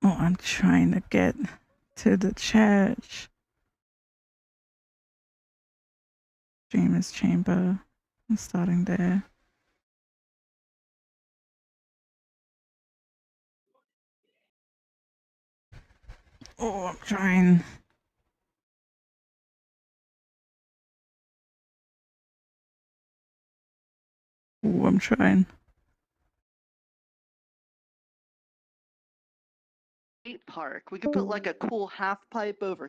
Oh, I'm trying to get to the church. Dreamer's Chamber. I'm starting there. Oh, I'm trying. Oh, I'm trying. Park. We could put like a cool half pipe over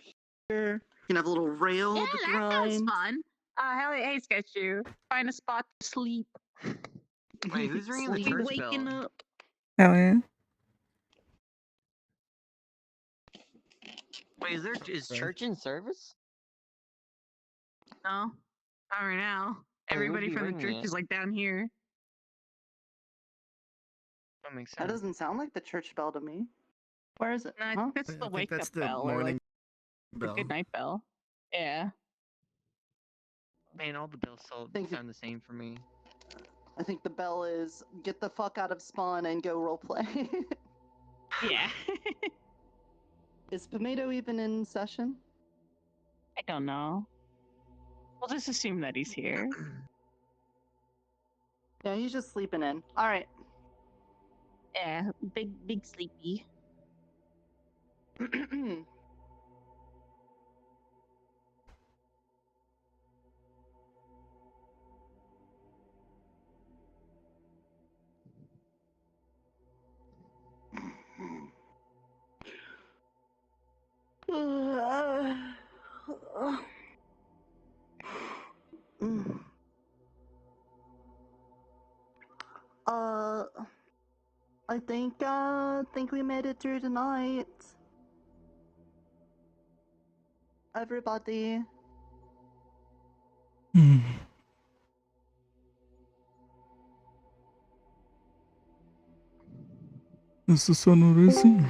here. You can have a little rail Yeah, to that grind. sounds fun. Hey, Sketchu, find a spot to sleep. Wait, who's ringing the We church waking bell? up. Hell yeah. Wait, is church in service? No, not right now. Wait, who'd Everybody be from the ringing church it? is like down here. That makes That sense. doesn't sound like the church bell to me. Where is it? No, I Huh? think that's I the think wake that's up the bell or morning like the bell. good night bell. Yeah. Man, all the bells sound the same for me. I think the bell is get the fuck out of spawn and go roleplay. Yeah. Is Pomato even in session? I don't know. We'll just assume that he's here. Yeah, he's just sleeping in. All right. Yeah, big sleepy. I think we made it through tonight. Everybody. Is the sun risen?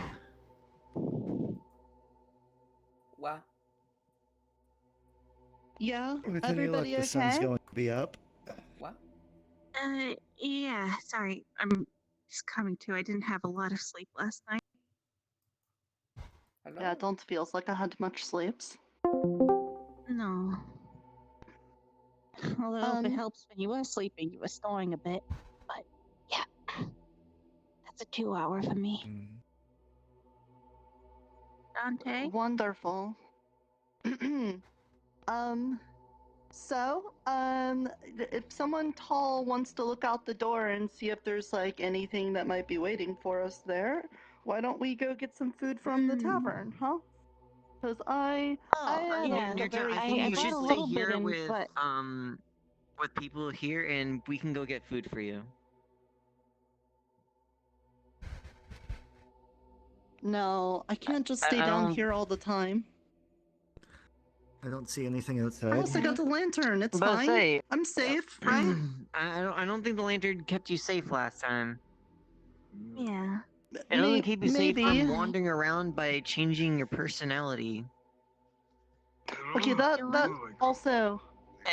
What? Yeah, With any luck, everybody the sun's okay? going to be up. What? Yeah, sorry. I'm just coming to. I didn't have a lot of sleep last night. Hello? Yeah, don't feels like I had much sleeps. No. Although if it helps when you were sleeping, you were snoring a bit. But yeah, that's a 2-hour for me. Dante? Wonderful. If someone tall wants to look out the door and see if there's like anything that might be waiting for us there, why don't we go get some food from the tavern, huh? Because I yeah, I I think you brought should a stay little bit here in, with but people here, and we can go get food for you. No, I can't just stay down here all the time. I don't see anything outside. Plus, I got the lantern. It's But fine. say, I'm safe, right? I don't think the lantern kept you safe last time. yeah. It only keep you safe maybe. from wandering around by changing your personality. Okay, that also.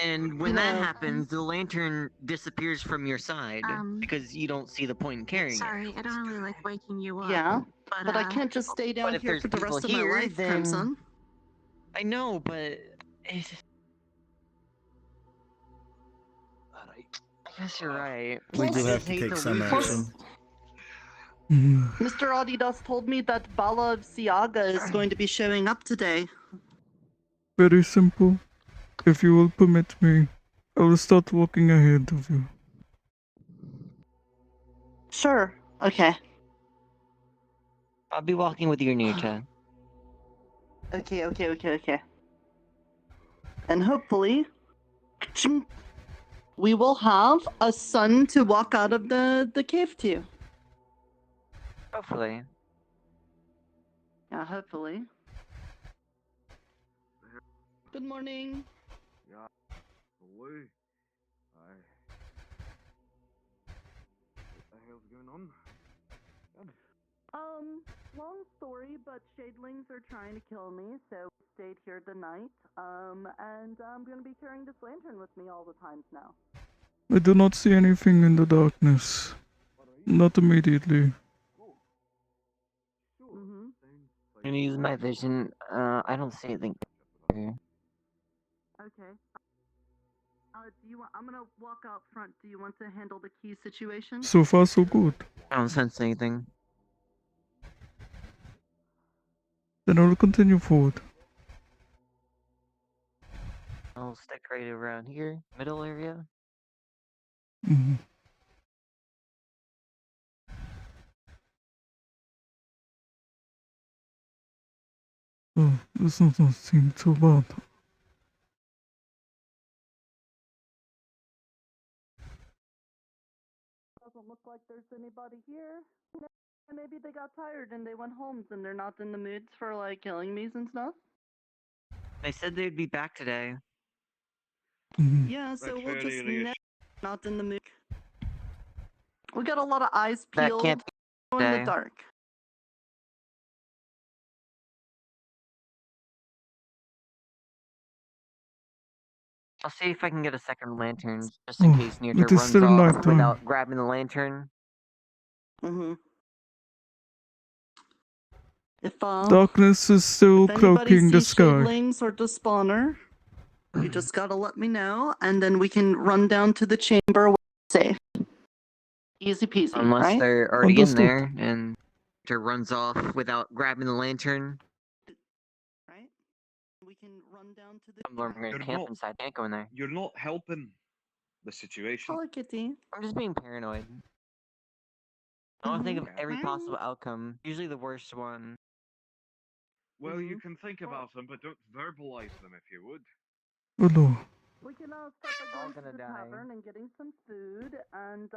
And when that happens, the lantern disappears from your side because you don't see the point in carrying Sorry, I don't really like waking you up. Yeah, but I can't just stay down if here there's for the people rest of my here, life, then- Crimson. I know, but I guess you're right. We do I have just to hate take to some lose action. Mr. Adidas told me that Bala of Siaga is going to be showing up today. Very simple. If you will permit me, I will start walking ahead of you. Sure. Okay. I'll be walking with you, Nita. Okay. And hopefully, we will have a sun to walk out of the cave to. Hopefully. Yeah, hopefully. Good morning. Yeah. Away. What the hell's going on? Long story, but Shadelings are trying to kill me, so we stayed here tonight. And I'm gonna be carrying this lantern with me all the times now. I do not see anything in the darkness. Not immediately. Mm-hmm. I'm gonna use my vision. I don't see anything here. Okay. Do you want? I'm gonna walk out front. Do you want to handle the key situation? So far, so good. I don't sense anything. Then I'll continue forward. I'll stick right around here, middle area. Mhm. Oh, this doesn't seem too bad. Doesn't look like there's anybody here. Maybe they got tired and they went home and they're not in the moods for like killing me and stuff. They said they'd be back today. Mhm. Yeah, so That's we'll very just reassuring. not in the mood. We got a lot of eyes That peeled can't be in the today. dark. I'll see if I can get a second lantern, just in Oh, case Nirta it is runs still off nighttime. without grabbing the lantern. Mm-hmm. If Darkness is still if anybody cloaking the sees sky. shadlings or despawner, you just gotta let me know, and then we can run down to the chamber where it's safe. Easy peasy, Unless right? they're already in Understood. there and Nirta runs off without grabbing the lantern. Right? We can run down to the. I'm gonna You're camp not- inside. Can't go in there. You're not helping the situation. Hello, Kitty. I'm just being paranoid. I want to think of every possible outcome, usually the worst one. Well, you Mhm. can think about them, but don't verbalize them if you would. Hello. We can start by All going to gonna the die. tavern and getting some food, and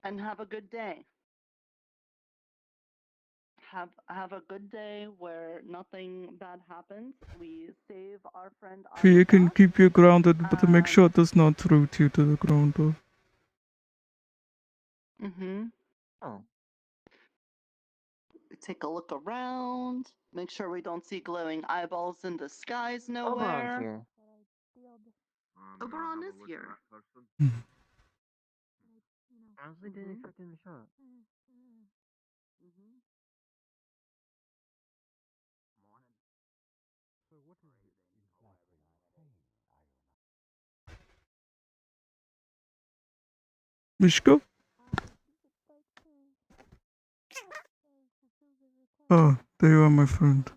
and have a good day. Have a good day where nothing bad happens. We save our friend. Fear can Aida, keep you grounded, but to make and- sure it does not root you to the ground. Though. Mm-hmm. Oh, Take a look around. Make sure we don't see glowing eyeballs in the skies Oberon's nowhere. here. Oberon is here. Honestly, didn't Mhm. expect him to show up. Mm-hmm. Mishka? Ah, there you are, my friend.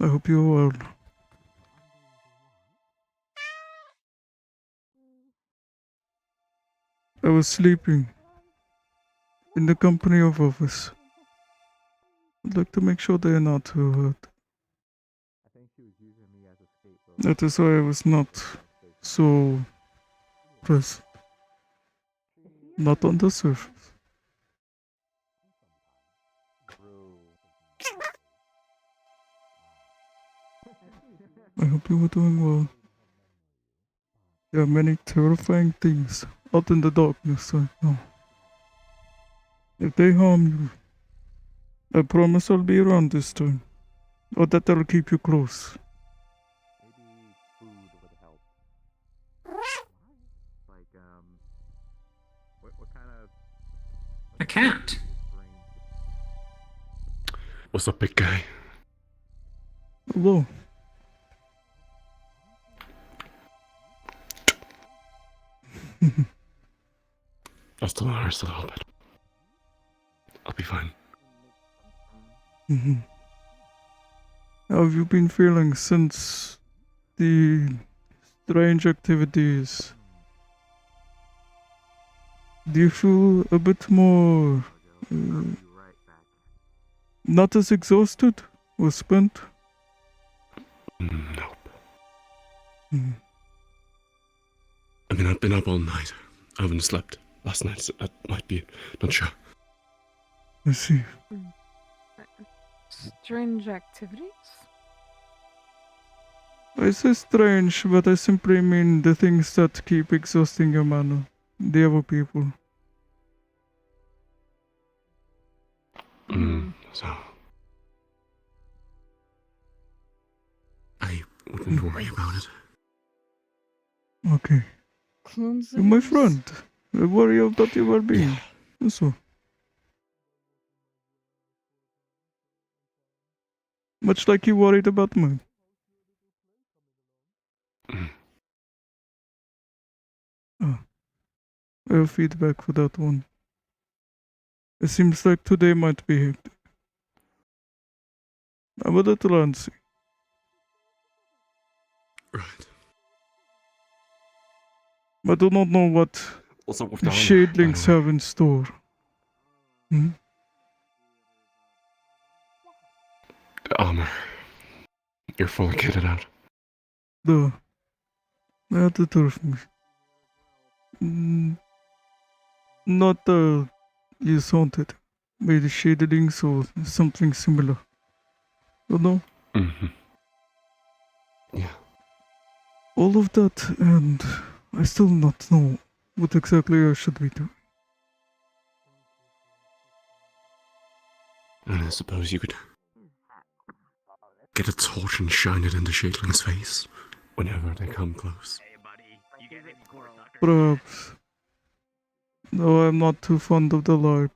I hope you're well. I was sleeping in the company of others. I'd like to make sure they are not too hurt. That is why I was not so present. Not on the surface. I hope you were doing well. There are many terrifying things out in the darkness right now. If they harm you, I promise I'll be around this time. Or that I'll keep you close. A cat. What's up, big guy? Hello. I'll still rest a little bit. I'll be fine. How have you been feeling since the strange activities? Do you feel a bit more... not as exhausted or spent? Nope. Mhm. I mean, I've been up all night. I haven't slept last night, so that might be it. Not sure. I see. Strange activities? I say strange, but I simply mean the things that keep exhausting your mana. The other people. So... I wouldn't worry about it. Okay. Clones You're my friend. I worry about your well-being. That's all. Much like you worried about mine. Ah, I have feedback for that one. It seems like today might be hectic. I'm a little antsy. Right. I do not know what Also, with the the armor, shadlings by the way. have in store. Hmm? The armor. You're fully kitted out. The... Not the turf me. Not you haunted. Maybe shadlings or something similar. You know? Mm-hmm. Yeah. All of that, and I still not know what exactly I should be doing. And I suppose you could get a torch and shine it in the shadling's face whenever they come close. Perhaps. Though I'm not too fond of the light.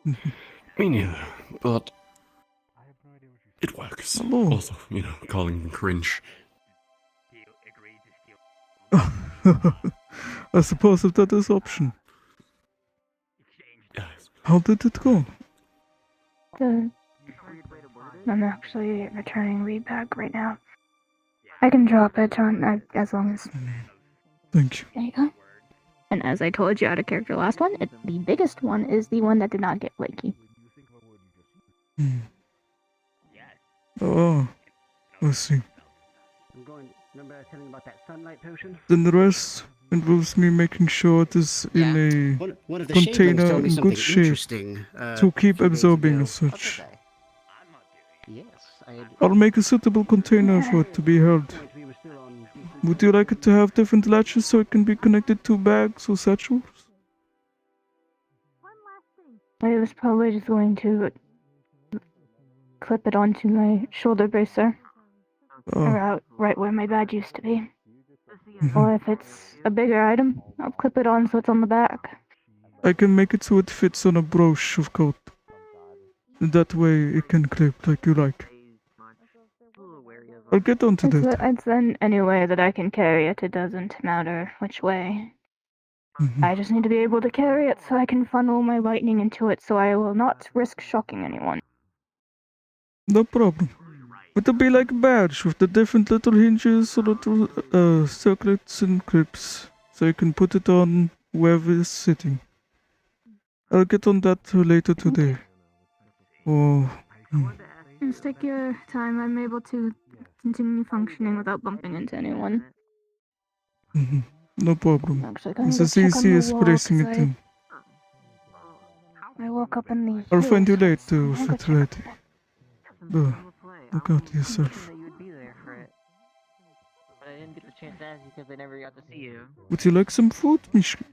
Me neither, but it works. Hello. Also, you know, calling them cringe. I suppose if that is option. Yes. How did it go? I'm actually returning read back right now. I can drop it on as long as. Thank you. There you go. And as I told you out of character last one, the biggest one is the one that did not get flaky. Oh, I see. Remember telling about that sunlight potion? Then the rest involves me making sure it is in a One of the container shadelings told me in something good shape interesting, to keep a few days absorbing ago. as such. Yes, I had... I'll make a suitable container for it to be held. Would you like it to have different latches so it can be connected to bags or satchels? I was probably just going to clip it onto my shoulder bracer. Right where my badge used to be. Or if it's a bigger item, I'll clip it on so it's on the back. I can make it so it fits on a brooch of coat. That way it can clip like you like. I'll get onto that. It's in any way that I can carry it. It doesn't matter which way. I just need to be able to carry it so I can funnel my lightning into it so I will not risk shocking anyone. No problem. It'll be like a badge with the different little hinges or little circlets and clips. So you can put it on whoever is sitting. I'll get on that later today. Oh. Just take your time. I'm able to continue functioning without bumping into anyone. No problem. Actually, It's as easy as placing it in. I woke up in the I'll find you hills, later so if I'll it's go check ready. Look after yourself. But I didn't get the chance to ask you because I never got to see you. Would you like some food, Mishka?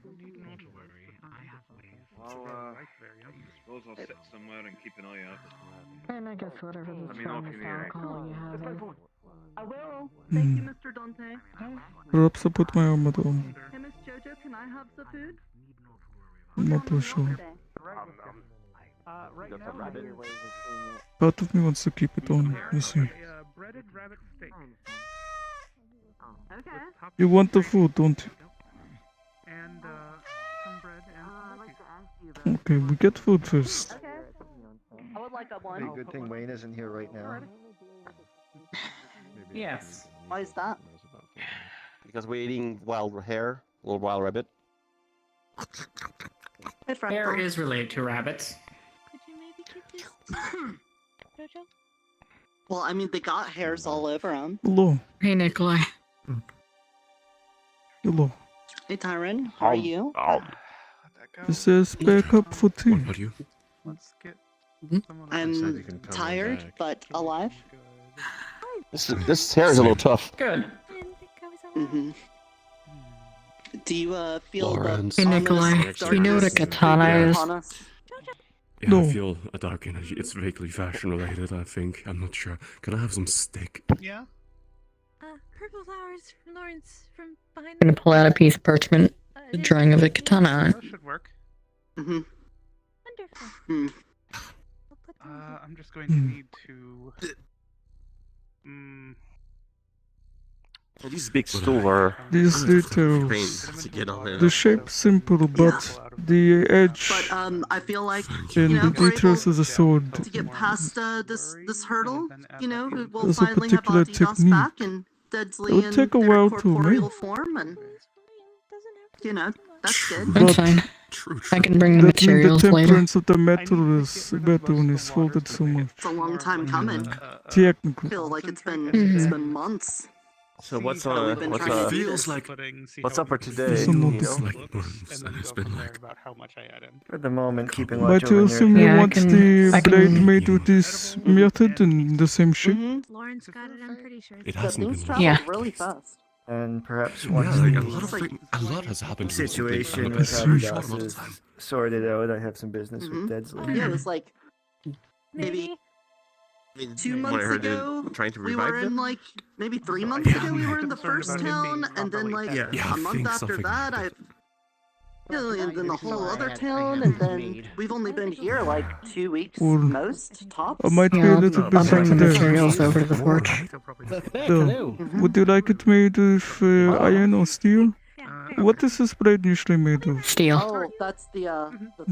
Suppose I'll sit somewhere and keep an eye out. And I guess whatever this I mean, off phone in the sound air. call you have is. I will. Thank you, Mr. Dante. Perhaps I'll put my armor on. Hey, Miss Jojo, can I have the food? I'm not too sure. Part of me wants to keep it on, you see. Breaded rabbit steak. Okay. You want the food, don't you? And some bread and some cookies. Okay, we get food first. Okay. I would like a Hey, one. good thing Wayne isn't here right now. Yes. Why is that? Because we're eating wild hare, little wild rabbit. Hey, Hair is related to rabbits. Could you maybe get this? Jojo? Well, I mean, they got hairs all over them. Hello. Hey, Nikolai. Hello. Hey, Tyron, how are you? This is spare cup for tea. What about you? Let's get I'm tired, but alive. This hair is a little tough. Good. Mm-hmm. Do you feel Lawrence. the Hey, Nikolai, do you know what a katana is? Yeah, No. I feel a dark energy. It's vaguely fashion related, I think. I'm not sure. Can I have some steak? Yeah. Purple flowers from Lawrence from behind. I'm gonna pull out a piece of parchment, the drawing of a katana on it. That should work. Mhm. Wonderful. Hmm. I'm just going to need to. These big stools are These pain details. to get on there. The shape's simple, but the edge But I feel like and you know, the we're details able of the sword. to get past this hurdle. You know, we'll There's a finally have particular Adidas technique. back and Deadsley It would in take a their while to corporeal make. form, and you know that's good. That's fine. I can bring the That means the materials later. temperance of the metal is better when it's folded so much. It's a long time coming. Technically. I feel like it's been months. So what's we've been trying to do feels this. like what's up for today? Some You of know? this And then go from there about how much I add in. For the moment, keeping But watch you over assume your you Yeah, I want can- the I can- blade made with this method in the same shape? Lawrence got it. I'm pretty sure. It The hasn't things been. travel Yeah. really fast. and perhaps Yeah, once like, the a lot has happened recently. situation and with it's very short Adidas amount of is time. sorted out, I have some business with Deadsley. Yeah, it was like maybe 2 months ago. Trying to We revive were in them. like maybe 3 months ago. We were in the concerned first about him being town, and then properly like tested. Yeah, a I month think after something that, like and then the whole other I town, have and it then made. we've only been here like 2 weeks Well, most tops. I might be Yeah, a little I'll busy bring the today. materials over to the forge. Still probably So, would you like it made of iron or steel? What is this blade usually made of? Steel. Oh, that's the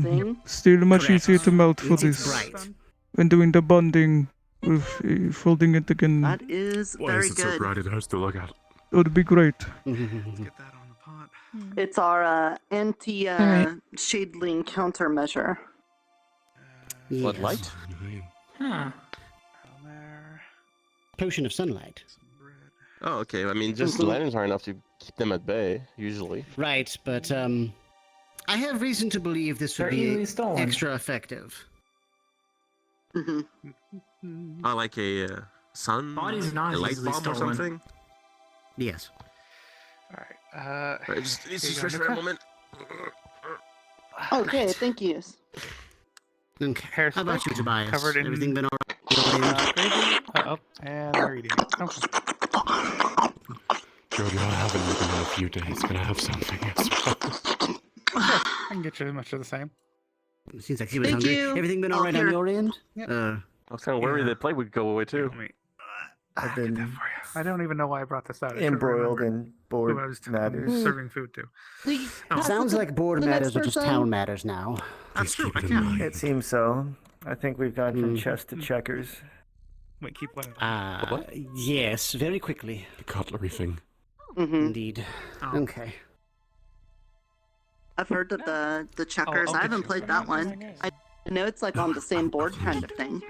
thing. Steel much Correct. easier to melt for It's this bright. when doing the bonding with folding it again. That is Why very is it so good. bright it hurts to look at? It would be great. get that on the pot. It's our anti Alright. shadling countermeasure. Floodlight? Huh. Down there. Potion of sunlight. Some bread. Oh, okay. I mean, just lanterns are enough to keep them at bay, usually. Right, but I have reason to believe this would They're be easily stolen. extra effective. Hmm. I like a sun, Bodies are not a light easily bulb or stolen. something. Yes. All right. Right, just here needs you to go, stretch for a Nika. moment. Okay, thank you. Okay. Hair How about stick you, Tobias? covered in Everything been alright? gravy. Oh, and they're eating it. Okay. Jody, I haven't eaten in a few days. Can I have something as well? I can get you much of the same. Seems like he was Thank hungry. you. Everything been Oh, alright on here. your end? Yep. I was kind of worried the plague would go away too. Let me I've get that been for you. I don't even know why I brought this out. I should've embroiled remembered in who I board was matters. serving food to. It sounds like board the next matters are just person. town matters now. That's true. Keep it in mind. It seems so. I think we've gone from chess to checkers. Wait, keep one. Yes, very quickly. The cutlery thing. Hmm. Indeed. Okay. I've heard of the checkers. I'll I get haven't you played some. that one. I know it's like on the same board kind of thing.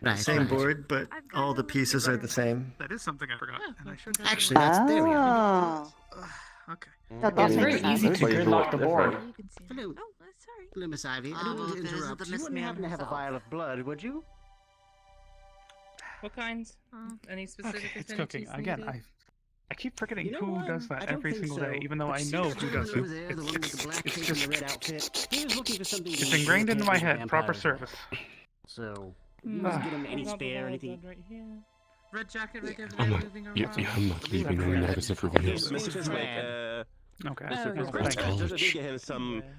Right. Same right. board, but all the pieces are the same. That is something I forgot, and I should. Actually, that's there we are. Oh, Okay. that Yeah, it's very makes sense. easy to Everybody's gridlock the different. board. You can see it. Hello. Oh, sorry. Hello, Miss Ivy. I don't Oh, mean to if it isn't interrupt. the You wouldn't Miss happen to have a himself. vial of blood, would you? What kinds? Any specific Okay, it's affinities cooking again. needed? I keep forgetting You know who what? does I that don't every think single day, so. even though But I see know that who gentleman does it. over there, the one with the black cape and the red outfit? He was looking for something. It's to ingrained into my irritate head. Proper vampires service. with. So, you Mm. must get him I've any got the spare, vial of anything. blood right here. Red jacket right over I'm there, not. moving Yeah, around. yeah, I'm not leaving any negative reviews. Mr. Mr. Flag. Okay. Oh, no, it's thank you. Just to get him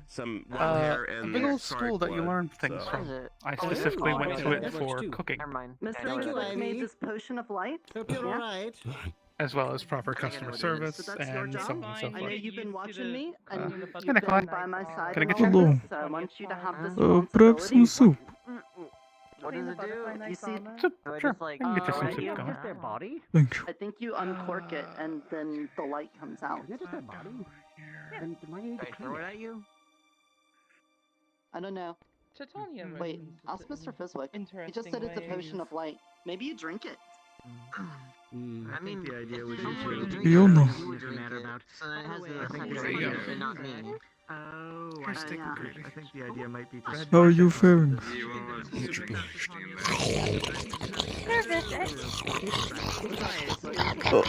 some wild hair A and big old shark school that you blood, learn things so- from. I specifically Oh, went okay, to it that works for too. cooking, Mr. Thank you, Elizabeth made Ivy. this potion of light. Hope you're Yeah. alright. as well as proper customer service So that's your and so job. on and so I know forth. you've been watching me, and Hey, you've been Nikolai. by my side. Can I in get all you- of this, so I want you to have this Perhaps some responsibility. soup. What does it do? You see, Soup, sure. I can get you some soup going. Just their body? Thank you. I think you uncork it, and then the light comes out. Is that just their body? Then why do you need to clean it? at you. I don't know. Titania Wait, recommends ask it in Mr. Fizwick. He interesting just said it's a potion ways. of light. Maybe you drink it. I mean, the idea was You know. So it has the I think effect there you of go. it, not me. Oh, Hair stick yeah. gravy. I think the idea might be to How are you faring? A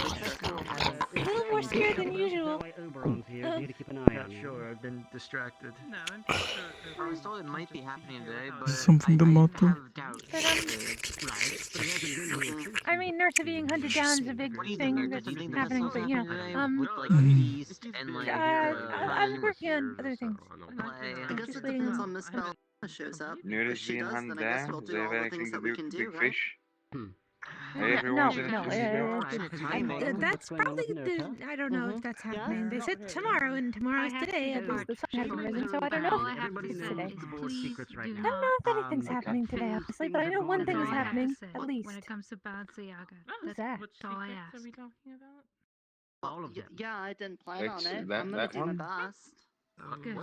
little more scared than usual. Oberon's here. He's here to keep an eye Not on you. sure. I've been distracted. No, I'm pretty sure. I was told it might be happening today, but Is something the matter? have doubts. But, Right, but he hasn't been here. I mean, Nurse being hunted down is a big What do you thing think? that's Do you think happening, this but will you happen know, today with like Mm. feast and like I'm working on other things. play? I guess just it waiting depends on- on Miss Bella shows up. Nudist If she being does, hunted then I guess down, we'll does do that all have the anything things to that do we with can the do, big right? fish? No, Everyone's in no, it. that's probably the. I don't know if that's happening. They said tomorrow, and tomorrow's today. At least the sun hasn't risen, so I don't know if Everybody it's knows today. the board secrets right I now. don't know if anything's happening today, honestly, but I know one thing is happening, at least. When it comes to Balenciaga. Who's that? Which all I secrets ask. are we talking about? All of them. Yeah, I didn't plan on That's- it. that- I'm gonna that do my one? best. Good.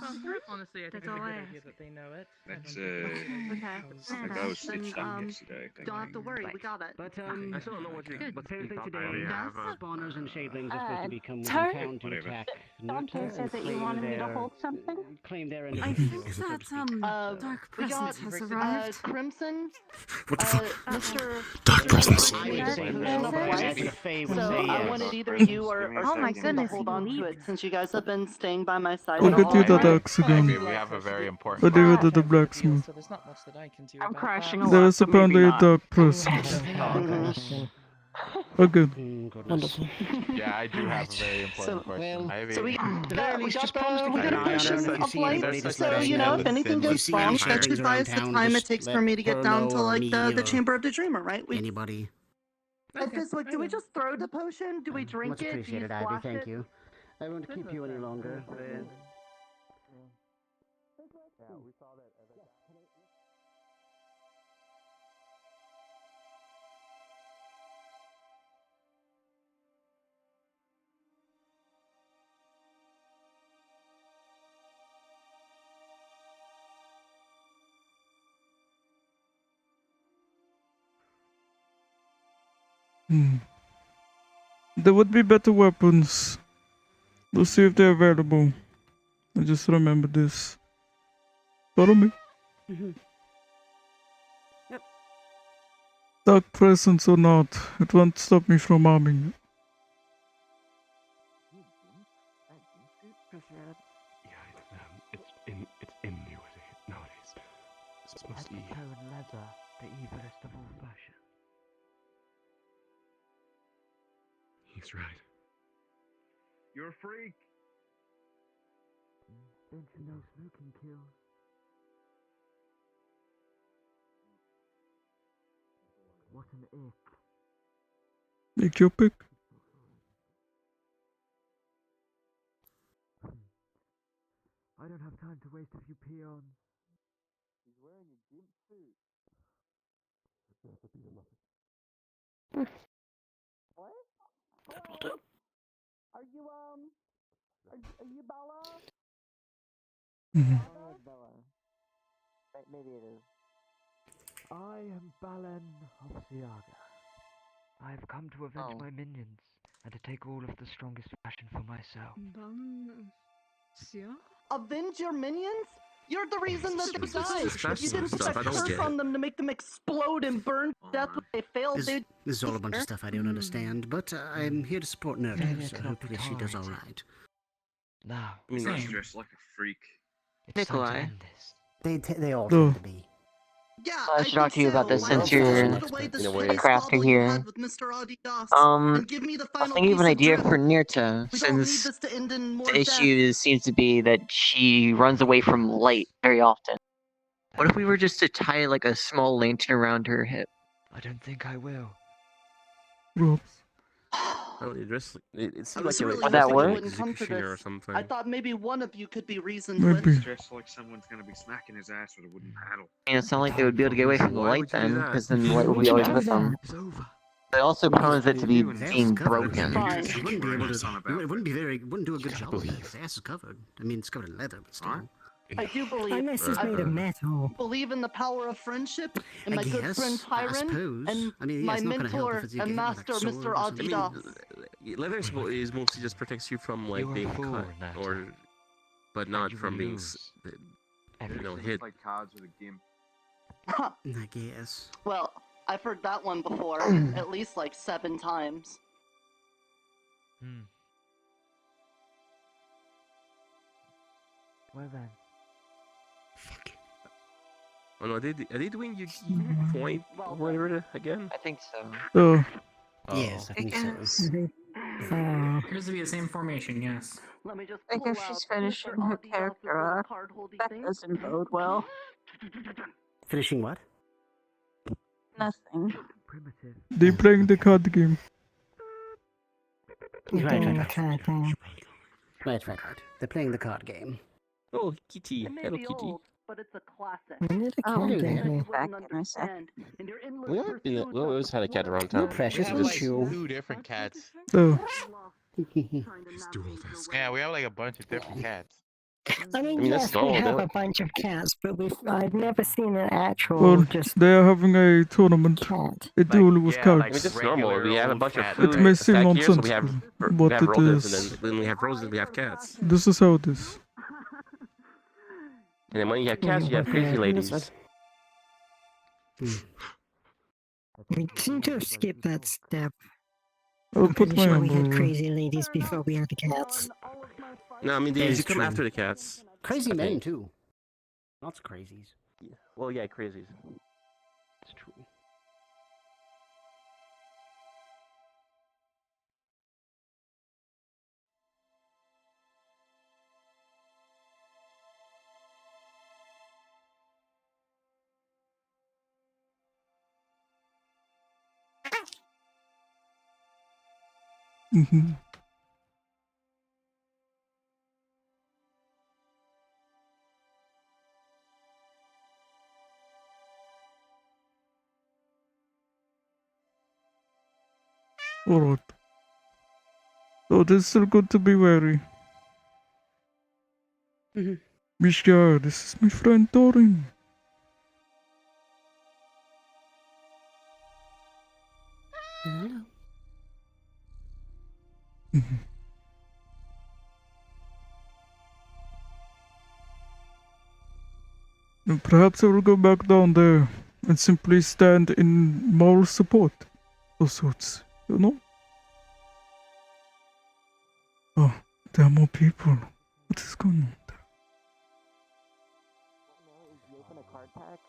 Honestly, I think That's it's a all good I idea ask. that they know it. I That's don't think Okay. Like I was Then, stitched up yesterday. don't have to worry. We got it. But I still don't know what you. Good. but Thursday I today, already have a- spawners and shadlings are supposed to be coming Turn? to town to Whatever. attack Dante Nurta said and that you claim wanted me to their- hold something. Claim their end of I the deal, think so to that speak. dark We got presence has arrived. Crimson. What the fuck? Mr. Dark presence. I would Mr. say Mr. no, but I Flash. guess the Fae would So say I yes. wanted either you or Oh my Crimson to goodness, hold he on to believed it since you guys have been staying by my side. I'll the get whole you that time. axe again. we have a very important. I'll give it to the So blacksmith. there's not much that I can do I'm about crashing that. a There lot, is so maybe apparently a not. dark presence. Mhm. Okay. Wonderful. Yeah, I do have a very important question. So we got the very least, just promise to we keep got an eye on her, and if you of see anybody, light. just So let us you know, know. if anything If you goes see wrong, any that's shadlings advice around the town, time it just takes let for me to get her down know to or like me the or Chamber of the Dreamer, right? We anybody. at this like, do we just throw the potion? Do we drink Much it? Do you appreciated, Ivy. splash Thank it? you. I won't keep you any longer. There would be better weapons. We'll see if they're available. I just remember this. Follow me. Yep. Dark presence or not, it won't stop me from arming it. Yeah, it's in me nowadays. This must be. leather, the evilest of all fashion. He's right. You're a freak. Don't you know smoking kills? What an ick. Make your pick. I don't have time to waste a few peons. He's wearing a gimp suit. What? Are you are you Bella? Bella. Maybe it is. I am Balan of Siaga. I have come to avenge my minions and to take all of the strongest fashion for myself. Avenge your minions? You're the reason that they This died. You didn't put stuff a I don't curse get. on them to make them explode and burn to death when they failed. This is all a bunch of stuff I don't understand, but I'm here to support Nurta, so hopefully she does all right. Now, I mean, He's dressed like a freak. Nikolai. They all Oh. tend to be. Yeah, I should talk to you about this Why since don't you you're just put away the in a way. shitty crafter squabble you here. had with Mr. Adidas and give me the I was final thinking of piece an idea drift. for Nirta, We don't need since this to end in more the death. issue seems to be that she runs away from light very often. What if we were just to tie like a small lantern around her hip? I don't think I will. Well, Oh, it just it I seemed was like really Would that hoping you work? wouldn't come to executioner or this. something. I thought maybe one of you could be reasoned maybe. with. He's dressed like someone's gonna be smacking his ass with a wooden paddle. And it's not like they would be able to get away from the Why light would you do then, that? because then the light would be always with them. It's over. It also prone it to be His ass is being covered. broken. Fine. You wouldn't be able to. Son of a- You wouldn't be very. Wouldn't do a good Can't job. With believe. it. His ass is covered. I mean, it's covered in leather, but still. Alright. I do believe. Unless it's made of metal. Believe in the power of friendship and I my good guess, friend I Tyron suppose. and I mean, yeah, my it's not gonna help mentor if it's you and get hit with, master, like, sword Mr. or I something. mean, Adidas. leather is mostly just protects you from like You are being a fool, cut Nat. or, but not you from will being, lose. hit. Play cards with a gimp. Huh. I guess. Well, I've heard that one before, at least like 7 times. Well then. Fuck. Oh no, are they doing Yugi Point or whatever again? I think so. Oh. Yes, I think so. Appears to be the same formation, yes. Let me just I pull guess out she's finishing Mr. her Audie off his character little arc. card holdy That thing. doesn't bode well. Finishing what? Nothing. Primitive. They playing the card game. Right. They're playing the card game. Oh, Kitty. It may Hello, be Kitty. old, but it's a classic. Oh, Hello okay. there. Back in a sec. And your endless We always had a cat around No town. pressure, have it's like you. 2 different cats. Oh. He's dual this. Yeah, we have like a bunch of different cats. I mean, that's yes, we normal, have though. a bunch of cats, but I've never seen an actual Well, just they are having a tournament. cat. A duel with yeah, cards. like I mean, that's normal. We have a bunch of It food may seem stacked here, so we have nonsensical, but it rodents, is. and then we have roses, we have cats. This is how it is. And then when you have cats, you have crazy ladies. We seem to have skipped that step. I'll I'm put pretty my sure we had umbrella. crazy ladies before we had the cats. No, I mean, That they is come true. after the cats. Crazy I men, think. too. Lots of crazies. Well, yeah, crazies. It's true. Mm-hmm. Alright. So it is still good to be wary. Mishka, this is my friend Dorin. Hello. And perhaps I will go back down there and simply stand in moral support of sorts, you know? Oh, there are more people. What is going on there? You open a card pack,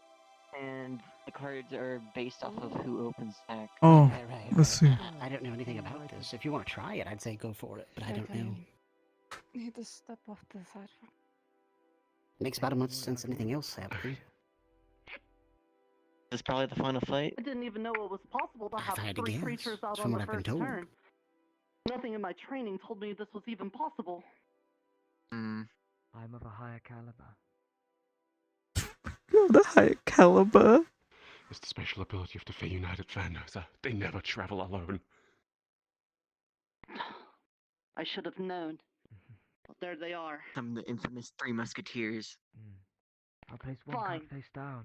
and the cards are based off of who opens the pack. Oh, Right. let's see. I don't know anything about this. If you want to try it, I'd say go for it, but I don't know. Need to step off the sidewalk. Makes about as much sense as anything else, sadly. This is probably the final fight. I didn't even know it was possible to have I had to 3 guess, creatures out from on what the I've been first told. turn. Nothing in my training told me this was even possible. I'm of a higher caliber. You're the high caliber. It's the special ability of the Fey United Fandos. They never travel alone. I should have known. But there they are. Some of the infamous Three Musketeers. I'll place one Fine. card face down.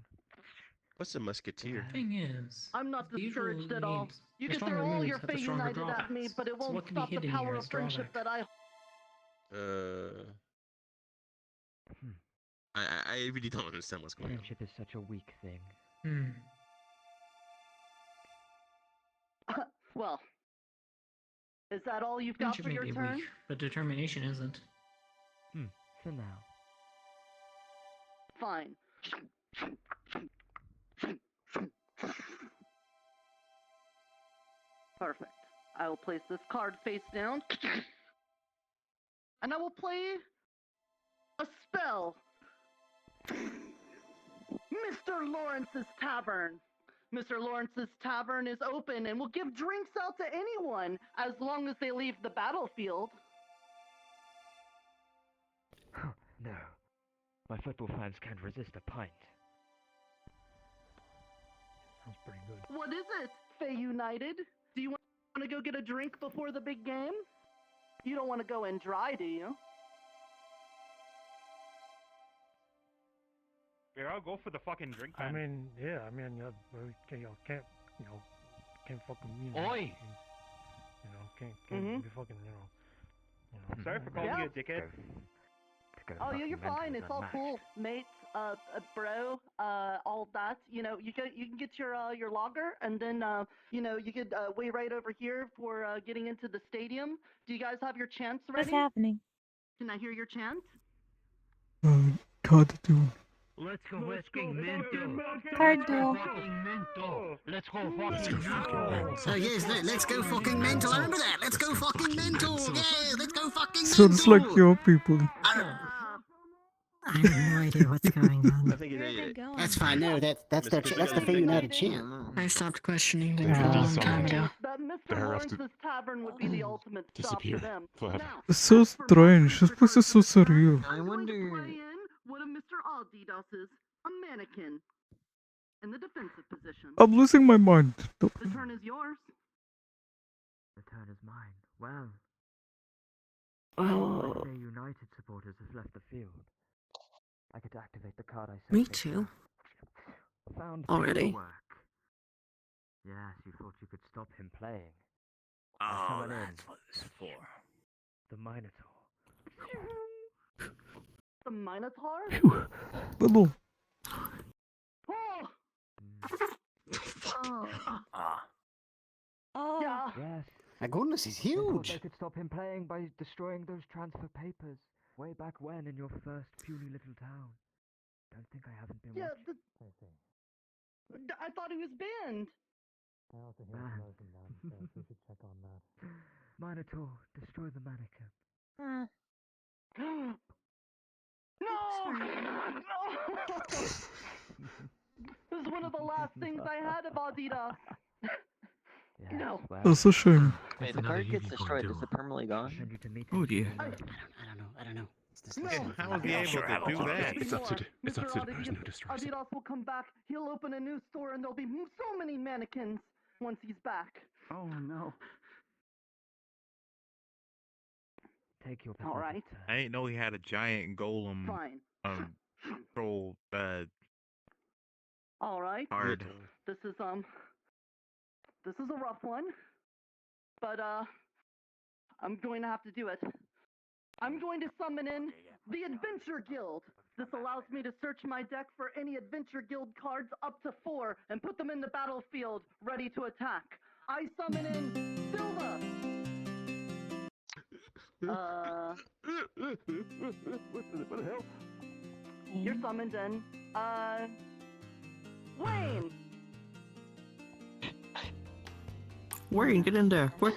What's a musketeer? Thing is, I'm not the usual discouraged at all. means You the can stronger throw all moves your have the Fey stronger United at me, drawbacks. but it So won't what could be stop the hidden power here of as friendship drawback? that I really don't understand what's going on. Friendship is such a weak thing. Well, is that all you've got Friendship for may your be turn? weak, but determination isn't. For now. Fine. Perfect. I will place this card face down. And I will play a spell. Mr. Lawrence's Tavern. Mr. Lawrence's Tavern is open and will give drinks out to anyone as long as they leave the battlefield. No. My football fans can't resist a pint. Sounds pretty good. What is it, Fey United? Do you want to go get a drink before the big game? You don't want to go in dry, do you? Yeah, I'll go for the fucking drink. I Man. mean, yeah, I mean, can't fucking, Oi! can't be fucking, Sorry for calling Yeah. you a dickhead. Oh, yeah, you're fine. It's all cool, mate. Bro, all that. You know, you can get your logger, and then you could wait right over here for getting into the stadium. Do you guys have your chants ready? What's happening? Can I hear your chant? Card duel. Let's go fucking mental. Card duel. Let's go fucking mental. So yes, let's go fucking mental. I remember that. Let's go fucking mental. Yeah, let's go fucking mental. Sounds like your people. I have no idea what's going on. I think it ate it. That's fine. No, that's the thing you know to chant. I stopped questioning them Thank a you long so time much. ago. That Mr. They have to Lawrence's tavern would be the ultimate stop for disappear them. forever. Now, It's so strange. This place is so surreal. I wonder. play in one of Mr. Aldidas's, a mannequin, in the defensive position. I'm losing my mind. The turn is yours. The turn is mine. Well, Oh, the United supporters have left the field. I could activate the card I sent. me too. Found Already? paperwork. Yes, you thought you could stop him playing. Oh, that's what this is for. The Minotaur. The Minotaur? Hello. Oh! Oh. Yeah. Yes. My goodness, he's They thought huge. they could stop him playing by destroying those transfer papers. Way back when in your first puny little town. Don't think I haven't been Yeah, watching. I thought he was banned. I also hear so we should check on that. Minotaur, destroy the mannequin. No! No! This is one of the last things I had of Adidas. No. That's a shame. Wait, the card gets destroyed. Is it permanently gone? Oh dear. I don't know. It's No. How was he able to do that? It's up to the person who Adidas, destroys it. Adidas will come back. He'll open a new store, and there'll be so many mannequins once he's back. Oh no. Take your All right. I didn't know he had a giant golem Fine. troll All right. card. This is a rough one, but I'm going to have to do it. I'm going to summon in the Adventure Guild. This allows me to search my deck for any Adventure Guild cards up to 4 and put them in the battlefield ready to attack. I summon in Silva. What the hell? You're summoned in. Wayne. Wayne, get in there, quick.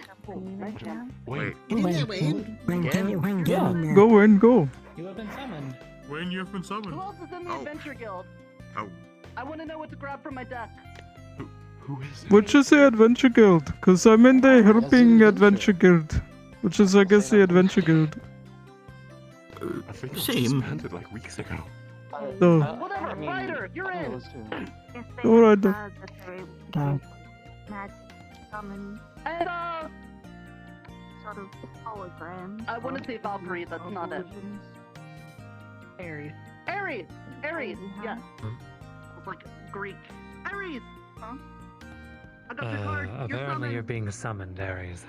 Wait. Get in there, Wayne. Wayne, go in, go. You have been summoned. Wayne, you have been summoned. Who else is in the Adventure Guild? Oh. I want to know what to grab from my deck. Who is it? Which is the Adventure Guild? Because I'm in the Helping Adventure Guild. Which is, I guess, the Adventure Guild. I think it was Same. disbanded like weeks ago. So, Whatever, Ryder, you're in. alright then. Summon And sort of hologram. I want to say Valkyrie. That's not it. Aries. Aries. Yes. It's like Greek. Aries. Huh? I got your card. You're Apparently summoned. you're being summoned, Aries.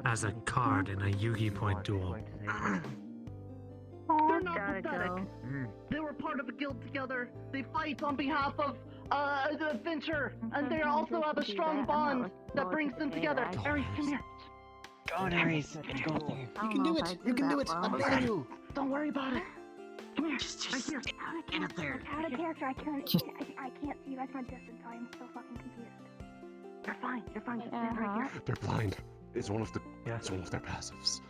As a card in a Yugi Point duel. They're not pathetic. They were part of a guild together. They fight on behalf of the adventure, and they also have a strong bond that brings them together. Aries, come here. Go on, Aries. Let's go up there. You can do it. You can do it. I'm telling you. Don't worry about it. Come here. Just Right here. get up there. Out of character, I can't see you guys from a distance. I'm so fucking confused. You're fine. You're fine. Just stand right here. They're blind. It's one of their passives.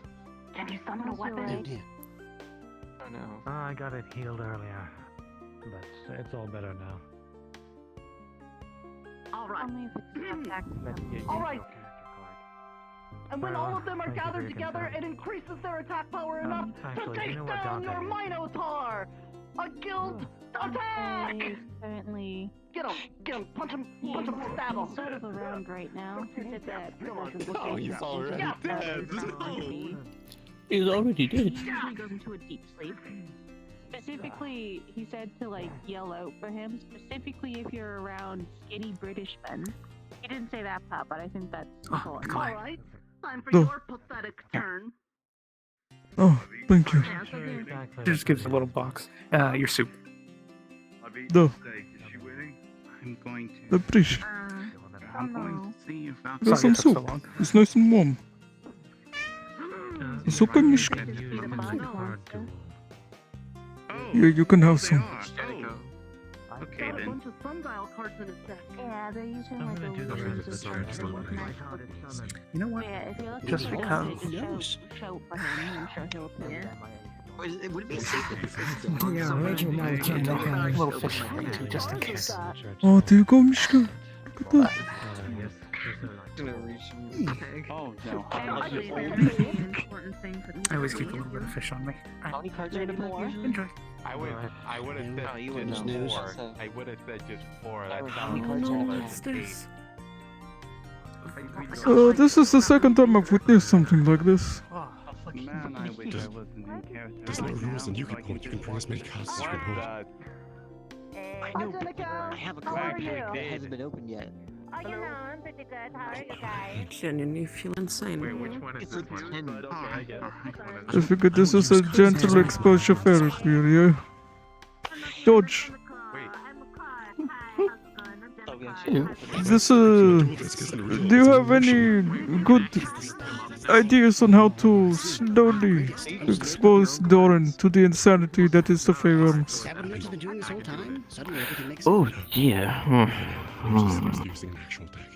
Can you summon a Oh weapon? dear. Oh no. I got it healed earlier. But it's all better now. All right. Only if it's attack. All right. And when all of them are Thank you for gathered your together, concern. it increases their attack power enough to actually, take you know what, down Dante? your Minotaur! A guild attack! Is currently Get him, punch him, stab him. sort of around right now. He said that Oh, he's already dead. He's already dead. He usually goes into a deep sleep. Specifically, he said to like yell out for him. Specifically, if you're around skinny British men. He didn't say that part, but I think that's All right, time for Oh. your pathetic turn. Oh, thank you. Just gives a little box. Your soup. No, I'm going to. appreciate. I'm going to see if Got some soup. It's nice and warm. Super Mishka. Yeah, you can have some. Okay then. bunch of sundial cards in his deck. Yeah, they're using I'm like gonna a do the weird rest of the system. You know what? Yeah, if you're looking Just for because. show for him, I'm sure he'll appear. Would it be safe if this is Yeah, Rachel and I can't talk A out. little fish too, just in case. Oh, there you go, Mishka. Look at that. Oh no. Actually, there's a really important thing for I always keep a little bit of fish on me. How many cards are in the pack usually? Enjoy. I would have said you just wouldn't know. 4. I would have said just 4. That How many sounds cards are in the like pack? this? This is the second time I've witnessed something like this. Man, I wish I wasn't in character. There's no right rules now, and you so can I point. You can bring as many cards as you can hold. I know, but I have a card that hasn't been opened yet. Oh, you know, I'm pretty good. How are you guys? Genuinely feel insane. Wait, which one is It's this a one? 10 card. I figured this was a gentle exposure therapy, yeah? Dodge. This, do you have any good ideas on how to slowly expose Doran to the insanity that is the Fey Realms? Haven't what you've been doing this whole time? Suddenly everything makes Oh sense. dear. Using an actual deck.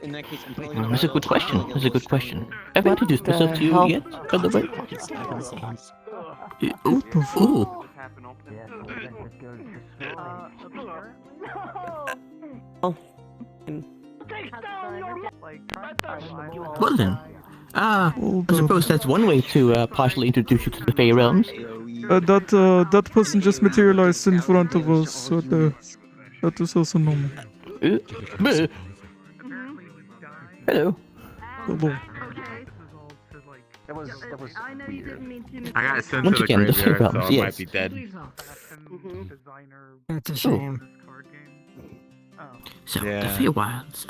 In that case, I'm probably That's a gonna good question. That's a good question. Have I introduced myself to you yet, by the way? Ooh. Well then. I suppose that's one way to partially introduce you to the Fey Realms. That person just materialized in front of us, so that is also normal. Hello. Hello. That was I know you didn't mean to. I got sent Once to the again, the Fey graveyard, so Realms, I yes. might be dead. That's a shame. So, the Yeah. Feywilds,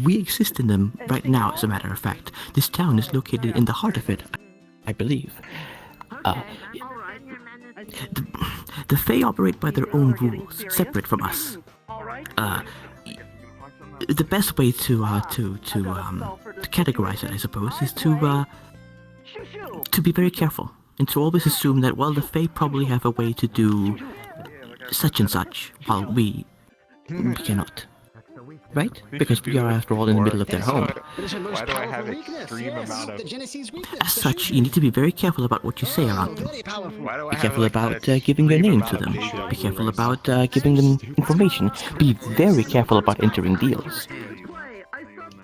we exist in them right now, as a matter of fact. This town is located in the heart of it, I believe. The Fey operate by their own rules, separate from us. The best way to categorize it, I suppose, is to be very careful and to always assume that, well, the Fey probably have a way to do such and such, while we cannot. Right? Because we are, after all, in the middle of their home. Why do I have extreme amount of... As such, you need to be very careful about what you say around them. Why do I Be have careful like about an giving their extreme name to amount them. of data? Be careful about giving them information. Be very careful about entering deals.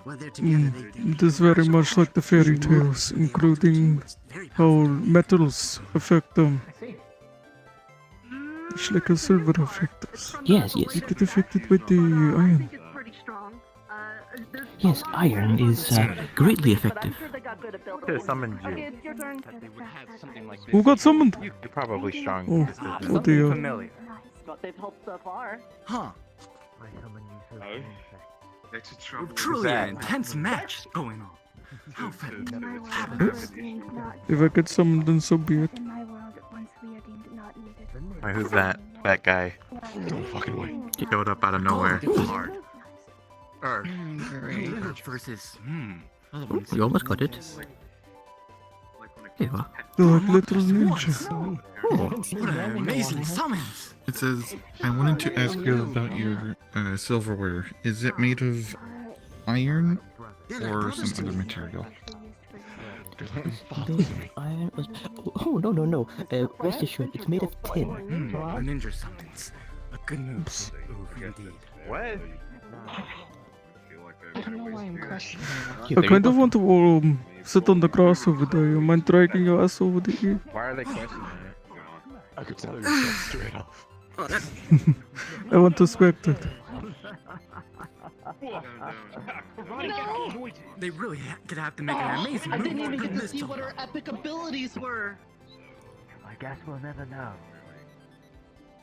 It is very much like the fairy tales, including how metals affect them. It's like a silver affect us. Yes, yes. You get affected by the iron. Yes, iron is greatly effective. To summon you. Who got summoned? You're probably strong. Oh, This is oh dear. familiar. What they've helped so far. Huh. It's a trouble. Truly an intense match going on. How fabulous. If I get summoned, then so be it. Wait, who's that? That guy. Don't fucking way. He showed up out of nowhere. Versus, You almost got it. Here you are. They're like little ninjas. what an amazing summons! It says, I wanted to ask you about your silverware. Is it made of iron or some other material? Iron was... Oh, no. Rest assured, it's made of tin. A ninja summons. A good move. Indeed. What? I don't know why I'm questioning I kind of want to sit on the grass over there. You mind dragging your ass over the Why are they questioning it? I could tell you so straight off. I want to spectate. They really could have to make an amazing I move. didn't even get to Goodness see to what her epic abilities were. I guess we'll never know.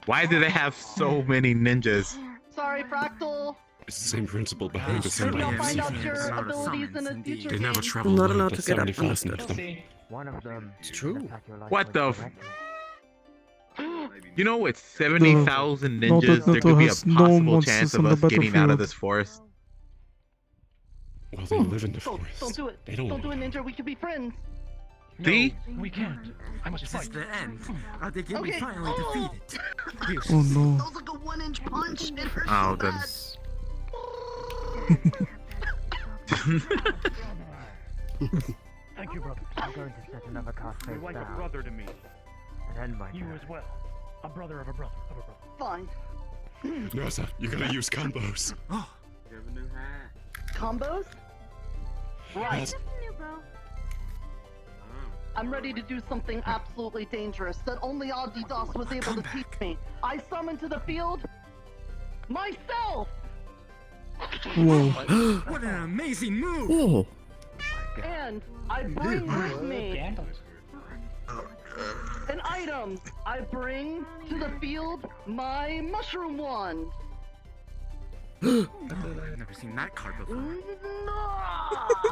Why do they have so many ninjas? Sorry, Fractal. It's the same principle behind the Maybe I'll symbol. find out your abilities in a future They never game. travel Not alone allowed for to get up 75 of them. One of them. It's true. What the f... You know, with 70,000 No, ninjas, that there could be a has no possible monsters chance on of the us getting out of battlefield. this forest. Well, they live in the Don't forest. do it. They don't Don't do want it, Ninja. We could be friends. See? We can't. I must This fight. is the end. Are they getting Okay. finally defeated? Oh no. That was like a 1-inch punch. It hurt Oh, so bad. goodness. Thank you, brother. I'm going to set another cast You're face like down a brother to me. and end my You turn. as well. A brother of a brother of a brother. Fine. No, sir, you gotta use combos. You have a new hat. Combos? Right. Yes. I'm ready to do something absolutely dangerous that only Adidas was able to teach me. I summon to the field myself! Whoa. What an amazing move! Oh. And I bring with me an item. I bring to the field my mushroom wand. I've never seen that card before.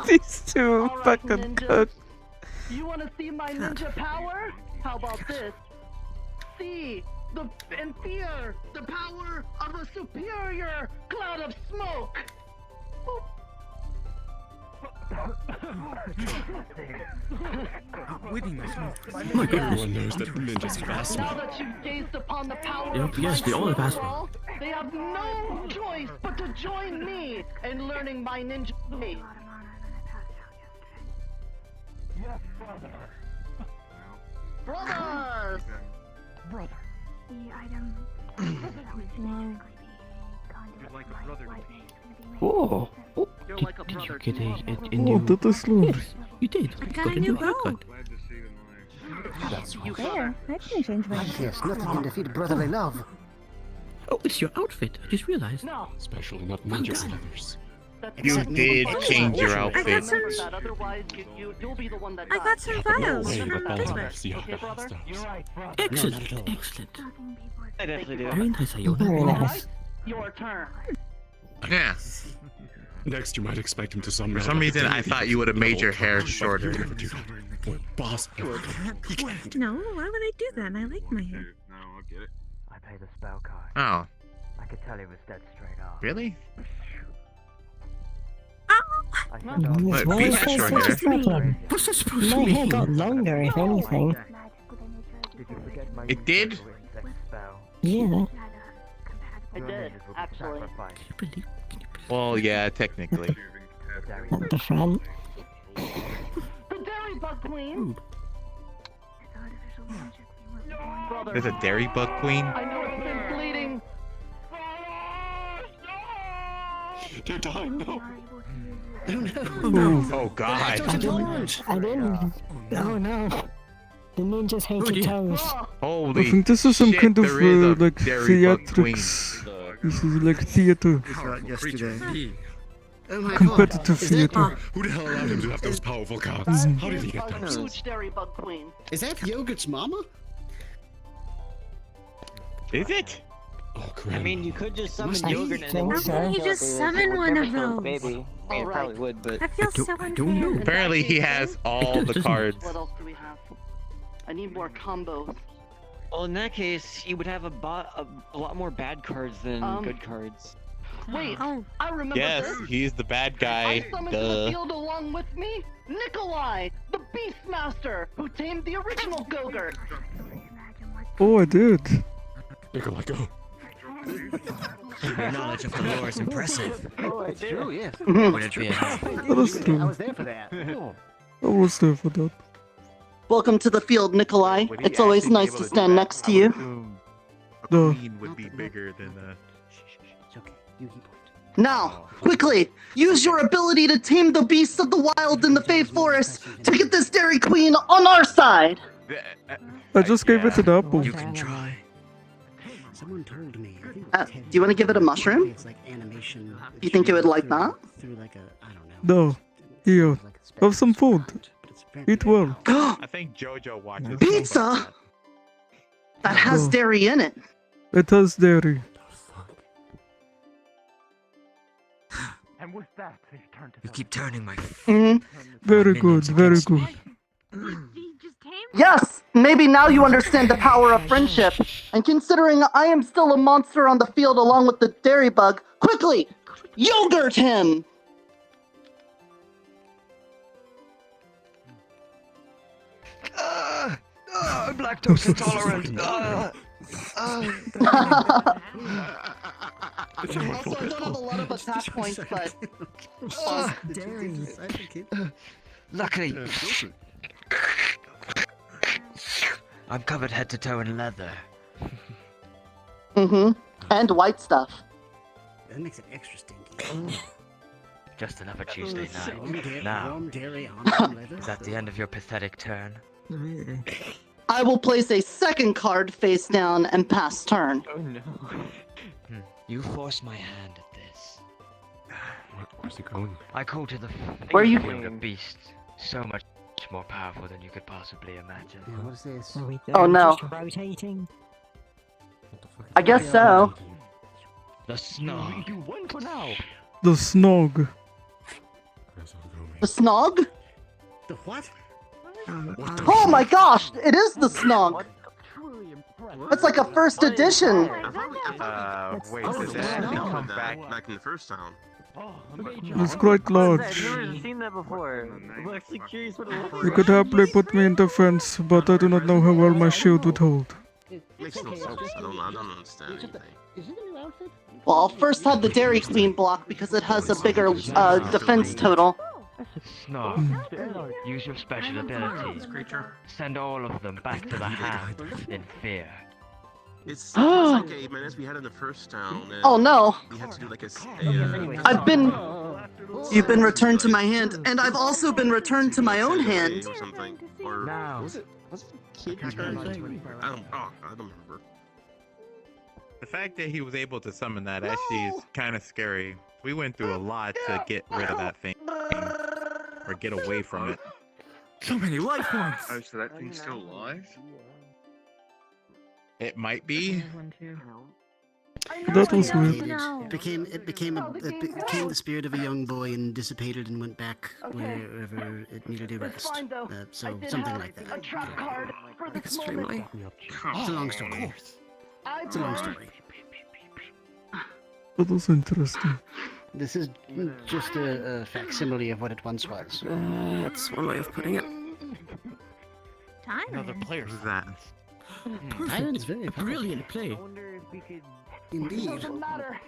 These two All right, fucking ninjas. cunt. You want to see my ninja power? How about this? See and fear the power of a superior cloud of smoke. Outwitting my smoke. Everyone knows that ninjas have Now asthma. that you've gazed upon the power Yeah, of yes, my they all have asthma. overall, they have no choice but to join me in learning my ninja ways. Yes, brother. Brothers! Brother. The item You're like a brother to me. Oh. Oh. You're Did, like a did you brother get to me. a Oh, new... that is slow. Yes, you did. I You got a new bow. haircut. Glad to see the light. There, I didn't change my Yes, nothing can defeat brotherly love. Oh, it's your outfit. I just realized. No, Especially not ninja brothers. that's You not did me. change your I outfit. got some. Remember that, otherwise you'll be the one that I got dies. some No files way from that this Balthazar way. Siaga Okay, has brother? those. You're right, brother. Excellent, not at all. excellent. I definitely do. Very nice, Ayona. Very Very nice. nice. Your turn. Yeah. Next, you might expect him to summon. For out some a reason, I deity thought you would have made your level hair but shorter. You never do that. Or boss. He can't. No, why would I do that? I like my hair. Dude, no, I'll get it. I pay the spell card. Oh, I could tell he was dead straight off. really? I No. said, "Oh, But my Pete God, has short that's hair. crazy." What's that supposed to My hair mean? got longer, if anything. Did you forget my It did? universal insect spell? Yeah. I Your did, ninjas will be actually. sacrificed. Can you believe? Well, yeah, technically. At the front. The Dairy Bug Queen! Brother, There's a dairy bug queen? I know it's been bleeding. They're dying. No. I don't know. Oh, God. I didn't. Oh no. The ninjas hate your toes. Oh, I Holy think this is some shit, kind of there is a like dairy bug queen. theatrics. This is like theater. Yesterday. Oh my Competitive god. theater. Who the hell allowed him to have those powerful cards? How did he get a those? huge Dairy Bug Queen. Is that Yogurt's mama? Is it? Oh, I crap. mean, you could just summon I yogurt and think it so. would How can you kill it, just it summon would one never of kill a those? baby. I mean, it Alright. probably would, but That feels so I don't know. unfair. Apparently, he has all the cards. What else do we have? I need more combos. well, in that case, you would have a lot more bad cards than good cards. Wait, Oh, I remember Yes, this. he's the bad guy. I summoned to the Duh. field along with me Nikolai, the Beastmaster, who tamed the original Gogurt. Oh, I did. Nikolai, go. Your knowledge of the lore is impressive. Oh, it's true, yes. Would it be enough? That is true. I was there for that. I was there for that. Welcome to the field, Nikolai. Would he It's always actually be nice able to do stand that? next to I you. would assume a Duh. queen would be bigger than It's okay. You keep it. Now, quickly, use your ability to tame the beasts of the wild in the Fey Forest to get this Dairy Queen on our side. I just gave it an apple. You can try. Someone told me. I think Do you want to give it a mushroom? it's like animation. Do you think it would like that? Through like a, I don't know. No. Here. Have some food. Eat well. I think JoJo watches. Pizza? That has Oh. dairy in it. It has dairy. And with that, they turn to You keep turning my. Very good, very good. Yes, maybe now you understand the power of friendship. And considering I am still a monster on the field along with the Dairy Bug, quickly, yogurt him! I'm lactose intolerant. Also, I don't have a lot of attack points, but Luckily, I'm covered head to toe in leather. and white stuff. That makes it extra stinky. Just another Tuesday night. Warm Now, dairy on leather. is that the end of your pathetic turn? I will place a second card face down and pass turn. Oh no. You force my hand at this. Where's he going? I call to the Where are you younger beast, so much more powerful than you could possibly imagine. What is this? Oh no. Rotating. I guess so. The snog. You won for now. The snog. The snog? The what? Oh my gosh, it is the snog. It's like a first edition. Wait, did that actually come back in the first town? It's quite large. I've never seen that before. I'm actually curious what it looks You could happily put me in defense, but I do not know how well my shield would hold. Makes no sense. I don't understand anything. Is it a new outfit? Well, I'll first have the Dairy Queen block because it has a bigger defense total. Snog. Use your special ability. Send all of them back to the hand in fear. It's like a menace we had in the first town. And Oh no. we had to do like a You've been returned to my hand, and I've also been returned to my own hand. or something. Or was it kid turn thing? I don't remember. The fact that he was able to summon that actually is kind of scary. We went through a lot to get rid of that thing. Or get away from it. So many life points! Oh, so that thing's still alive? It might be. That was weird. It became the spirit of a young boy and dissipated and went back wherever it needed a rest. So something like that. Extremely. It's a long story. It's a long story. That was interesting. This is just a facsimile of what it once was. That's one way of putting it. Another player. Who's that? Tyrant's very Brilliant play. Indeed. Doesn't matter.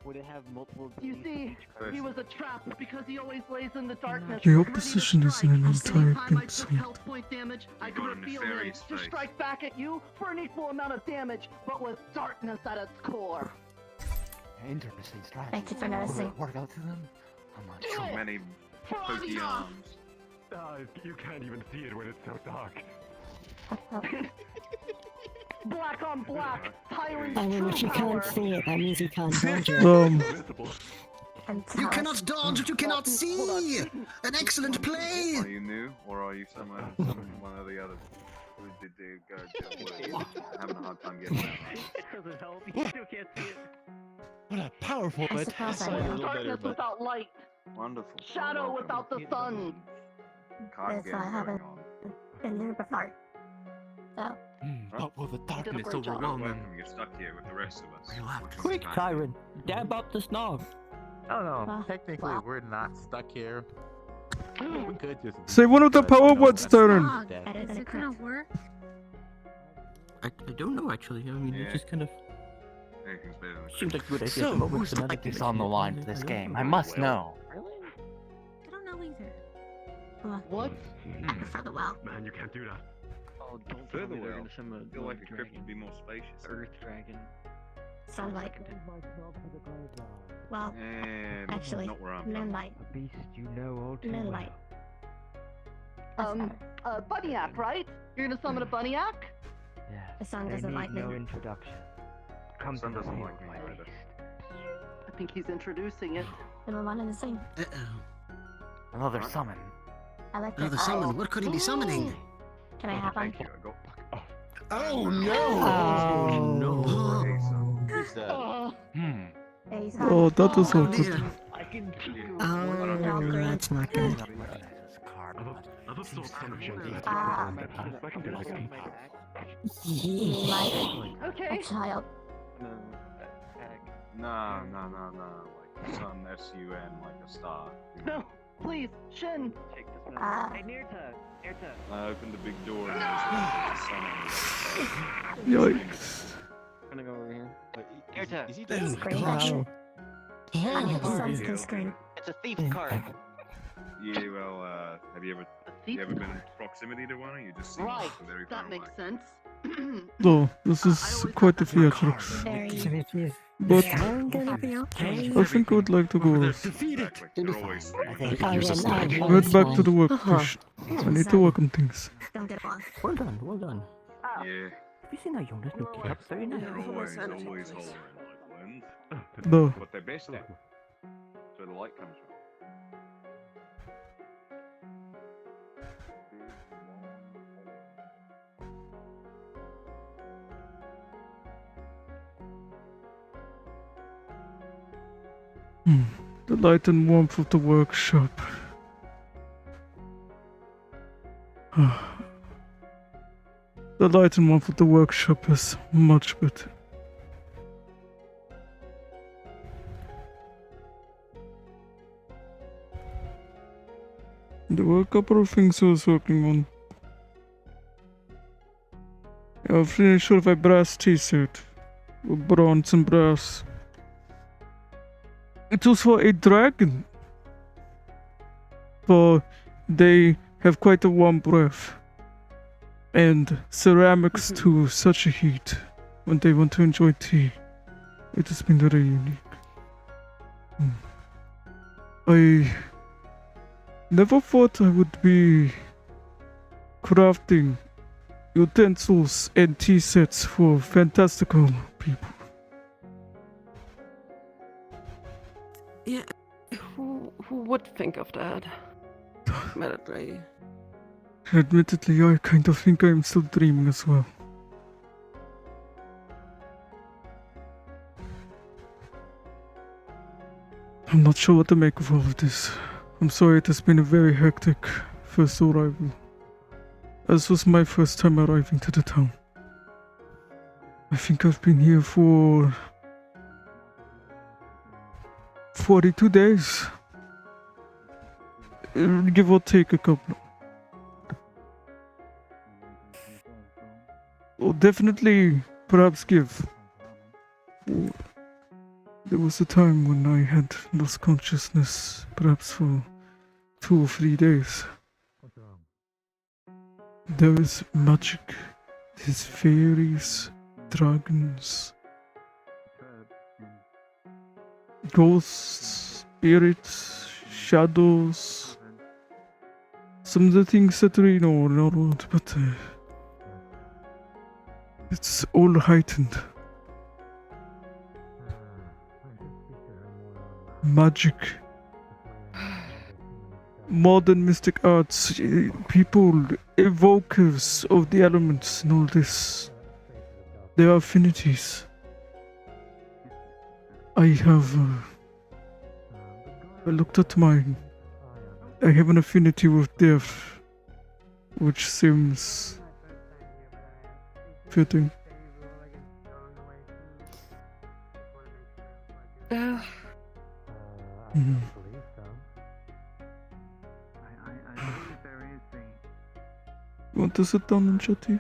Would it have multiple? You see, he was a trap because he always lays in the darkness. The opposition is in an entire game suite. Health point damage, I could reveal him to strike back at you for an equal amount of damage, but with darkness at its core. Interesting strategy. Thank you for noticing. Work out to them? I'm not So sure. many pokey arms. You can't even see it when it's so dark. Black on black, tyrant. I mean, if you can't see it, that means you can't dodge it. You cannot dodge what you cannot see! An excellent play! Are you new, or are you someone of the others? Did they go having a hard time getting out? It doesn't help. You still can't see it. What a powerful I suppose I will. Darkness without light, Wonderful. shadow without the sun. Card If game I going haven't on. been there before. So, But will the darkness great job. overwhelm them? Welcome, you're stuck here with the rest of us. Quick, Tyron! Dab up the snog! Oh no, Well, technically well. we're not stuck here. We could just. Say one of the power words, Darren. Is it gonna work? I don't know actually. I mean, Yeah. it just kind of Anything's better than seems like a good idea. So, at the moment, whose but not life is activate on the it. line for this game? I must know. I don't know either. What? I prefer the well. Man, you can't do that. Oh, don't Further tell me they're well, gonna summon I feel like a crypt dragon. would be more spacious. Earth dragon. Sounds like, well, And actually, not where I'm from. moonlight. A beast you know all too Moonlight. Bunny-ack, right? You're gonna summon a bunny-ack? Yes. The sun they doesn't need like me. no introduction. Comes Sun in the doesn't form like of me my either. beast. I think he's introducing it. Then we're one and the same. Uh-oh. Another summon. I like Another that. summon. What could he be summoning? Can I have one? Thank you. I got. Oh no! Oh, no! Who's that? He's Oh, that was Oh awkward. dear. I can Oh, that's not good. He like Okay. a child. No. Like sun, S-U-N, like a star. No. Please, Shin. Hey, Nirta. I opened the big door and there's a sun on the Yikes. I'm gonna go over here. Is he That's dead? great, Oh, actually. Oh, Sounds yeah. tastes great. It's a thief's card. Yeah, well, have you ever been in proximity to one, or you just seen one Right, from very far that away? makes sense. Though, this is quite the theatrics. Very. But I'm gonna be okay. I think I would like to go Exactly. They're always I pretty think you're just like, head back to the workstation. I need to work on things. Don't get off. Well done, well done. Yeah. Have you seen how young this new kid looks? Very nice. They're always hollering like limbs. No. But they're best at. So the light comes from. The light and warmth of the workshop. The light and warmth of the workshop is much better. There were a couple of things I was working on. I finished with a brass t-shirt with bronze and brass. It was for a dragon. For they have quite a warm breath. And ceramics to such a heat when they want to enjoy tea. It has been very unique. I never thought I would be crafting utensils and tea sets for fantastical people. Yeah, who would think of that? Medically. Admittedly, I kind of think I'm still dreaming as well. I'm not sure what to make of all of this. I'm sorry it has been a very hectic first arrival. This was my first time arriving to the town. I think I've been here for 42 days. Give or take a couple. Well, definitely, perhaps give. There was a time when I had lost consciousness, perhaps for 2 or 3 days. There is magic, there's fairies, dragons, ghosts, spirits, shadows. Some of the things that we know are not, but it's all heightened. Magic. Modern mystic arts, people, evokers of the elements and all this. Their affinities. I looked at mine. I have an affinity with death, which seems fitting. Yeah. Mhm. You want to sit down and chat here?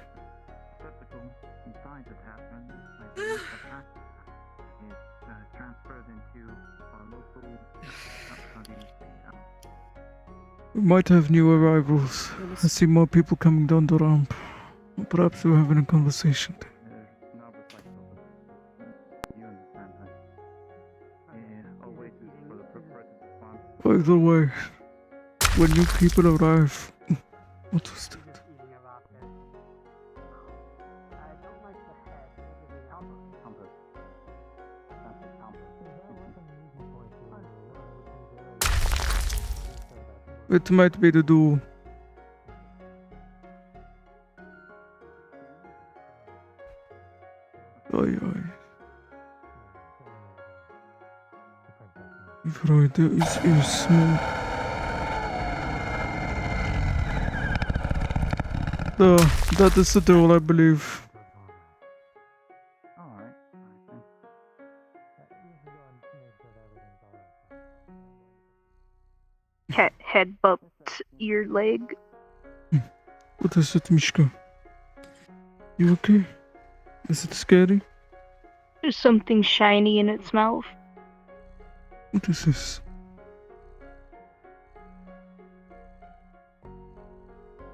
We might have new arrivals. I see more people coming down the ramp. Perhaps we're having a conversation. Either way, when new people arrive, what was that? It might be the duel. Aye, aye. Right, there is a small... that is the duel, I believe. Hey, head bumped your leg. What is it, Mishka? You okay? Is it scary? There's something shiny in its mouth. What is this?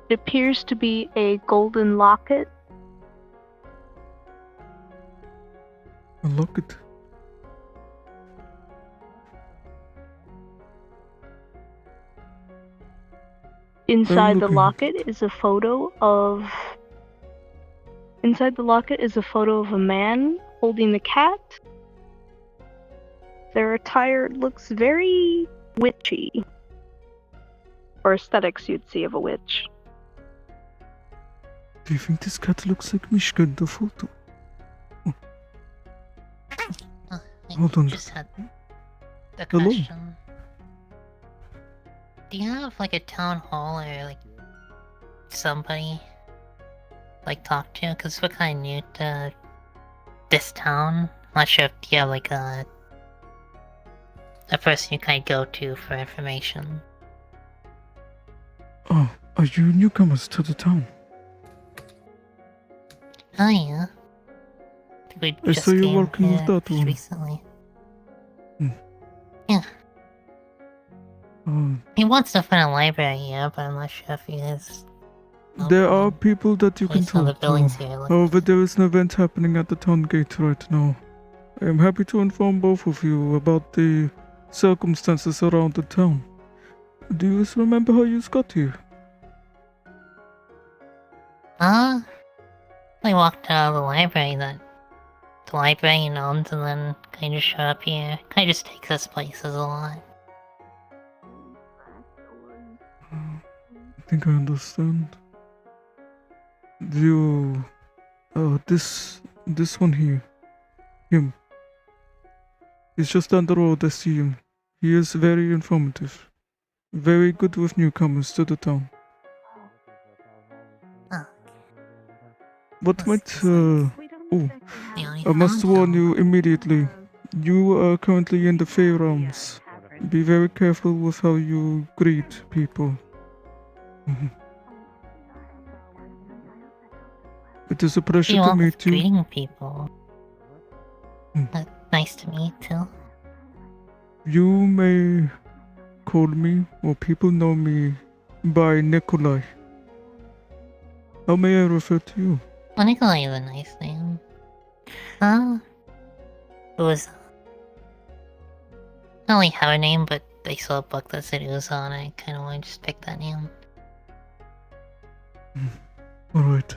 It appears to be a golden locket. A locket? Inside the locket is a photo of a man holding the cat. Their attire looks very witchy. Or aesthetics you'd see of a witch. Do you think this cat looks like Mishka in the photo? Hold on. Just had a Hello? question. Do you have like a town hall or like somebody like talk to? Cause we're kind of new to this town. I'm not sure if you have like a person you kind of go to for information. Oh, are you newcomers to the town? Oh yeah. We I just saw you came working with here that just one. recently. Hmm. Yeah. Oh, He wants to find a library here, but I'm not sure if he is. there are people that you can Based on the talk buildings to. here, look. However, there is an event happening at the town gate right now. I am happy to inform both of you about the circumstances around the town. Do you remember how you got here? I walked out of the library that the librarian owns and then kind of showed up here. Kind of just takes us places a lot. I think I understand. Do you... this one here. Him. He's just down the road, I see him. He is very informative. Very good with newcomers to the town. What might, oh, I must warn you immediately. You are currently in the Fey realms. Be very careful with how you greet people. It is a pleasure You to all meet you. greeting people. Nice to meet you. You may call me, or people know me, by Nikolai. How may I refer to you? Well, Nikolai is a nice name. It was... I don't really have a name, but I saw a book that said it was on it. I kind of want to just pick that name. Alright.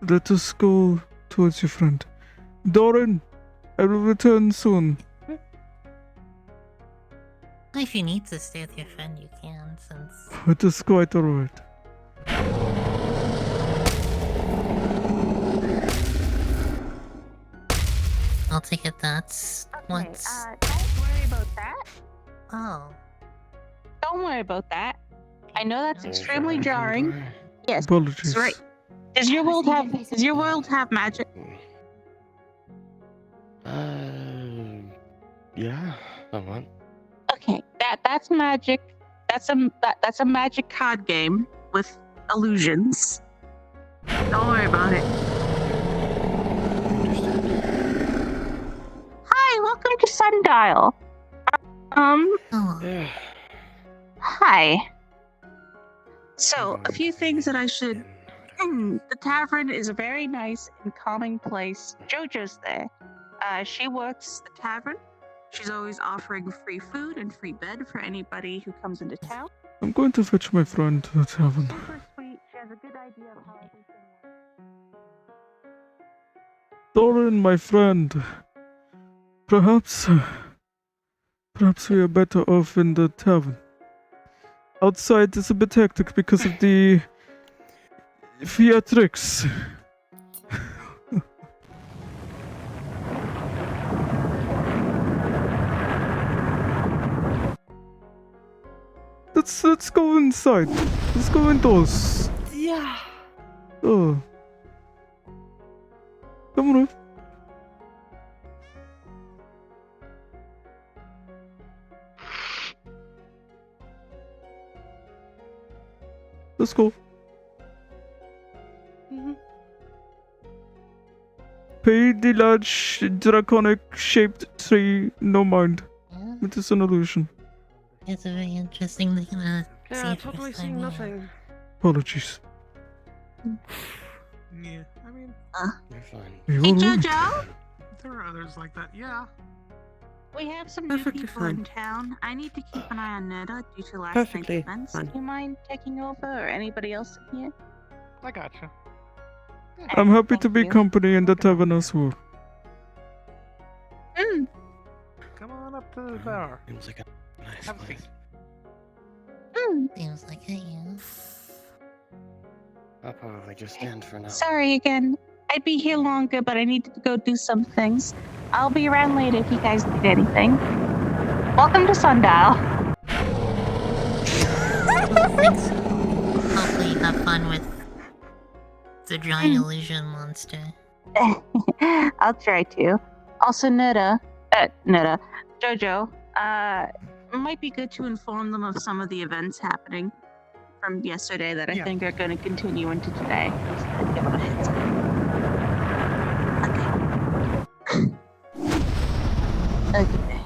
Let us go towards your friend. Doran! I will return soon. If you need to stay with your friend, you can, since... It is quite alright. I'll take it that's what's... Don't worry about that. Oh. Don't worry about that. I know that's extremely jarring. Yes, Apologies. that's right. Does your world have magic? Yeah, somewhat. Okay, that's magic. That's a magic card game with illusions. Don't worry about it. Hi, welcome to Sundial. Hi. So, a few things that I should... the tavern is a very nice and calming place. Jojo's there. She works the tavern. She's always offering free food and free bed for anybody who comes into town. I'm going to fetch my friend to the tavern. Super sweet. She has a good idea of how everything works. Doran, my friend. Perhaps we are better off in the tavern. Outside is a bit hectic because of the theatrics. Let's go inside. Let's go indoors. Yeah. Oh. Come on. Let's go. Pay the large draconic shaped tree no mind. It is an illusion. It's a very interesting thing to see Yeah, it totally first seeing time. nothing. Apologies. Yeah, I mean, You're fine. You're Hey, alright. Jojo, there are others like that. Yeah. we have some new Perfectly people fine. in town. I need to keep an eye on Neda due to last Perfectly night's events. fine. Do you mind taking over, or anybody else in here? I gotcha. I'm happy to Thank be you. company in the tavern as well. Come on up to the bar. Seems like a nice Have a place. seat. Seems like it, yeah. I'll probably just stand for now. Sorry again. I'd be here longer, but I needed to go do some things. I'll be around later if you guys need anything. Welcome to Sundial. Well, thanks. Hopefully you have fun with the giant illusion monster. I'll try to. Also, Jojo, it might be good to inform them of some of the events happening from yesterday that I think are going to continue into today. Just to give them a heads up. Okay.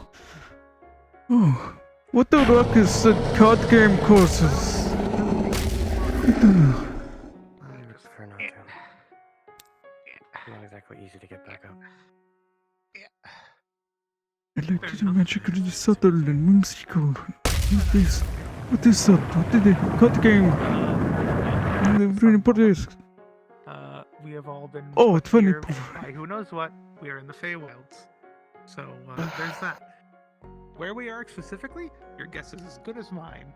Oh, what the rock is the card game courses? I prefer not to. Not exactly easy to get back up. Electric magical subtle and whimsical. What is that? What did they? Card game. We have all been Oh, put it's funny. here by who knows what. We are in the Feywilds. So, there's that. Where we are specifically, your guess is as good as mine.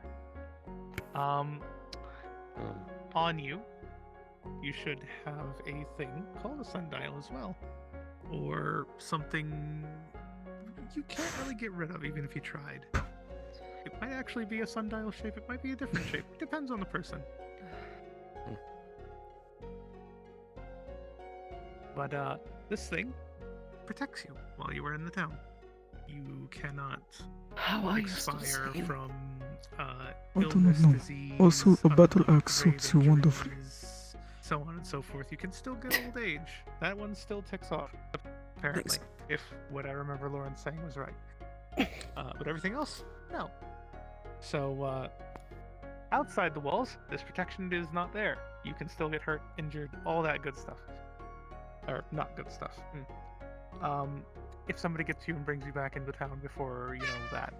On you, you should have a thing called a sundial as well. Or something you can't really get rid of even if you tried. It might actually be a sundial shape, it might be a different shape. It depends on the person. But this thing protects you while you are in the town. You cannot expire from illness, disease, Also, a battle axe suits you wonderfully. so on and so forth. You can still get old age. That one still ticks off, apparently, if what I remember Lauren saying was right. But everything else, no. So, outside the walls, this protection is not there. You can still get hurt, injured, all that good stuff. Or, not good stuff. If somebody gets you and brings you back into town before, that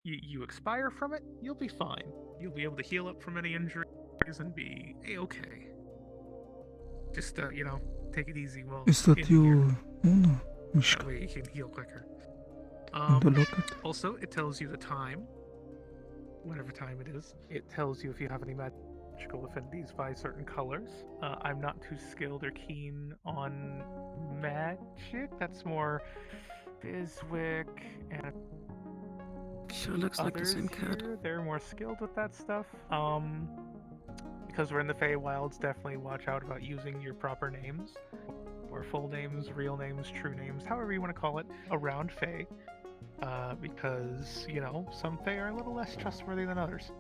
you expire from it, you'll be fine. You'll be able to heal up from any injuries and be a-okay. Just, take it easy while Is that in here. your honor, That way you can heal quicker. the locket? Also, it tells you the time. Whatever time it is. It tells you if you have any magical affinities by certain colors. I'm not too skilled or keen on magic. That's more Bizwick and Sure looks like the same cat. here, they're more skilled with that stuff. Because we're in the Feywilds, definitely watch out about using your proper names. Or full names, real names, true names, however you want to call it, around Fey. Because, some Fey are a little less trustworthy than others.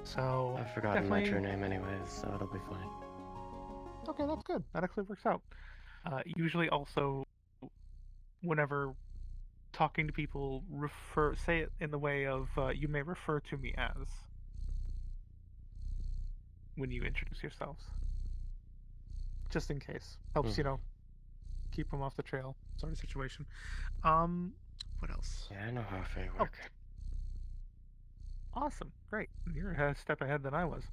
So, I've forgotten my definitely... true name anyways, so it'll be fine. Okay, that's good. That actually works out. Usually also, whenever talking to people, say it in the way of, you may refer to me as, when you introduce yourselves. Just in case. Helps, keep them off the trail, sort of situation. What else? Yeah, I know how Fae work. Awesome. Great. You're a step ahead than I was.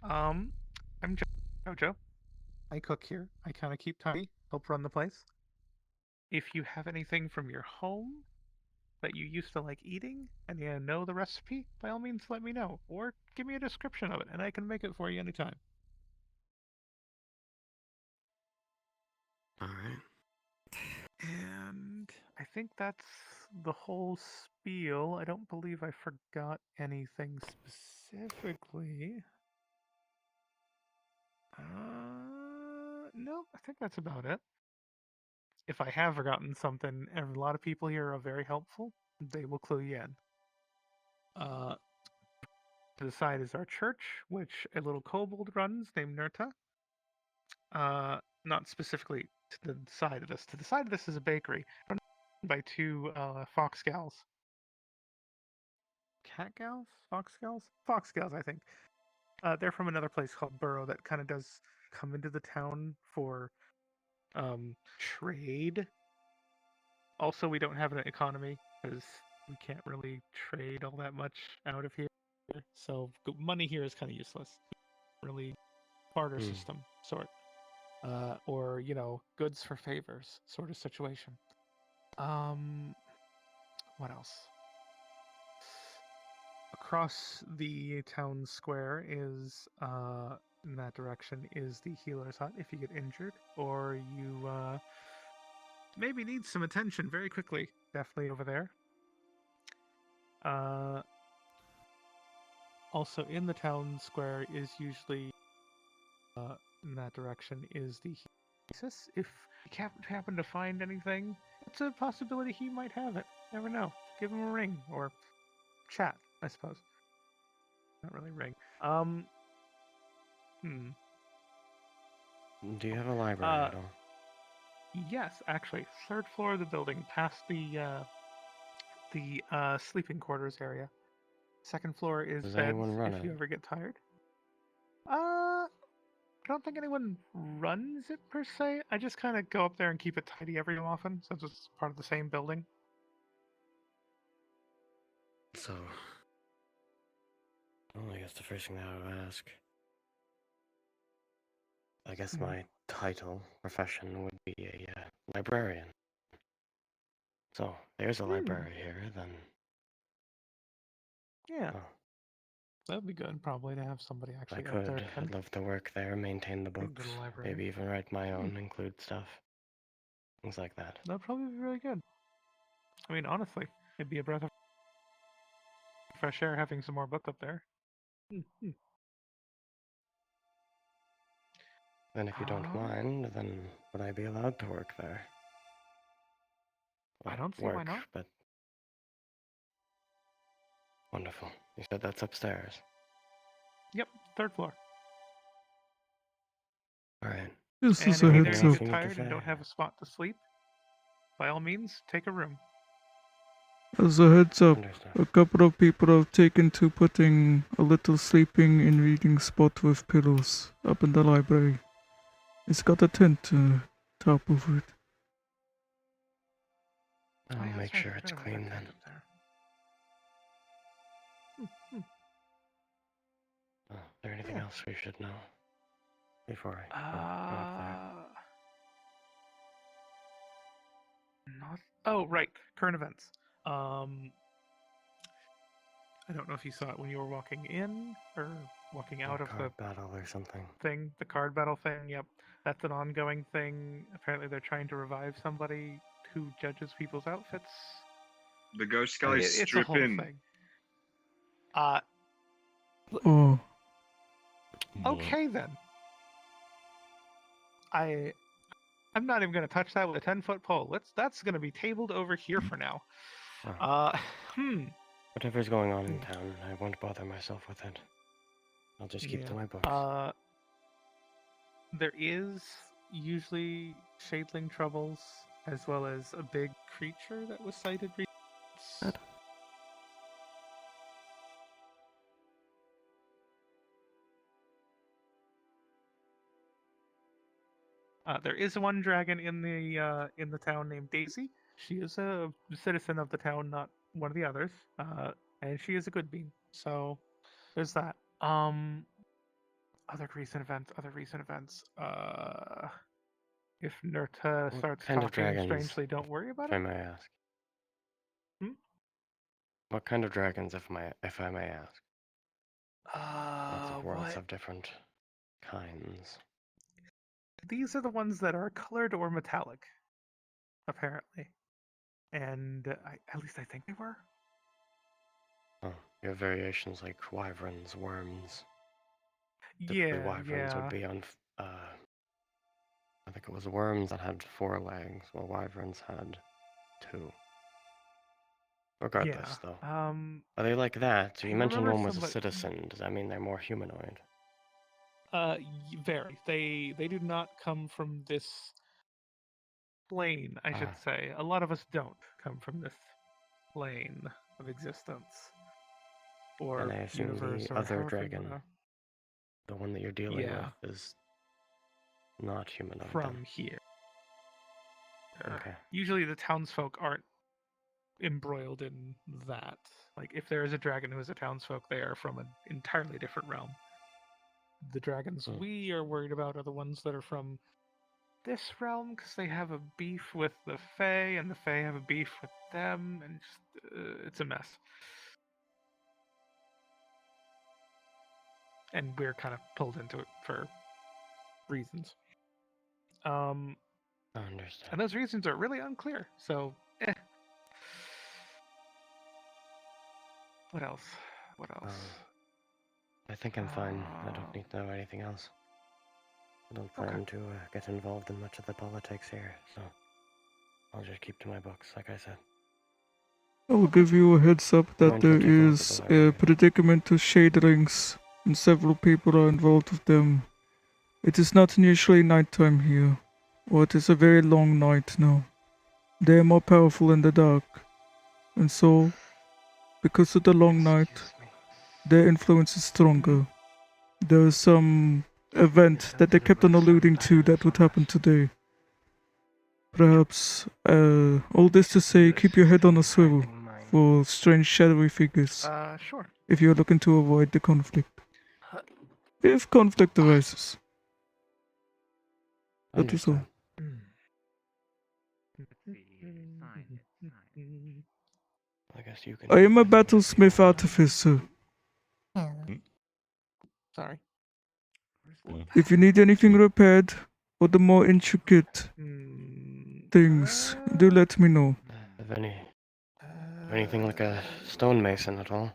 I'm Jojo. I cook here. I kind of keep tidy, help run the place. If you have anything from your home that you used to like eating and you know the recipe, by all means let me know. Or give me a description of it and I can make it for you anytime. Alright. And I think that's the whole spiel. I don't believe I forgot anything specifically. No, I think that's about it. If I have forgotten something, and a lot of people here are very helpful, they will clue you in. To the side is our church, which a little kobold runs named Nerta. Not specifically to the side of this. To the side of this is a bakery run by two fox gals. Cat gals? Fox gals? Fox gals, I think. They're from another place called Burrow that kind of does come into the town for trade. Also, we don't have an economy because we can't really trade all that much out of here. So money here is kind of useless. Really barter system sort. Or, you know, goods for favors sort of situation. What else? Across the town square is, in that direction, is the healer's hut if you get injured, or you, maybe need some attention very quickly. Definitely over there. Also in the town square is usually, in that direction, is the Oasis. If you happen to find anything, it's a possibility he might have it. Never know. Give him a ring or chat, I suppose. Not really ring. Do you have a library at all? Yes, actually, third floor of the building, past the sleeping quarters area. Second floor is Does beds. anyone run if you it? ever get tired. I don't think anyone runs it per se. I just kind of go up there and keep it tidy every so often, since it's part of the same building. So, well, I guess the first thing that I would ask, I guess my title, profession, would be a librarian. So, there's a library here, then. Yeah. Well, That'd be good, probably, to have somebody I actually up could. there. I'd love to work there, maintain the Big books, little library. maybe even write my own, include stuff. Things like that. That'd probably be really good. I mean, honestly, it'd be a breath of fresh air having some more books up there. Then if you don't mind, then would I be allowed to work there? Well, I don't see work, why not. But wonderful. You said that's upstairs. Yep, third floor. Alright. This And is if a you heads get up. tired and don't have a spot to sleep, by all means, take a room. As a heads up, a couple of people have taken to putting a little sleeping and reading spot with pillows up in the library. It's got a tent top over it. I'll make sure it's clean then. Oh, is there anything else we should know before I go up there? Not. Oh, right. Current events. I don't know if you saw it when you were walking in or walking out of the card battle or something. thing. The card battle thing. Yep, that's an ongoing thing. Apparently, they're trying to revive somebody who judges people's outfits. The ghost guy It's a whole stripping. thing. Oh. Okay then. I'm not even gonna touch that with a 10-foot pole. That's gonna be tabled over here for now. Whatever's going on in town, I won't bother myself with it. I'll just keep to my books. There is usually shadeling troubles, as well as a big creature that was sighted recently. There is one dragon in the town named Daisy. She is a citizen of the town, not one of the others, and she is a good being. So there's that. Other recent events. If Nerta starts kind of talking dragons, strangely, don't worry about if I it. may ask. What kind of dragons, if I may ask? Lots of worlds have different kinds. These are the ones that are colored or metallic, apparently. And at least I think they were. Oh, you have variations like wyverns, worms. Typically, wyverns would be on. I think it was worms that had 4 legs, while wyverns had 2. Regardless, though. Are they like that? So you mentioned remember one was a somebody- citizen. Does that mean they're more humanoid? Very. They do not come from this plane, I should say. A lot of us don't come from this plane of existence. Or And I assume universe, the or other however you dragon, wanna- the one that you're dealing Yeah. with, is not humanoid. From then. here. Okay. Usually the townsfolk aren't embroiled in that. Like, if there is a dragon who is a townsfolk, they are from an entirely different realm. The dragons we are worried about are the ones that are from this realm, because they have a beef with the Fae, and the Fae have a beef with them, and it's a mess. And we're kind of pulled into it for reasons. I understand. And those reasons are really unclear, so What else? I think I'm fine. I don't need to know anything else. I don't plan to get involved in much of the politics here, so I'll just keep to my books, like I said. I will give you a heads up that there is a predicament to shade rings, and several people are involved with them. It is not usually nighttime here, or it is a very long night now. They are more powerful in the dark, and so, because of the long night, their influence is stronger. There is some event that they kept on alluding to that would happen today. Perhaps, all this to say, keep your head on a swivel for strange shadowy figures. Sure. If you're looking to avoid the conflict. If conflict arises. That is all. I guess you can. I am a battlesmith artificer. Sorry. If you need anything repaired, or the more intricate things, do let me know. Anything like a stonemason at all?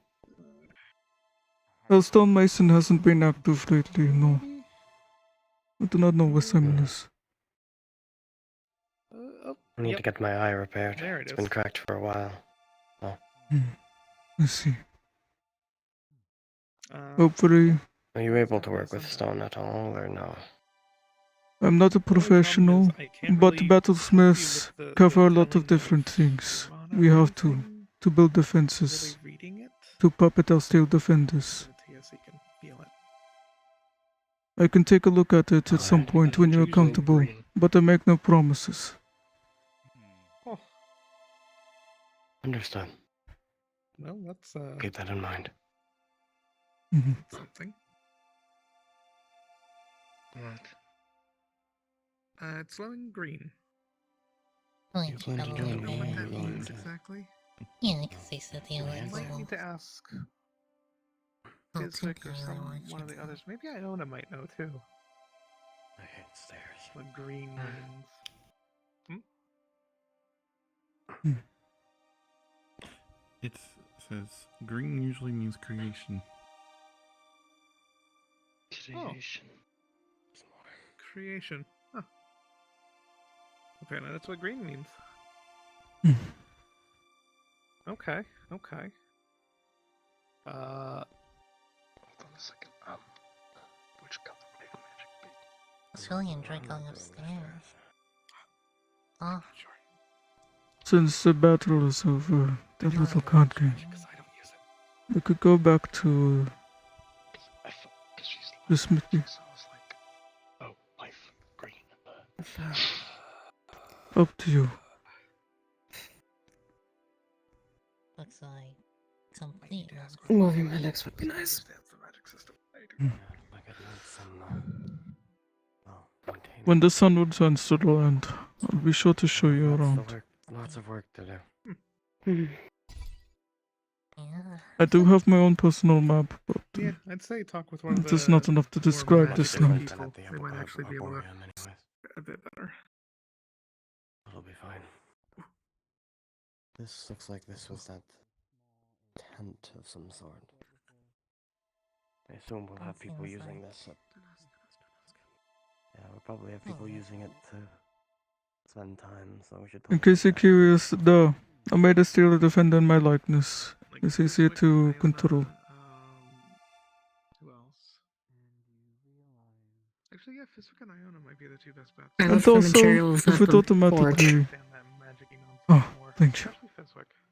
Well, stonemason hasn't been active lately, no. I do not know where Simon is. I need to get my eye repaired. There it It's is. been cracked for a while. Oh. I see. Hopefully, Are you able to work with stone at all, or no? I'm not a professional, but battlesmiths cover a lot of different things. We have to build defenses, to puppet our steel defenders. I can take a look at it at some point when you're comfortable, but I make no promises. Understood. Well, that's Keep that in mind. something. What? It's glowing green. Like, You plan to do I it don't know what that more, means Lord. exactly. yeah, because they said they I were might need to ask Physic or one of the others. Maybe Iona might know too. I hate stairs. What green means. It says green usually means creation. Creation. Creation. Huh. Apparently that's what green means. Okay, okay. Hold on a second. Which color would magic be? It's really enjoy going upstairs. Oh. Since the battle is over, that little card game, we could go back to the smithy. Oh, life green. Up to you. Looks like complete. Moving my legs would be nice. When the sun returns to the land, I'll be sure to show you around. Lots of work to do. I do have my own personal map, but Yeah, I'd say talk with one of it the is not enough to describe more this magic now. people. They might actually be able to a bit better. It'll be fine. This looks like this was that tent of some sort. I assume we'll have people using this. Yeah, we'll probably have people using it to spend time, so we should. In case you're curious, I made a steel defender in my likeness. It's easier to control. Who else? Actually, yeah, Fizwick and Iona might be the two best bets. I And look for also, materials if at it the forge. automatically... Oh, thank you.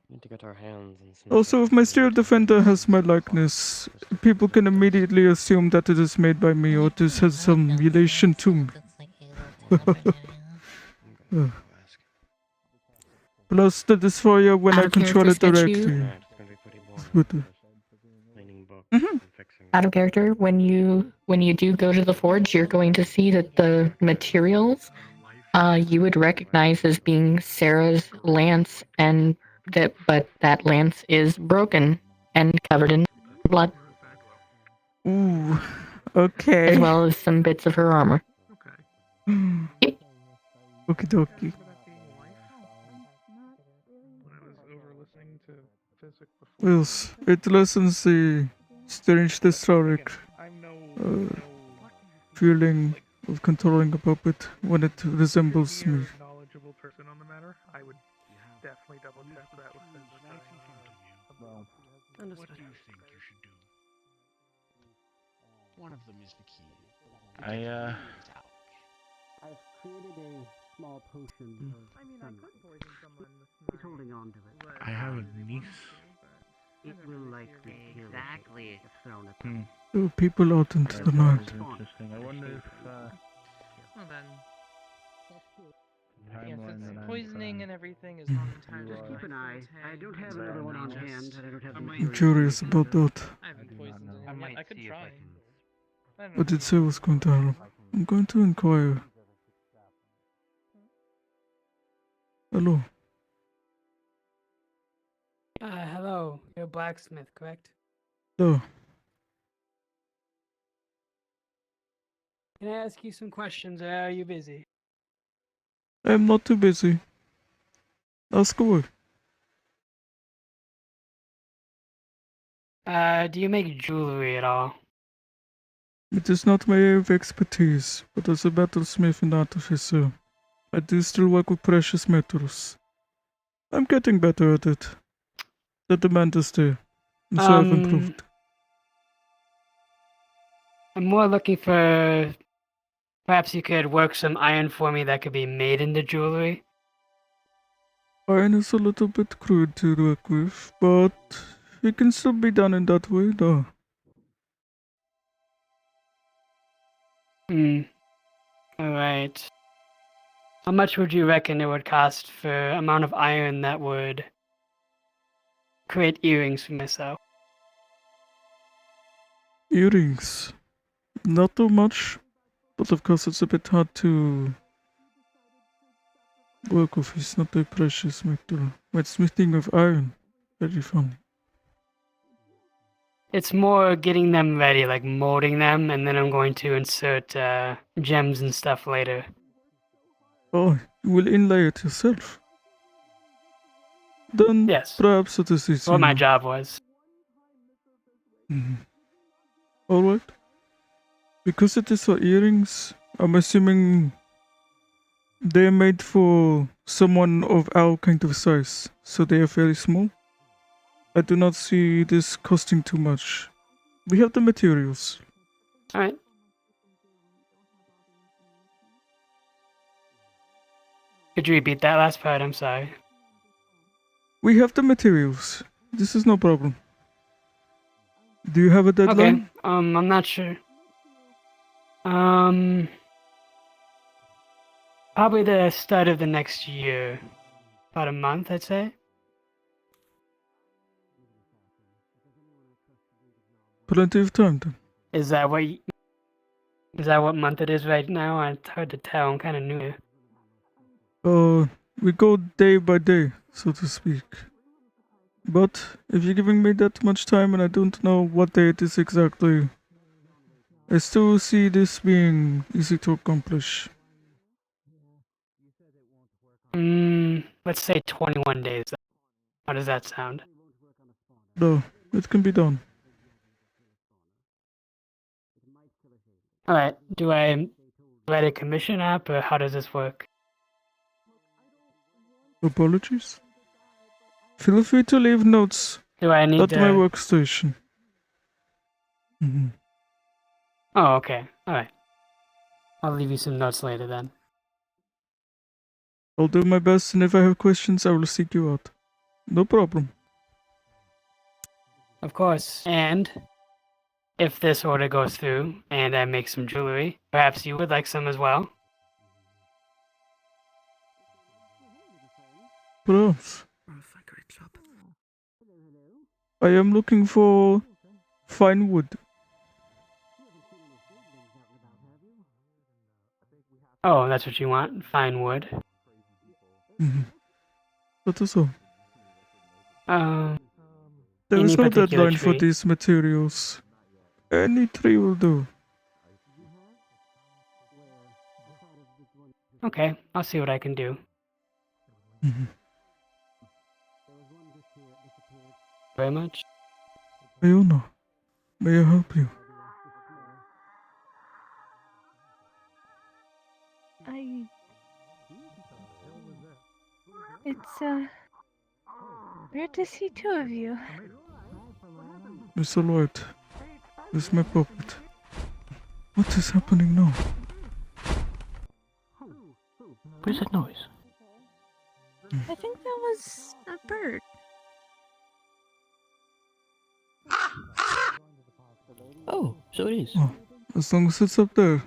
Need to get our hands and some Also, if my steel defender has my likeness, people can immediately assume that it is made by me or this has some relation to me. Plus, the destroyer, when I Out of control character it sketch you. directly. With the... Out of character, when you do go to the forge, you're going to see that the materials you would recognize as being Sarah's lance, and but that lance is broken and covered in blood. Ooh, okay. As well as some bits of her armor. Okie dokie. Yes, it lessens the strange historic feeling of controlling a puppet when it resembles me. Knowledgeable person on the matter. I would definitely double check that with Fizwick. Well, what do you think you should do? One of them is the key. I've created a small potion of He's holding on to it. I have a niece. It will likely kill Exactly. if thrown at them. Oh, people out into the night. Interesting. I wonder if Well then. Yeah, timeline since and poisoning and everything is not entirely. Just keep an eye. I don't have another one on hand, and I don't have the I'm materials. curious about that. I haven't poisoned anyone yet. I could try. I don't know. What did say was going to happen? I'm going to inquire. Hello. Hello. You're a blacksmith, correct? Hello. Can I ask you some questions, or are you busy? I'm not too busy. Ask away. Do you make jewelry at all? It is not my area of expertise, but as a metalsmith and artificer, I do still work with precious metals. I'm getting better at it. The demand is there, and so I've improved. I'm more looking for... Perhaps you could work some iron for me that could be made into jewelry. Iron is a little bit crude to work with, but it can still be done in that way, though. Alright. How much would you reckon it would cost for amount of iron that would create earrings for myself? Earrings. Not too much, but of course it's a bit hard to work with. It's not a precious metal. But smithing of iron, very funny. It's more getting them ready, like molding them, and then I'm going to insert gems and stuff later. Oh, you will inlay it yourself? Then yes. Perhaps it is easy. What my job was. Alright. Because it is for earrings, I'm assuming they're made for someone of our kind of size, so they are very small. I do not see this costing too much. We have the materials. Alright. Could you repeat that last part? I'm sorry. We have the materials. This is no problem. Do you have a deadline? Okay. I'm not sure. Probably the start of the next year. About a month, I'd say. Plenty of time then. Is that what month it is right now? It's hard to tell. I'm kind of new here. We go day by day, so to speak. But if you're giving me that much time and I don't know what day it is exactly, I still see this being easy to accomplish. Let's say 21 days. How does that sound? No, it can be done. Alright, do I write a commission app, or how does this work? Apologies? Feel free to leave notes Do I need at my to? workstation. Oh, okay. All right. I'll leave you some notes later then. I'll do my best, and if I have questions, I will seek you out. No problem. Of course. And if this order goes through and I make some jewelry, perhaps you would like some as well. Perhaps. I am looking for fine wood. Oh, that's what you want? Fine wood. That is all. There any is no particular deadline for tree? these materials. Any tree will do. Okay, I'll see what I can do. Very much. Iona, may I help you? It's weird to see two of you. Miss Lloyd, this is my puppet. What is happening now? What is that noise? I think that was a bird. Oh, so it is. Oh, as long as it's up there.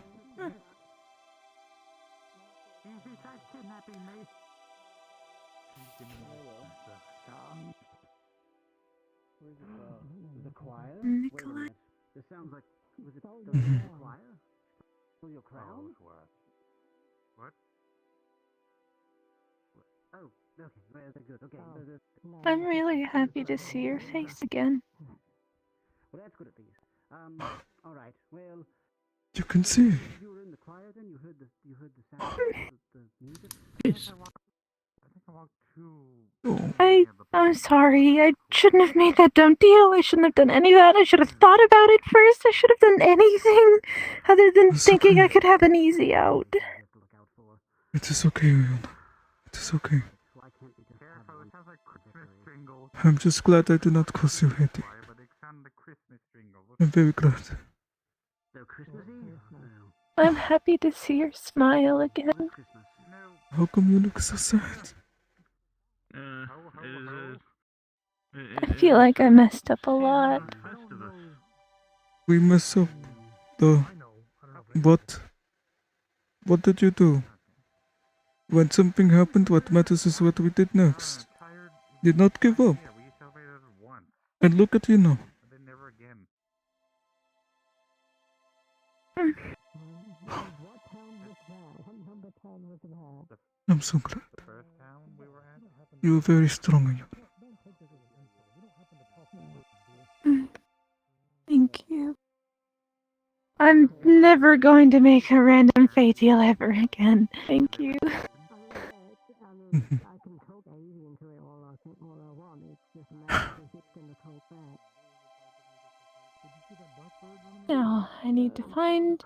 Nikolai. This sounds like, was it choir? For your crown? What? Oh, okay, very good. Okay, I'm really happy to see your face again. well, that's good at least. All right. Well, You can see. you were in the choir then. You heard the sound, the music. Yes. I'm sorry. I shouldn't have made that dumb deal. I shouldn't have done any of that. I should have thought about it first. I should have done anything other than thinking I could have an easy out. It is okay, Iona. It is okay. I'm just glad I did not cause you headache. I'm very glad. I'm happy to see your smile again. How come you look so sad? I feel like I messed up a lot. We mess up. What? What did you do? When something happened, what matters is what we did next. Did not give up. And look at you now. I'm so glad. You were very strong, Iona. Thank you. I'm never going to make a random fate deal ever again. Thank you. Now, I need to find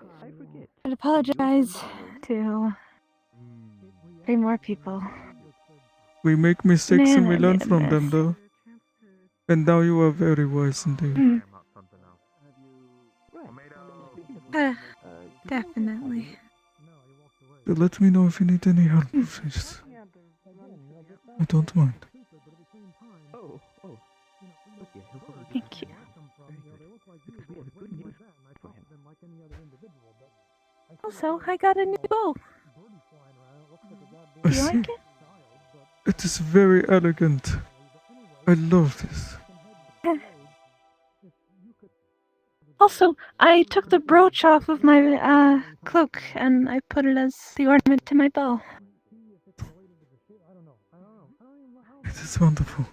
and apologize to 3 more people. We make mistakes Man, and we I learn made a from them, mess. though. And now you are very wise indeed. Definitely. So let me know if you need any help, please. I don't mind. Thank you. Also, I got a new bow. I Do you see. like it? It is very elegant. I love this. Also, I took the brooch off of my cloak and I put it as the ornament to my bow. It is wonderful.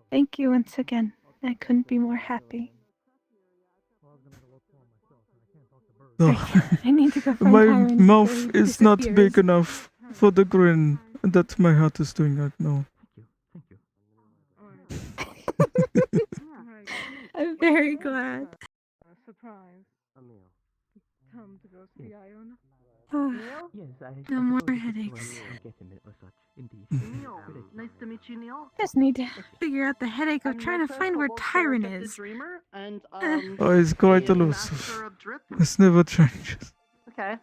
Thank you once again. I couldn't be more happy. I need to go find My Tyron mouth before he is not big disappears. enough for the grin that my heart is doing right now. I'm very glad. Surprise. Come to go see Iona. Yes, No more headaches. get a minute or such. Indeed. Neil, nice to meet you, Neil. Just need to figure out the headache of trying to find where Tyron The is. dreamer and Oh, it's quite the elusive. master of drip. This never changes. Okay.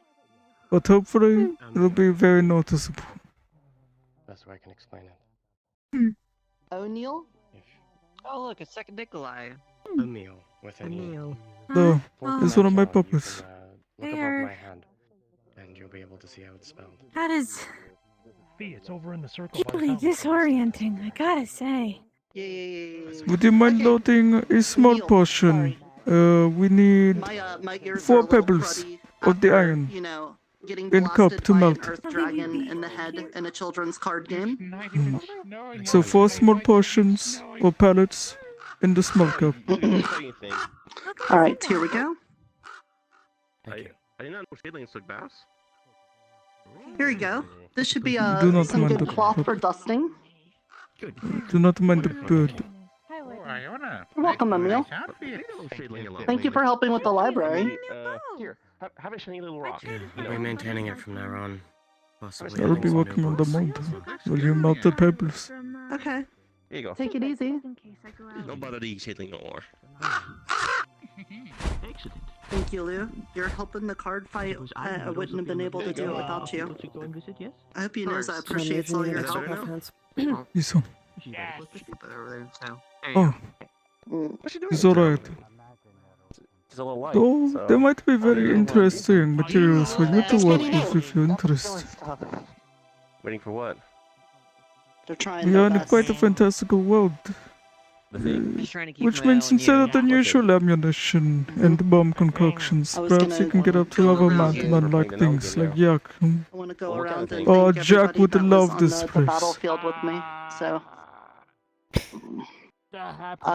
But hopefully, it'll be very noticeable. Best way I can explain it. O'Neill? Oh, look, a second Nikolai. Emil with an E. No, it's one of my puppies. Look above my hand, and you'll be able to see how it's spelled. That is Fee, it's over in the circle by the deeply fountain. disorienting, I gotta say. Would you mind loading a small portion? We need My ears are 4 a little pebbles cruddy of the after, iron you know, getting in cup blasted to by melt. an earth dragon in the head in a children's card game. So 4 small portions or pellets in the small cup. All right, here we go. I did not know seedlings took baths. Here you go. This should be Do not some mind good the cloth cup. for dusting. Do not mind the bird. You're welcome, Emil. Thank you for helping with the library. Here, have a shiny little rock. I'll be maintaining it from there on. Possibly I'll adding be some new working on the books. mountain. Will you melt the pebbles? Okay. Here you go. Take it easy. Don't bother the seedling no more. Excellent. Thank you, Lou. You're helping the card fight. I wouldn't have been able to do it without you. I hope you knows I appreciate all your help. He's on. Oh. He's alright. It's a little light. Though there might be very interesting materials for you to work with if you're interested. Waiting for what? They're trying We are their in best. quite a fantastical world. Just trying to keep Which my eye means on instead you. of the usual ammunition and bomb concoctions, I was perhaps you gonna can get up to go other around mountain-like things like yak. I want to go around and Oh, thank Jack everybody would that was love on this the place. battlefield with me. So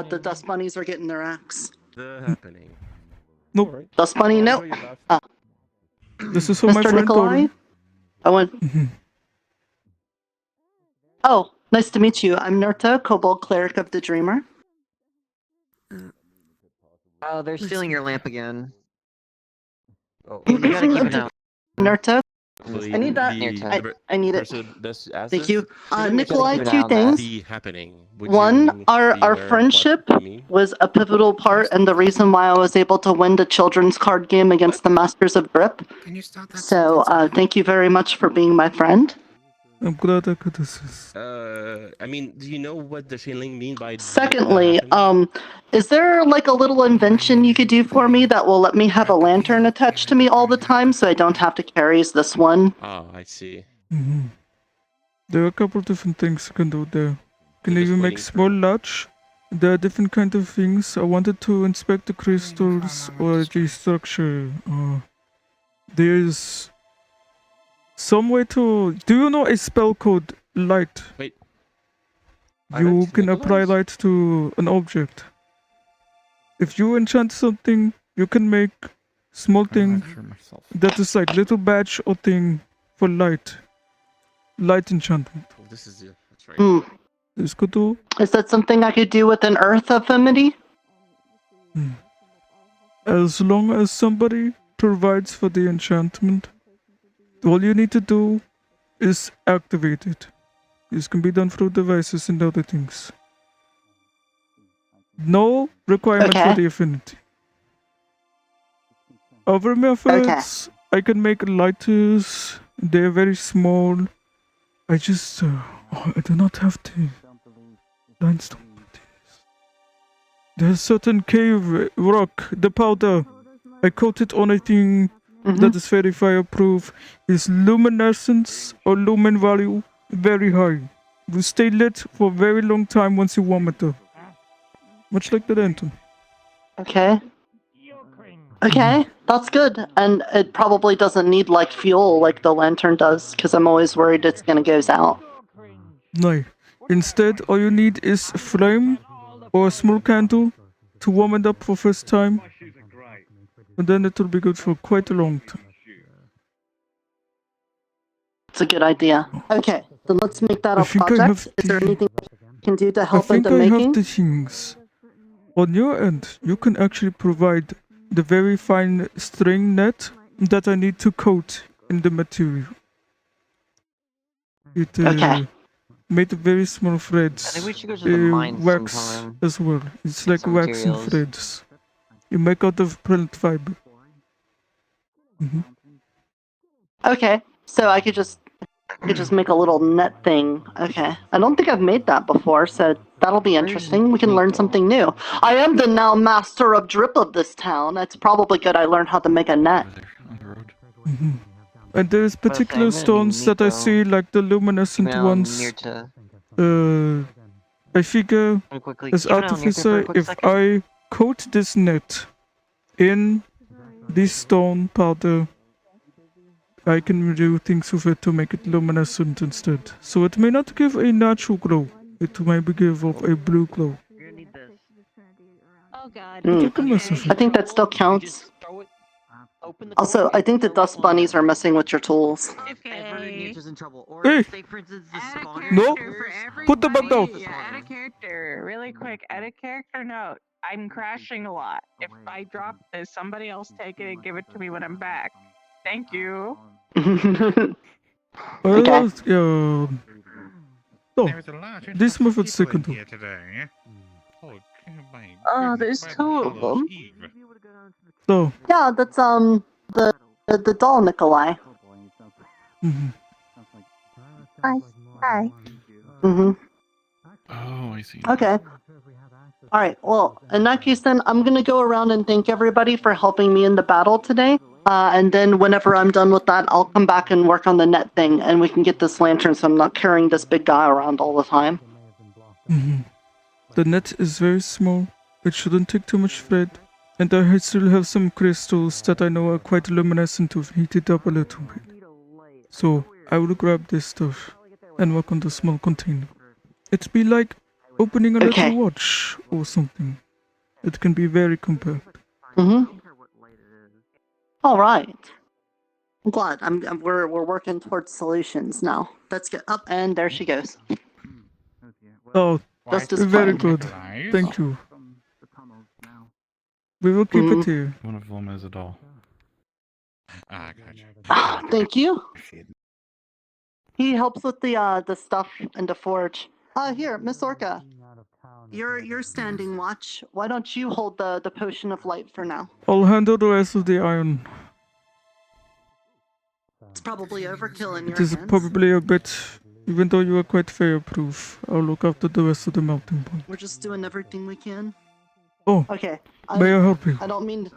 the dust bunnies are getting their axe. The happening. Nope. Dust bunny, no. This is for my Mr. friend Nikolai. Doran. I went. Oh, nice to meet you. I'm Nerta, Kobold Cleric of the Dreamer. Oh, they're stealing your lamp again. Oh, You gotta keep it out. Nerta. Actually, I need that. I need it. Thank you. Nikolai, 2 things. The happening. Would One, you our be aware of friendship what I mean? was a pivotal part and the reason why I was able to win the children's card game against the Masters of Grip. Can you stop that? So, thank you very much for being my friend. I'm glad I could assist. I mean, do you know what the shilling mean by? Secondly, is there like a little invention you could do for me that will let me have a lantern attached to me all the time so I don't have to carry this one? Oh, I see. There are a couple different things you can do there. You can even make small latch. There are different kind of things. I wanted to inspect the crystals or the structure. There's some way to... Do you know a spell called light? Wait. You can apply light to an object. If you enchant something, you can make small thing that is like little badge or thing for light. Light enchantment. Oh, this is it. That's right. Hmm. This could do. Is that something I could do with an earth affinity? As long as somebody provides for the enchantment, all you need to do is activate it. This can be done through devices and other things. No requirement Okay. for the affinity. Other methods, I can make lighters. They're very small. I just, I do not have the limestone. There's certain cave rock, the powder. I coat it on a thing that is very fireproof. Its luminescence or lumen value very high. Will stay lit for a very long time once you warm it up. Much like the lantern. Okay. Okay, that's good. And it probably doesn't need like fuel like the lantern does, because I'm always worried it's gonna goes out. No. Instead, all you need is a flame or a small candle to warm it up for first time. And then it will be good for quite a long time. It's a good idea. Okay, then let's make that I a think I project. have Is there anything I can do to I help with think the I making? have the things. On your end, you can actually provide the very fine string net that I need to coat in the material. It Okay. made very small threads. I think we should go to the mines Wax sometime. as well. It's Get like some wax and materials. threads. You make out of plant fiber. Okay, so I could just make a little net thing. Okay, I don't think I've made that before, so that'll be interesting. We can learn something new. I am the now master of drip of this town. It's probably good I learned how to make a net. And there's particular stones that I see, like the luminescent ones. I figure, as artificer, if I coat this net in this stone powder, I can do things with it to make it luminescent instead. So it may not give a natural glow. It might give off a blue glow. Oh god. I think that still counts. Also, I think the dust bunnies are messing with your tools. Okay. Hey! No! Put them back down! Add a character, really quick. Add a character note. I'm crashing a lot. If I drop this, somebody else take it and give it to me when I'm back. Thank you. Well, oh, this method's second one. Oh, there's two of them. So. Yeah, that's the doll Nikolai. Hi. Mhm. Oh, I see. Okay. All right. Well, in that case, then I'm gonna go around and thank everybody for helping me in the battle today. And then whenever I'm done with that, I'll come back and work on the net thing, and we can get this lantern so I'm not carrying this big guy around all the time. The net is very small. It shouldn't take too much thread. And I still have some crystals that I know are quite luminescent to heat it up a little bit. So I will grab this stuff and work on the small container. It'd be like opening a little watch or something. It can be very compact. All right. I'm glad. We're working towards solutions now. Let's get up, and there she goes. Oh, Just as very planned. good. Thank you. We will keep it here. One of them is a doll. Gotcha. Thank you. He helps with the stuff in the forge. Here, Miss Orca. You're standing watch. Why don't you hold the potion of light for now? I'll handle the rest of the iron. It's probably overkill in your It is hands. probably a bit, even though you are quite fireproof. I'll look after the rest of the melting point. We're just doing everything we can. Oh, okay. May I help you? I don't mean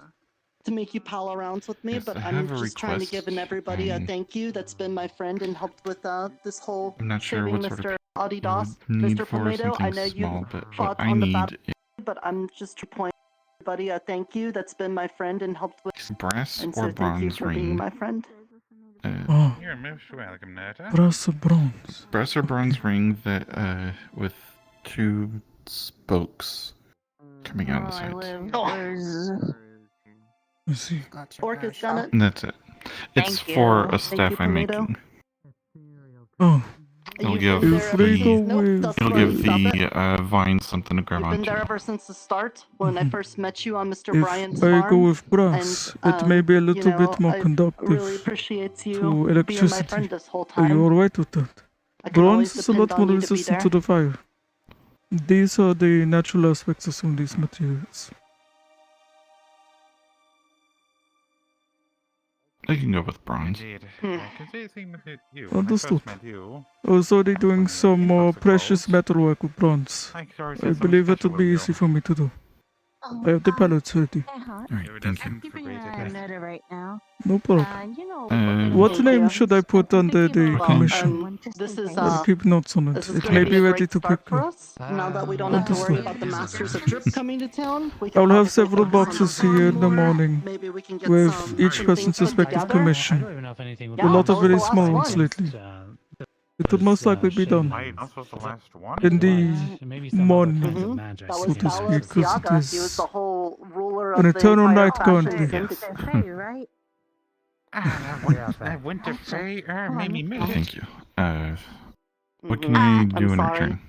to make you pal around with me, but I'm just trying to give everybody a thank you that's been my friend and helped with this whole I'm not sure saving what sort Mr. of Adidas, need Mr. for Pomato. I something know you small, but fought what I on the need battle, but I'm just to point everybody a thank you that's been my friend and helped with. is brass And or so thank you bronze for being ring. my friend. Oh. You're most welcome, Nata. Brass or bronze? Brass or bronze ring that with two spokes coming out of the sides. I see. Orca's done it. And that's it. It's Thank for you. a staff I'm Thank you, making. Oh. It'll You've give been there ever since- Nope, that's it'll right, give stop the vine something to grab You've been onto. there ever since the start when I first met you on Mr. Bryant's If I farm. go with brass, it may be a little bit more I really conductive appreciate you to being my electricity. friend this whole Are you time. alright with that? I can always Bronze is a lot depend more on you to be resistant there. to the fire. These are the natural aspects of some of these materials. I can go with bronze. Understood. I was already doing some more precious metalwork with bronze. I believe it would be easy for me to do. I have the pallets ready. Alright, thank you. Keeping an eye on Netta right now. No problem. What Thank name you. should I put under the commission? This is I'll keep notes on this it. is It gonna may be be a ready great to start pick for up. us. Now that we don't have to worry about the Masters of Drip coming to town, we can I'll have probably several focus on boxes the farm here in the more. morning Maybe we can get with each some person's things put respective together. commission. Yeah, A lot of what was very the small last ones one? lately. It would most likely be done in the morning, That so was to speak, because it Balanciaga. He was is the whole ruler an of the eternal entire night fashion currently. syndicate. Right? That winter fair made me miss. Thank you. What can I do I'm in sorry. return?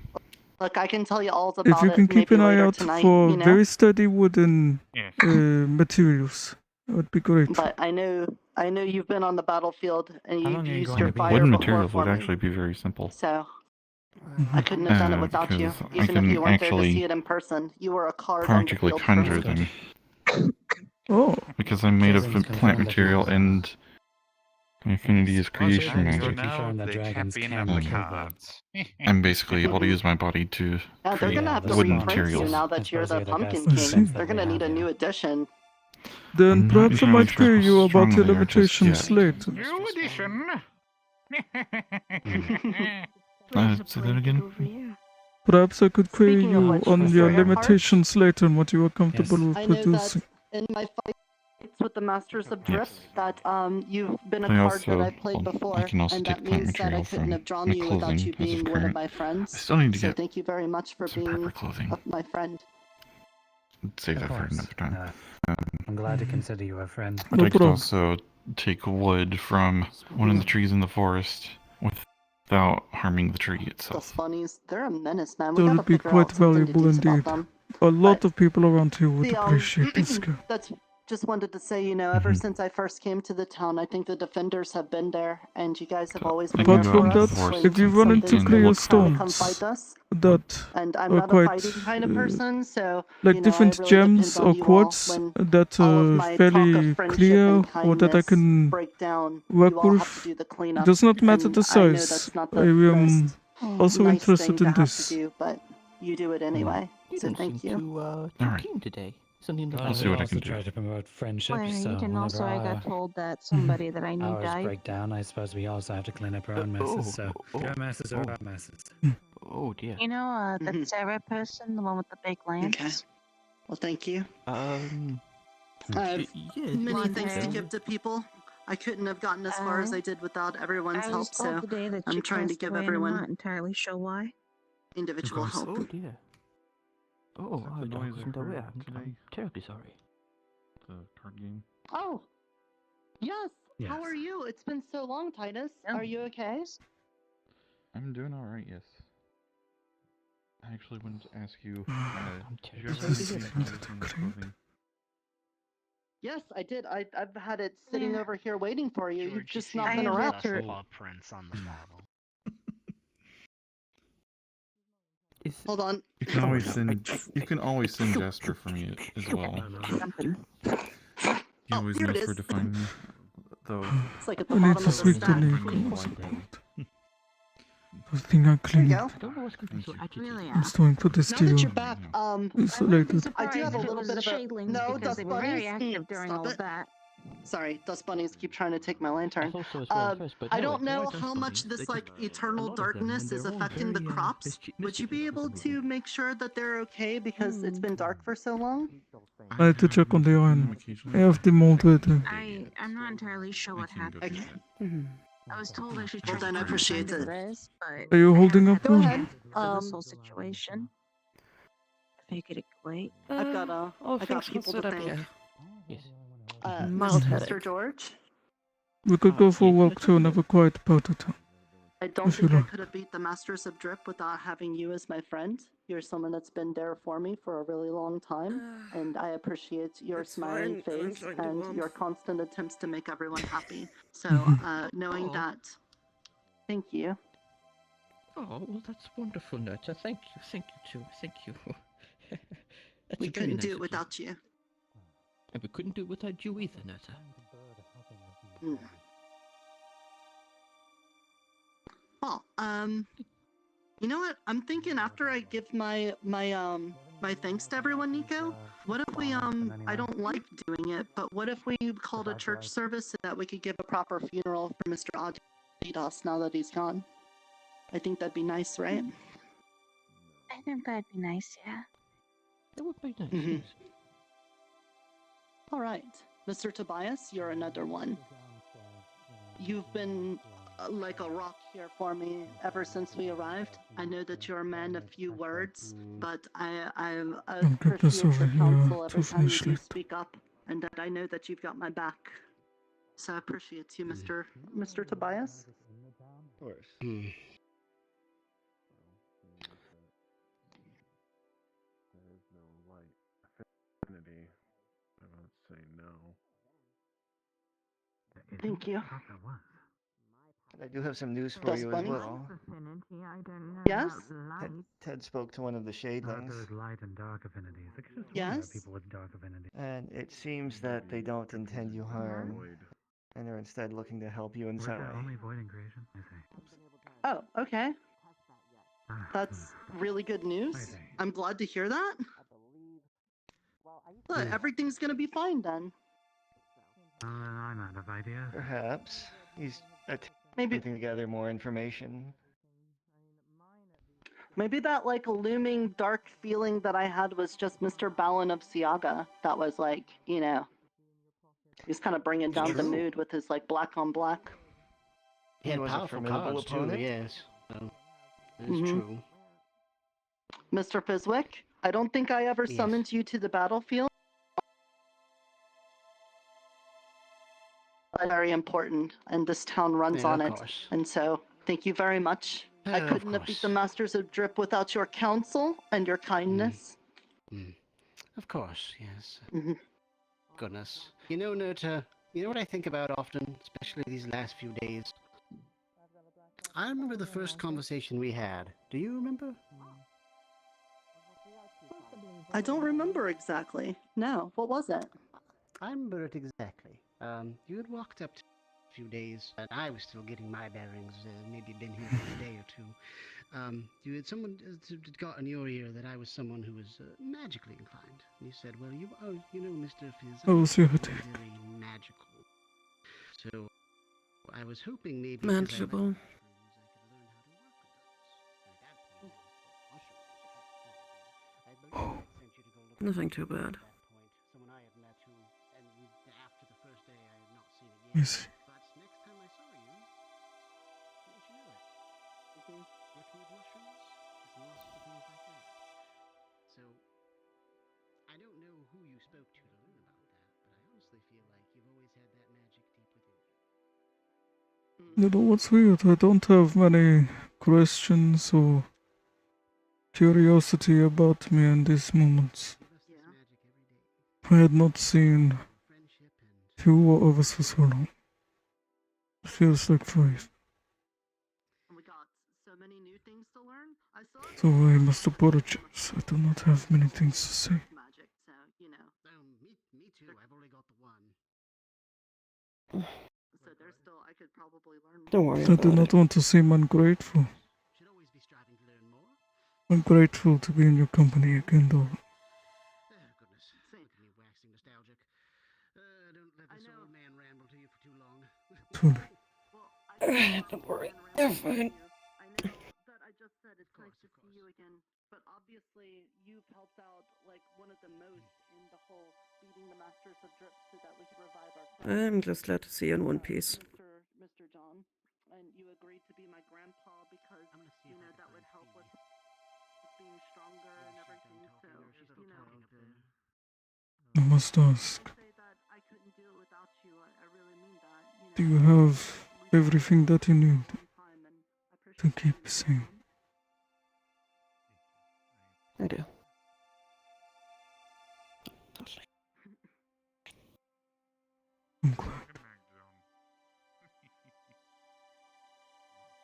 Look, I can tell you all about If you it can keep maybe an eye later out tonight, for you know? very sturdy wooden materials, That would be great. But I know you've been on the battlefield and How you've long are you used going your to be fire Wooden before materials for would me. actually be very simple. So I couldn't have done it without you, because I even if can you weren't there to actually see it in person. You were a card on the practically field for conjure me. them. Oh. Because I'm made of Jason's plant confirmed that material he's, and Infinity is creation He's magic. confirmed that dragons can Um, kill them. I'm basically able to use my body to Yeah, they're create gonna have to wooden reprint you materials. now that you're the Pumpkin I King. see. They're gonna need a new edition. Then I'm not perhaps I entirely might sure pay how you about strong the they are just limitations yet. later. New edition. Say that again? Perhaps I could query Speaking of you which, on Mr. your Earhart, limitations later and what you are comfortable with I know producing. that in my fights with the Masters of Drip, that you've been a I card that also- I played well, before, I can also and take that plant means that I material couldn't from have drawn my you without clothing you as being of one of current. my friends. I still need to So get thank you very much for some being proper clothing. my friend. Save Of that for course. another time. I'm glad to consider you a friend. But I could also take wood from one of the trees in the forest without harming the tree itself. Dust bunnies, they're a menace, man. We That gotta would be figure quite out something to valuable do about indeed. them. A lot of people around here would The, appreciate this skill. That's just wanted to say, you know, ever since I first came to the town, I think the defenders have been there, and you guys have always been Apart there from for us. that, when if you run into something's clear been trying to come stones fight us, that and I'm are not a quite fighting kind of person, so like you know, I different really gems depend on or you all quartz when that all of are my talk of fairly friendship clear and or that I kindness can break down, work you all have with. to do the cleanup. Does not matter and the I know size. that's not I the am most also nice thing interested to in have to this. do, but you do it anyway. You So don't thank seem you. too keen today. Something that Well, I'll see we what I also can do. try to promote friendship, Well, so and whenever also I our got told that somebody that I knew hours died. break down, I suppose we also have to clean up our own messes, so your messes are our messes. Oh dear. You know, that Sarah person, the one with the big lance? Okay. Well, thank you. I have yeah, many blonde things to hair. give to people. I couldn't have gotten as far as I did without everyone's I was help, told so today that I'm she trying to passed give away, and I'm everyone not entirely sure why. individual help. Oh dear. Oh, I noise wasn't I heard aware. today? I'm terribly sorry. The card game. Oh, yes. How Yes. are you? It's been so long, Titus. Are you okay? I'm doing alright, yes. I actually wanted to ask you, did you terribly ever sorry to see hear anything that. clothing? Yes, I did. I've had it sitting over here waiting for you. You've just not I been have around. left her- Paw prints on the model. Hold on. You can always send. You can always send Jasper for me as well. He always here it knows where is. to find me. Though It's like at the I need bottom to of the speak to stack. Nico. What's it called? The thing I There you cleaned. go. I don't know what's going to be so agitated. Really I'm starting for this Now that deal. you're back, Isolated. I do have a if it little was bit the of a shadlings no. because Dust they were very bunnies. active during Stop all it. of that. Sorry, dust bunnies keep trying to take my lantern. I thought so as well at first, but I no, don't they know are dust how much bunnies. this They're like just eternal a lot of them, darkness and is they're all affecting the very, crops. Would you be mischievous for able some to reason. make sure that they're okay because it's been dark for so long? I had to check on the iron. I have the mold ready. I'm not entirely sure what happened. I was told I should Well, check then I with a appreciate friend of it. theirs, but Are you I holding haven't up had one? the Go ahead. chance for this whole situation. I figured it could wait. I've got all I got things people to considered, thank. yeah. Uh, Mild Mr. headache. George. We could go for a walk to another quiet part of town. I don't If you think I like. could have beat the Masters of Drip without having you as my friend. You're someone that's been there for me for a really long time, and I appreciate your It's smiling fine. I'm face enjoying the and warmth. your constant attempts to make everyone happy. So, knowing Aw. that, thank you. Oh, well, that's wonderful, Nurta. Thank you. Thank you, too. Thank you. That's We very couldn't nice do it of without you. And we couldn't do it without you either, Nurta. Mm. Well, you know what? I'm thinking after I give my thanks to everyone, Nico, what if we I don't like doing it, but what if we called a church service so that we could give a proper funeral for Mr. Adidas now that he's gone? I think that'd be nice, right? I think that'd be nice, yeah. That would be nice, Mhm. yes. All right, Mr. Tobias, you're another one. You've been like a rock here for me ever since we arrived. I know that you're a man of few words, but I get this appreciate over your here counsel to every time you finish do it. speak up, and that I know that you've got my back. So I appreciate you, Mr. Tobias. Of course. There is no light affinity. I won't say no. Thank you. I do have some news for Dust you bunnies? as well. Yes? Ted spoke to one of the Shadelings. There's light and dark affinities. I could just wonder Yes? about people with dark affinities. And it seems that they don't intend you harm. And are instead looking to help you in Or is some that way. only voiding creation? I see. Oh, okay. That's really good news. I'm glad to hear that. Look, everything's gonna be fine then. I'm out of ideas. Perhaps. He's Maybe attempting to gather more information. Maybe that like looming dark feeling that I had was just Mr. Balin of Siaga. That was like, you know, he's kind of bringing down the mood with his like black on black. He had was a powerful formidable cards opponent. too, yes. That is Mhm. true. Mr. Fizwick, I don't think I ever Yes. summoned you to the battlefield. Very important, and this town runs Yeah, on of it. course. And so, thank you very much. I Of couldn't have beat course. the Masters of Drip without your counsel and your kindness. Of course, yes. Mhm. Goodness. You know, Nurta, you know what I think about often, especially these last few days? I remember the first conversation we had. Do you remember? I don't remember exactly. No, what was it? I remember it exactly. You had walked up to a few days, and I was still getting my bearings, maybe been here for a day or two. You had someone had got in your ear that I was someone who was magically inclined. And you said, well, you know, Mr. Fizz, Oh, so I'm it- very magical. So I was hoping maybe... 'cause I Manageable. Nothing too bad. Someone I had met who, and after the first day I had not seen again. Yes. But next time I saw you, don't you know it? Working with mushrooms, there's lots of things like that. So, I don't know who you spoke to learn about that, but I honestly feel like you've always had that magic deep within you. You know what's weird? I don't have many questions or curiosity about me in these moments. I had not seen you or others for so long. It feels like 5. We got so many new things to learn. I still have So I must apologize. I do not have many things to say. magic, so you know. Me too. I've only got the one. So there's still I could probably learn. Don't worry I do about not it. want to seem ungrateful. Should always be striving to learn more. I'm grateful to be in your company again, though. Goodness. Look at me waxing nostalgic. Don't let this old man ramble to you for too long. Truly. Don't worry, they're fine. I know that I just said it's nice to see you again, but obviously you've helped out like one of the most in the whole beating the Masters of Drip so that we could revive our friend. I'm just glad to see you in one piece. Mr. John, and you agreed to be my grandpa because you know that would help with being stronger and everything. So you know. I must ask, Say that I couldn't do it without you. I really mean that. do you have everything that you need to keep sane? I do. I'm glad.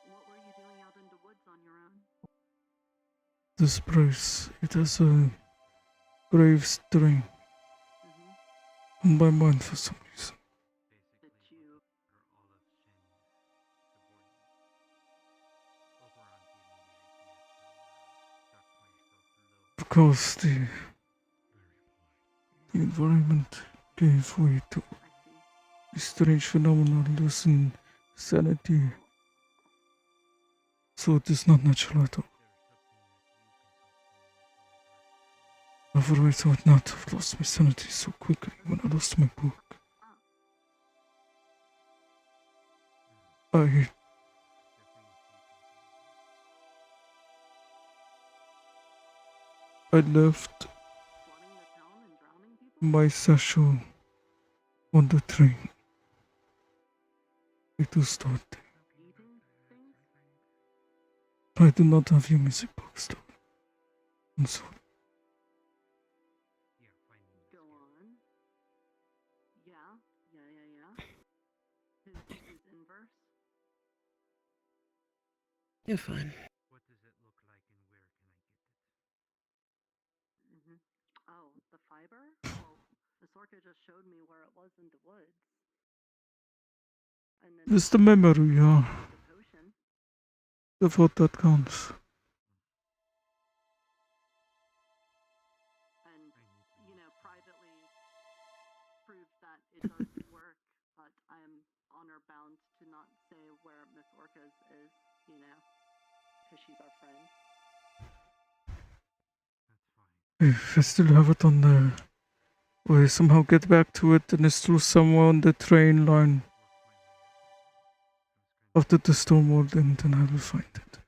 What were you doing out in the woods on your own? This place, it has a grave stain on my mind for some reason. Did you? Of course, the environment gave way to a strange phenomenon losing sanity. So it is not natural at all. Otherwise, I would not have lost my sanity so quickly when I lost my book. I left my satchel on the train. It was start. I do not have your music box though. I'm sorry. Go on. Yeah. His inverse. You're fine. What does it look like and where can I get it? Oh, the fiber? Well, Miss Orca just showed me where it was in the woods. And then It's the memory, yeah. the potion. That's what that counts. And, you know, privately prove that it does work, but I'm honor bound to not say where Miss Orca's is, you know, because she's our friend. If I still have it on there, or I somehow get back to it and it's through somewhere on the train line after the storm rolled in, then I will find it.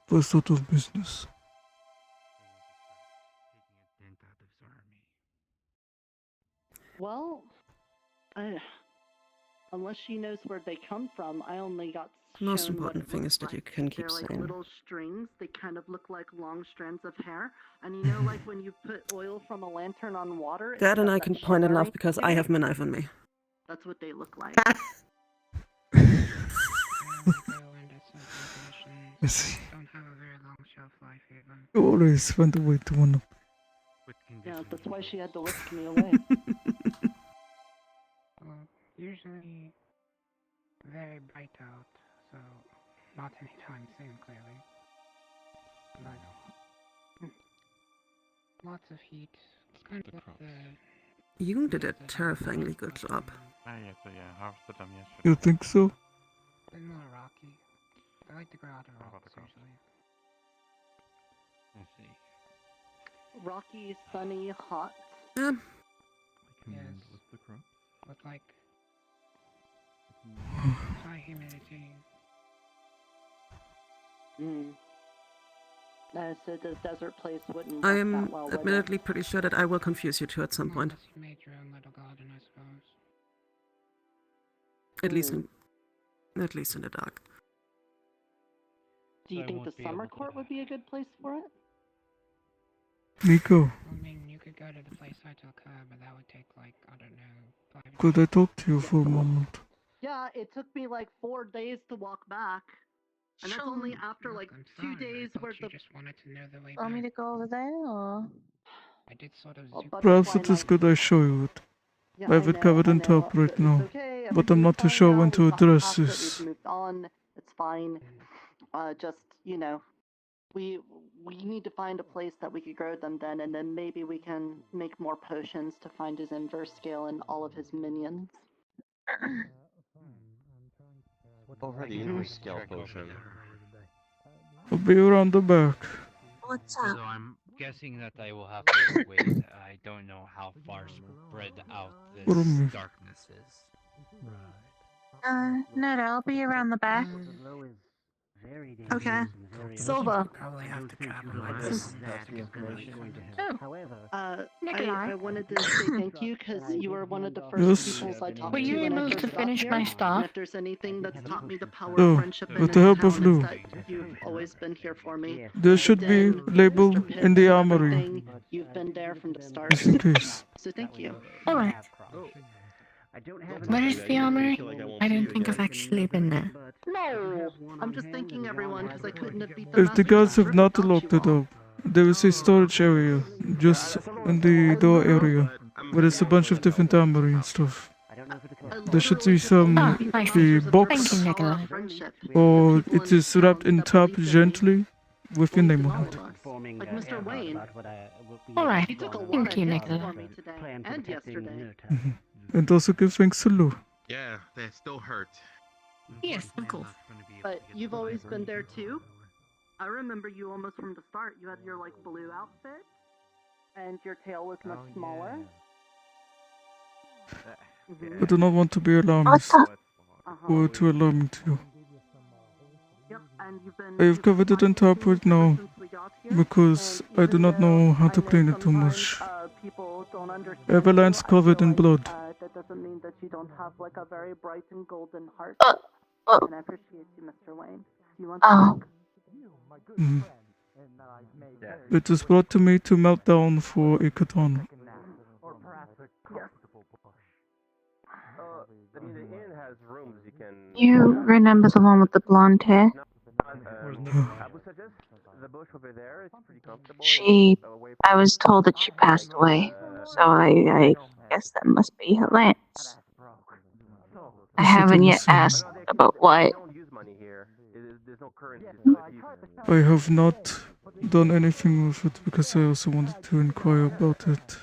First order of business. Well, unless she knows where they come from, I only got The most shown what important it thing looks is that you like. can keep They're like saying. little strings. They kind of look like long strands of hair. And you know, like when you put oil from a lantern on water. Dad and does I that can point shimmer? enough because I Yeah, have my knife on me. that's what they look like. I see. Don't have a very long shelf life even. You always find a way to one up. Yeah, that's why she had to whisk me away. Well, usually very bright out, so not anytime soon, clearly. But lots of heat. It's kind of like the... You did a terrifyingly good job. You think so? They're more rocky. I like to grow out of rocks usually. I see. Rocky, sunny, hot. Yes. With the crop. With like high humidity. No, so the desert place wouldn't I work am that well, would it? admittedly pretty sure that I will confuse you two at some point. Unless you made your own little garden, I suppose. At least in the dark. Do you think the summer court would be a good place for it? Nico, I mean, you could go to the place I took her, but that would take like, I don't know, 5 could I talk to you for a moment? Yeah, it took me like 4 days to walk back. And that's only after like 2 days where the... just wanted to know the way Want me back. to go over there, or? I did sort of Perhaps it is good I show you it. Yeah, I have it covered in top right now, okay, but I'm not too sure when to address We've this. moved on. It's fine. Just, you know, we need to find a place that we could grow them then, and then maybe we can make more potions to find his inverse scale and all of his minions. Over the inverse scale potion. I'll be around the back. What's So up? I'm guessing that I will have to wait. I don't know how far spread out What do you this mean? darkness is. No, I'll be around the back. Okay. Silva. Probably have to travel my like distance Nikolai. I wanted to say thank you because you were one of the first Yes. people I talked Were you to when I able first to got finish here. my And stuff? if there's anything that's taught me the power Oh, of friendship in with this the help town, of Lou. it's that you've always been here for me. There should be Then, labeled Mr. Pitt in the and armory, everything, you've been there from the start. just in case. So thank you. Alright. Where is the armory? I don't think I've actually been there. No! I'm just thanking everyone because I couldn't have beat the If the guards have not without locked you it all. up, there is a storage area just in the door area where there's a bunch of different armory and stuff. There should be some I a see. box, Thank you, Nikolai. or it is wrapped in top gently with your name on it. Like Mr. Wayne. Alright. He took a lot Thank of you, hits Nikolai. for me today and yesterday. And also give thanks to Lou. Yeah, they still hurt. Yes, of course. But you've always been there too. I remember you almost from the start. You had your like blue outfit, and your tail was much smaller. I do not want to be alarmist, or to alarm to you. Yep, and you've been. I have covered it on top right now, because I do not know how to clean it too much. People don't understand. Avalanche covered in blood. That doesn't mean that you don't have like a very bright and golden heart. Oh. And I appreciate you, Mr. Wayne. Do you want Oh. Mm. It was brought to me to melt down for a katana. You remember the one with the blonde hair? I was told that she passed away, so I guess that must be her Lance. I haven't yet asked about what. I have not done anything with it because I also wanted to inquire about it.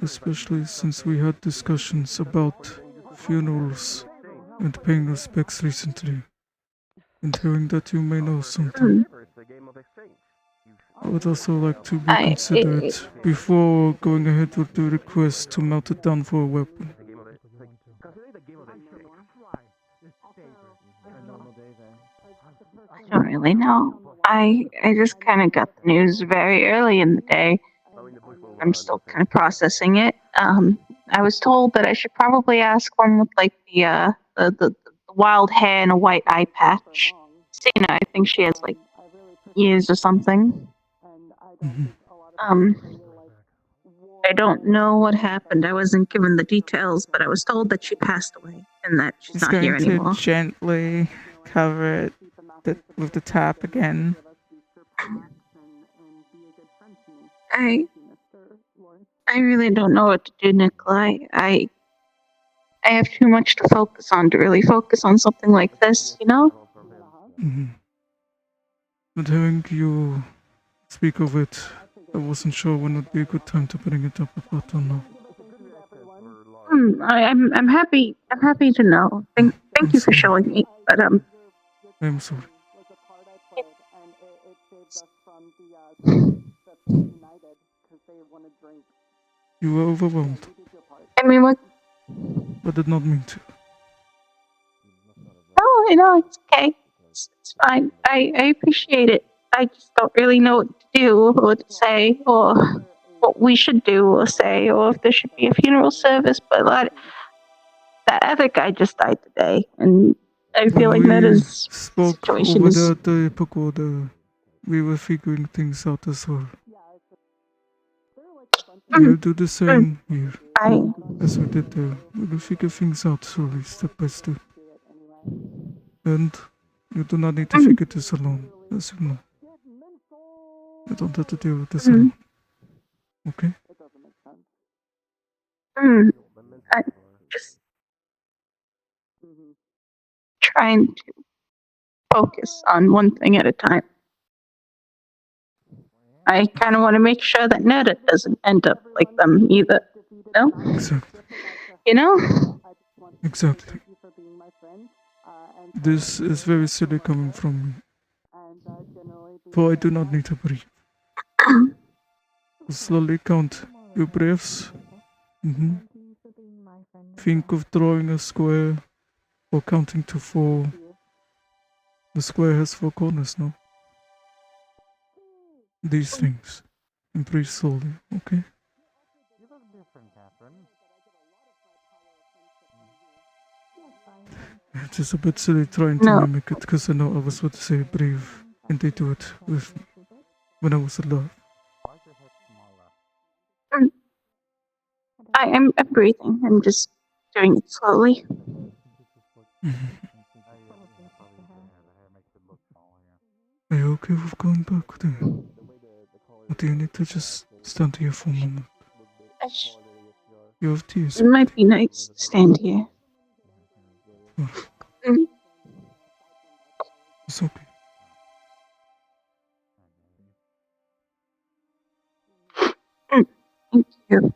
Especially since we had discussions about funerals and paying respects recently. And hearing that you may know something. I would also like to be considerate before going ahead with the request to melt it down for a weapon. I don't really know. I just kind of got the news very early in the day. I'm still kind of processing it. I was told that I should probably ask one with like the wild hair and a white eye patch. Sina, I think she has like years or something. I don't know what happened. I wasn't given the details, but I was told that she passed away and that she's It's not here going to anymore. gently cover it with the tap again. I really don't know what to do, Nikolai. I have too much to focus on to really focus on something like this, you know? But hearing you speak of it, I wasn't sure when would be a good time to bring it up, but I don't know. I'm happy. I'm happy to know. Thank you for showing me. But I'm sorry. You were overwhelmed. I mean, what? I did not mean to. No, it's okay. It's fine. I appreciate it. I just don't really know what to do or what to say or what we should do or say or if there should be a funeral service. But like, that other guy just died today, and I feel like that We is spoke situation over is. there at the pagoda. We were figuring things out as well. We'll do the same here. As we did there. We'll figure things out slowly, step by step. And you do not need to figure this alone, as you know. You don't have to deal with this alone. Okay? I'm just trying to focus on one thing at a time. I kind of want to make sure that Neda doesn't end up like them either. No? Exactly. You know? Exactly. This is very silly coming from me. For I do not need to breathe. Slowly count your breaths. Think of drawing a square or counting to 4. The square has 4 corners, no? These things. And breathe slowly, okay? It's just a bit silly trying to mimic it because I know I was about to say breathe and they do it with me when I was alive. I'm breathing. I'm just doing it slowly. Are you okay with going back there? Or do you need to just stand here for a moment? You have tears. It might be nice to stand here. It's okay. Thank you.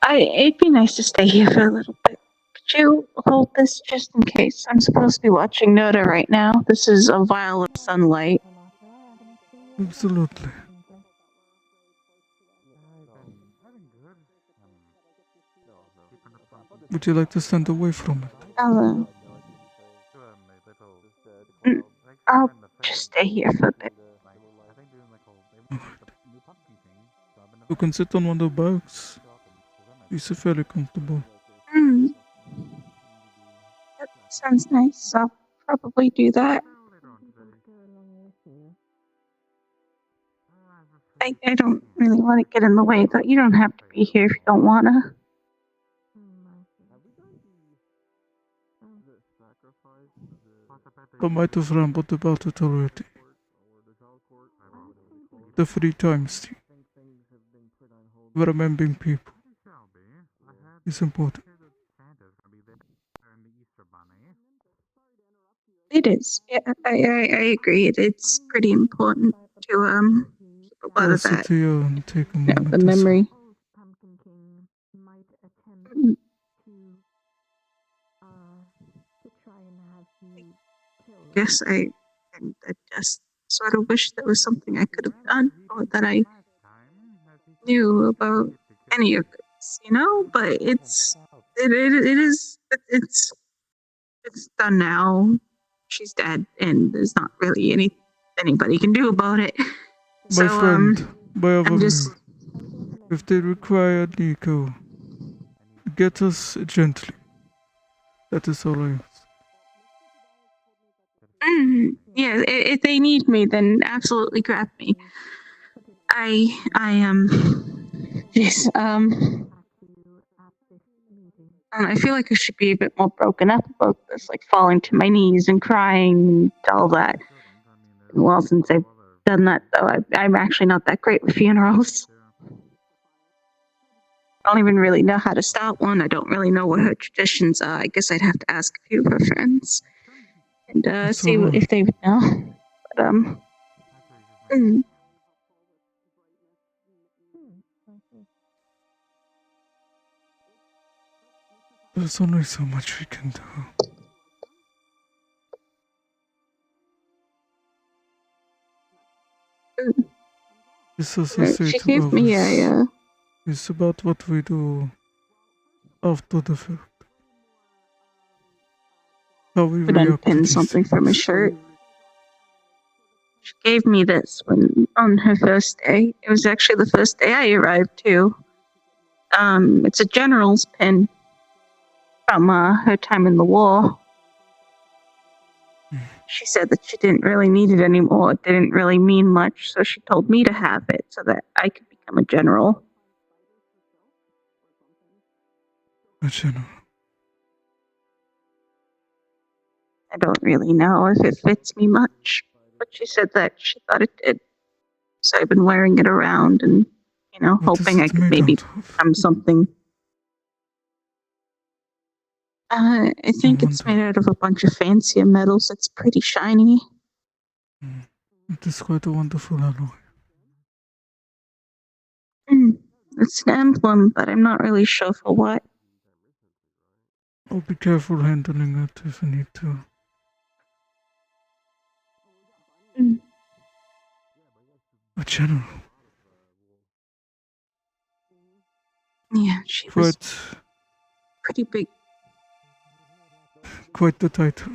It'd be nice to stay here for a little bit. Could you hold this just in case? I'm supposed to be watching Noda right now. This is a vial of sunlight. Absolutely. Would you like to stand away from it? I'll just stay here for a bit. You can sit on one of the bags. It's fairly comfortable. That sounds nice. I'll probably do that. I don't really want to get in the way, but you don't have to be here if you don't want to. I might have rambled about it already. The 3 times thing. Remembering people is important. It is. Yeah, I agree. It's pretty important to keep a lot I'll of that. sit here and take a moment The as well. memory. Mm. Guess I just sort of wish there was something I could have done or that I knew about any of this, you know. But it's done now. She's dead, and there's not really anybody can do about it. My So friend, by other I'm just means, if they require Nico, get us gently. That is all I ask. yeah. If they need me, then absolutely grab me. Yes. I feel like I should be a bit more broken up about this, like falling to my knees and crying and all that. Well, since I've done that, though, I'm actually not that great with funerals. I don't even really know how to start one. I don't really know what her traditions are. I guess I'd have to ask a few of her friends and see if they would know. But There's only so much we can do. This associate she gave me a. It's about what we do after the fact. How we Could react to unpin these something from a things. shirt. She gave me this on her first day. It was actually the first day I arrived too. It's a general's pin from her time in the war. She said that she didn't really need it anymore. It didn't really mean much, so she told me to have it so that I could become a general. A general. I don't really know if it fits me much, but she said that she thought it did. So I've been wearing it around and, hoping I could maybe become something. I think it's made out of a bunch of fancier metals. It's pretty shiny. It is quite a wonderful alloy. It's an emblem, but I'm not really sure for what. I'll be careful handling it if I need to. A general. Yeah, she was Quite, pretty big. quite the title.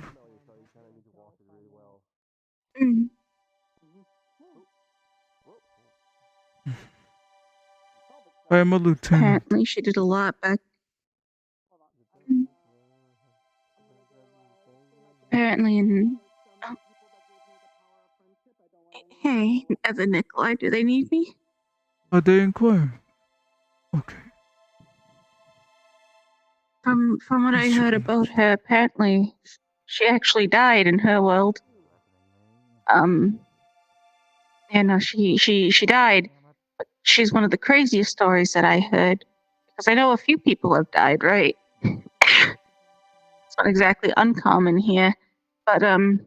I am a lieutenant. Apparently, she did a lot back. Apparently, in. Oh. Hey, Evan Nikolai, do they need me? Are they inquiring? Okay. From what I heard about her, apparently she actually died in her world. She died, but she's one of the craziest stories that I heard. Because I know a few people have died, right? It's not exactly uncommon here, but in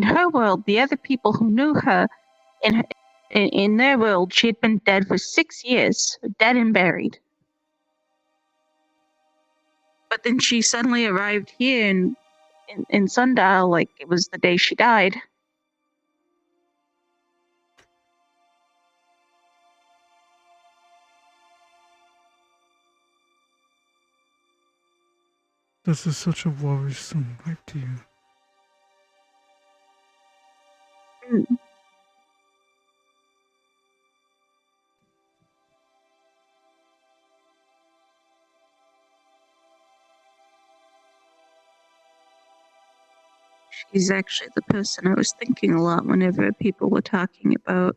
her world, the other people who knew her, in their world, she had been dead for 6 years, dead and buried. But then she suddenly arrived here in Sundial, like it was the day she died. This is such a worrisome idea. She's actually the person I was thinking a lot whenever people were talking about,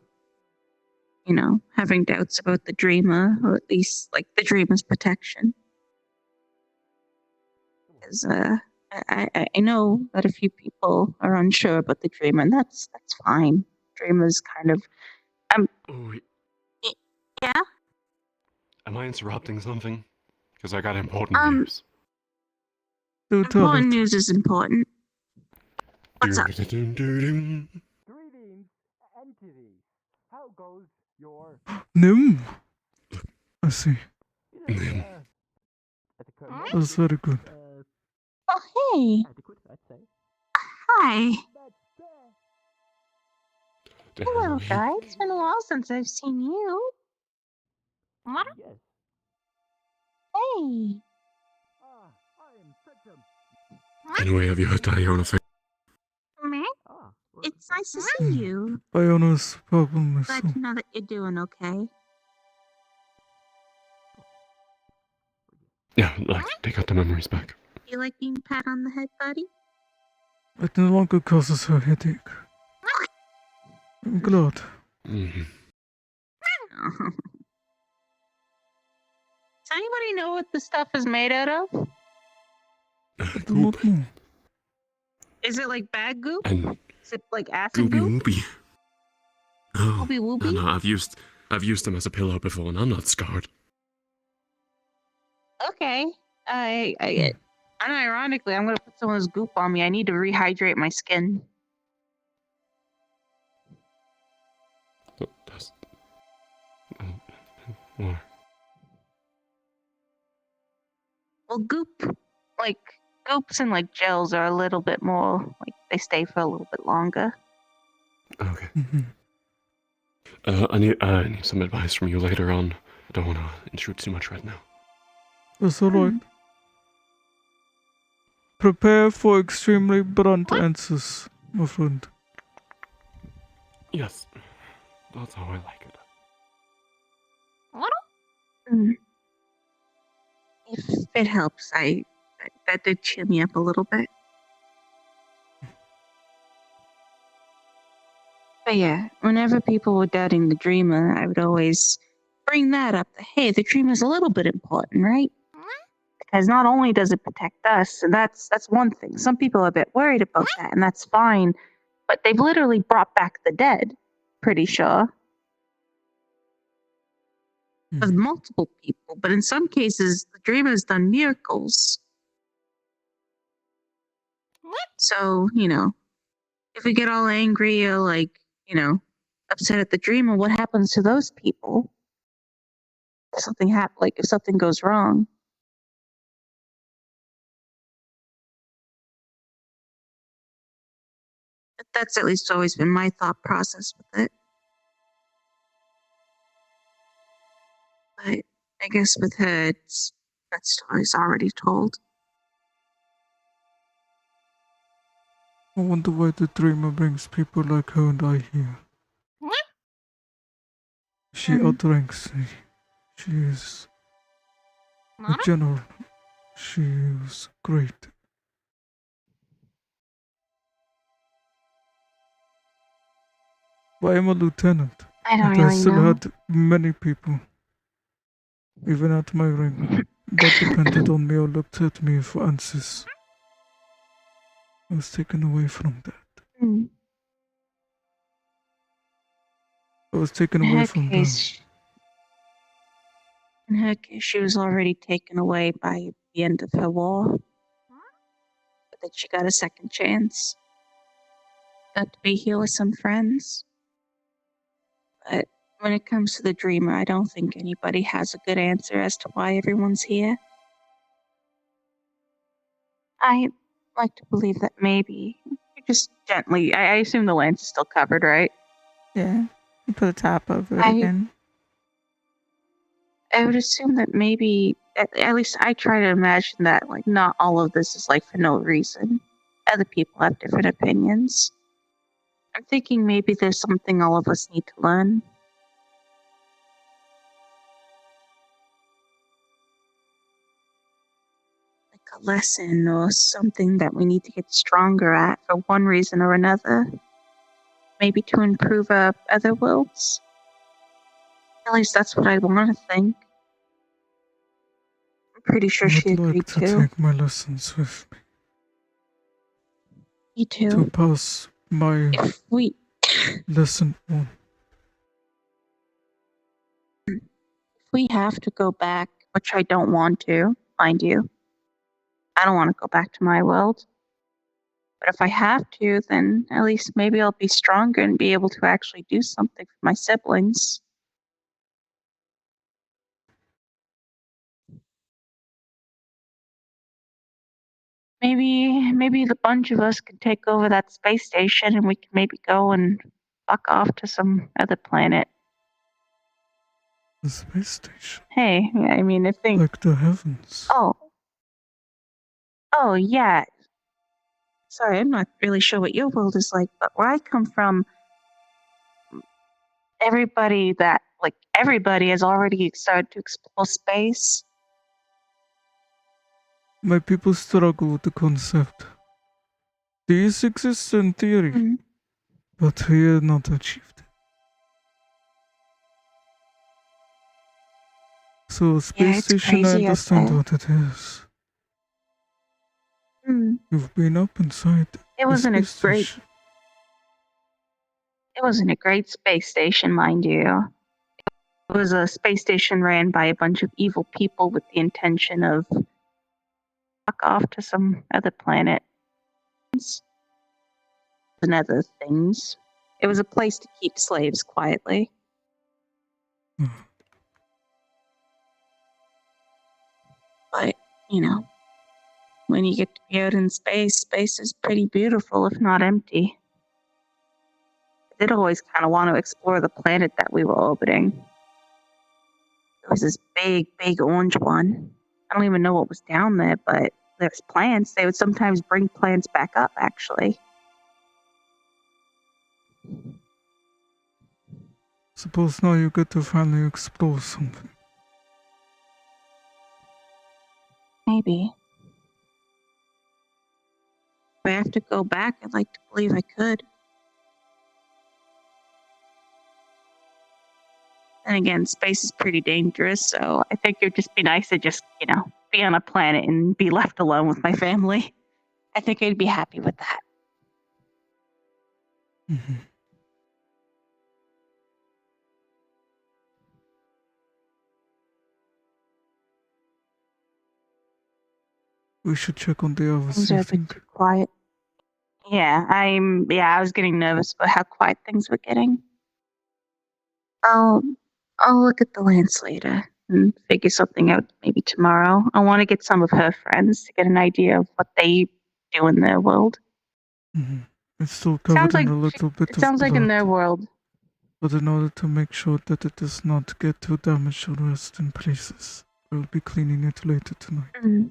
having doubts about the dreamer, or at least like the dreamer's protection. Because I know that a few people are unsure about the dream, and that's fine. Dream is kind of Oh, yeah. am I interrupting something? Because I got important news. Important news is important. What's up? Doo-doo-doo-doo-doo. Greetings, entities. How goes your Nim. I see. Nim. That's very good. Oh, hey. Adequate, I'd say. Hi. Hello, guy. It's been a while since I've seen you. What? Yes. Hey. I am such a Anyway, have you heard Diona thing? Me? It's nice to see you. Iona's problem is Glad to know that you're doing okay. Yeah, like, they got the memories back. You like being pat on the head, buddy? it no longer causes her headache. I'm glad. Mm-hmm. Does anybody know what the stuff is made out of? I do not know. Is it like bag goop? And Is it like acid Gooby goop? Whoopy. Oh, Whoopy Whoopy? no, I've used them as a pillow before, and I'm not scarred. Okay. Unironically, I'm gonna put someone's goop on me. I need to rehydrate my skin. That's... Why? Well, goops and like gels are a little bit more like they stay for a little bit longer. Okay. I need some advice from you later on. I don't want to intrude too much right now. That's alright. Prepare for extremely blunt answers, my friend. Yes, that's how I like it. If it helps, that did cheer me up a little bit. But yeah, whenever people were doubting the dreamer, I would always bring that up. Hey, the dreamer's a little bit important, right? Because not only does it protect us, and that's one thing. Some people are a bit worried about that, and that's fine. But they've literally brought back the dead, pretty sure. Of multiple people, but in some cases, the dreamer's done miracles. So, if we get all angry or upset at the dreamer, what happens to those people? If something if something goes wrong. But that's at least always been my thought process with it. But I guess with her, that story's already told. I wonder why the dreamer brings people like her and I here. She outranks me. She is a general. She is great. But I'm a lieutenant. I don't and really I still know. had many people, even at my rank, that depended on me or looked at me for answers. I was taken away from that. I was taken away from them. In her case, she was already taken away by the end of her war. But then she got a second chance. Got to be here with some friends. But when it comes to the dreamer, I don't think anybody has a good answer as to why everyone's here. I like to believe that maybe just gently. I assume the lance is still covered, right? Yeah. You put a top over it I again. would assume that maybe, at least I try to imagine that, not all of this is for no reason. Other people have different opinions. I'm thinking maybe there's something all of us need to learn. Like a lesson or something that we need to get stronger at for one reason or another. Maybe to improve our other worlds. At least that's what I want to think. I'm pretty sure she I would agreed like to too. take my lessons with me. Me too. to pass my If we lesson on. if we have to go back, which I don't want to, mind you. I don't want to go back to my world. But if I have to, then at least maybe I'll be stronger and be able to actually do something for my siblings. Maybe the bunch of us could take over that space station and we can maybe go and fuck off to some other planet. The space station. Hey, I mean, if they... Like the heavens. Oh, yeah. Sorry, I'm not really sure what your world is like, but where I come from, everybody has already started to explore space. My people struggle with the concept. These exist in theory, but we have not achieved it. So, space station, I understand what it is. You've been up inside It the wasn't space station. It wasn't a great space station, mind you. It was a space station ran by a bunch of evil people with the intention of fuck off to some other planet and other things. It was a place to keep slaves quietly. But, you know, when you get to be out in space, space is pretty beautiful, if not empty. I did always kind of want to explore the planet that we were orbiting. It was this big orange one. I don't even know what was down there, but there's plants. They would sometimes bring plants back up, actually. Suppose now you get to finally explore something. Maybe. If I have to go back, I'd like to believe I could. And again, space is pretty dangerous, so I think it'd just be nice to just, be on a planet and be left alone with my family. I think I'd be happy with that. Mm-hmm. We should check on the others. Things are a bit too quiet. Yeah, I was getting nervous about how quiet things were getting. I'll look at the lands later and figure something out maybe tomorrow. I want to get some of her friends to get an idea of what they do in their world. Mm-hmm. It's still covered in a little bit of blood. Sounds like in their world. But in order to make sure that it does not get too damaged or rust in places, we'll be cleaning it later tonight.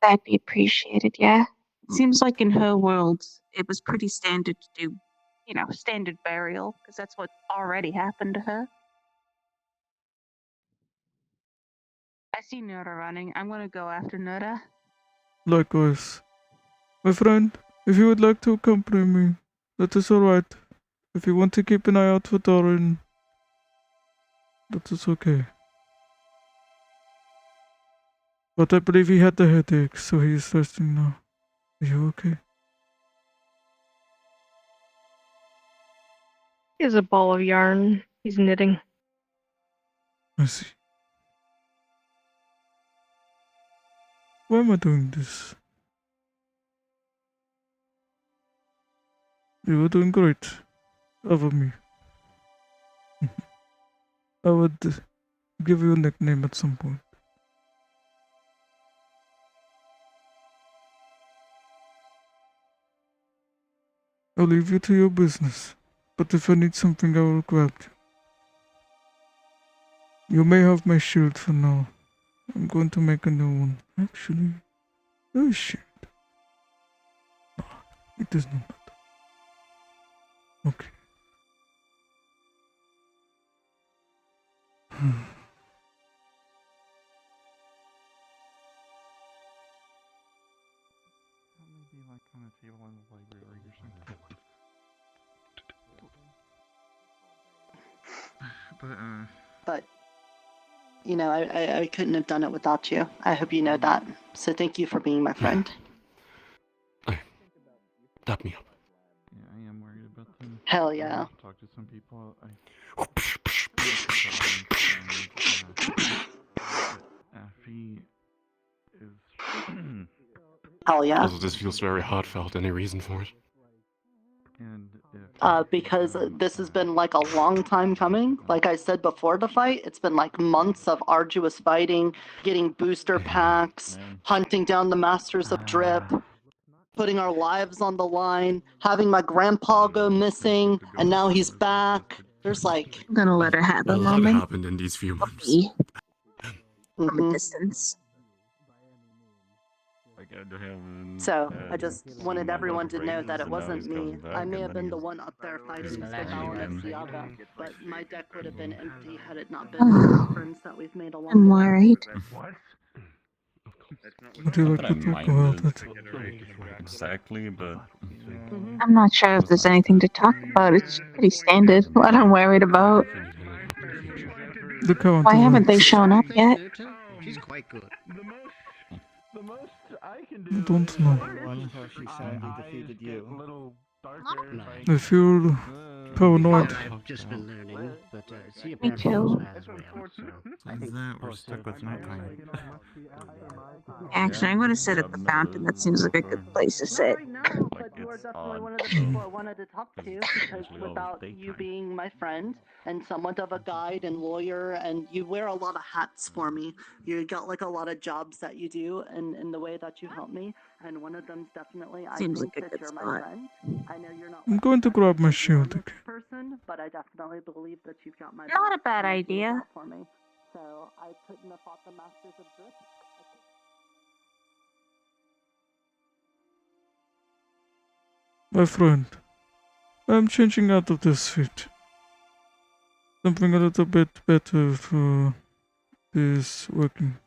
That'd be appreciated, yeah. It seems like in her world, it was pretty standard to do, standard burial, because that's what already happened to her. I see Nura running. I'm gonna go after Nura. Likewise. My friend, if you would like to accompany me, that is alright. If you want to keep an eye out for Doran, that is okay. But I believe he had a headache, so he is resting now. Are you okay? He has a ball of yarn. He's knitting. I see. Why am I doing this? You are doing great. Over me. I would give you a nickname at some point. I'll leave you to your business, but if I need something, I will grab you. You may have my shield for now. I'm going to make a new one. Actually, where is shield? It does not matter. Okay. Maybe like on a table in the library or something. But I couldn't have done it without you. I hope you know that. So thank you for being my friend. Dap me up. Yeah, I am worried about them. Hell yeah. Talk to some people. Fee is. Hell yeah. Also, this feels very heartfelt. Any reason for it? And if Because this has been like a long time coming. Like I said before the fight, it's been like months of arduous fighting, getting booster packs, hunting down the masters of drip, putting our lives on the line, having my grandpa go missing, and now he's back. There's like... I'm gonna let her have A a lot moment. happened in these few months. Me. From a distance. So, I just wanted everyone to know that it wasn't me. I may have been the one up there fighting Mr. Balenciaga, but my deck would have been empty had it not been for the friends that we've made along I'm the way. worried. Would you like to talk about it? Exactly, but I'm not sure if there's anything to talk about. It's pretty standard. What I'm worried about. The count. Why haven't they shown up yet? She's quite good. I don't know. How she soundly defeated you. I feel paranoid. I've just been learning, but she Me apparently too. also has well, so I think that we're stuck with no time. Actually, I'm gonna sit at the fountain. That seems like a good place to sit. Right now, but you are definitely one of the people I wanted to talk to, because without you being my friend and somewhat of a guide and lawyer, and you wear a lot of hats for me. You got like a lot of jobs that you do in the way that you help me, and one of them's definitely I Seems think like a that good you're my spot. friend. I know you're not I'm going to grab my shield again. person, but I definitely believe that you've got my Not a back bad and that you'll look idea. out for me. So I couldn't have fought the masters of drip. My friend, I'm changing out of this fit. Something a little bit better for this working.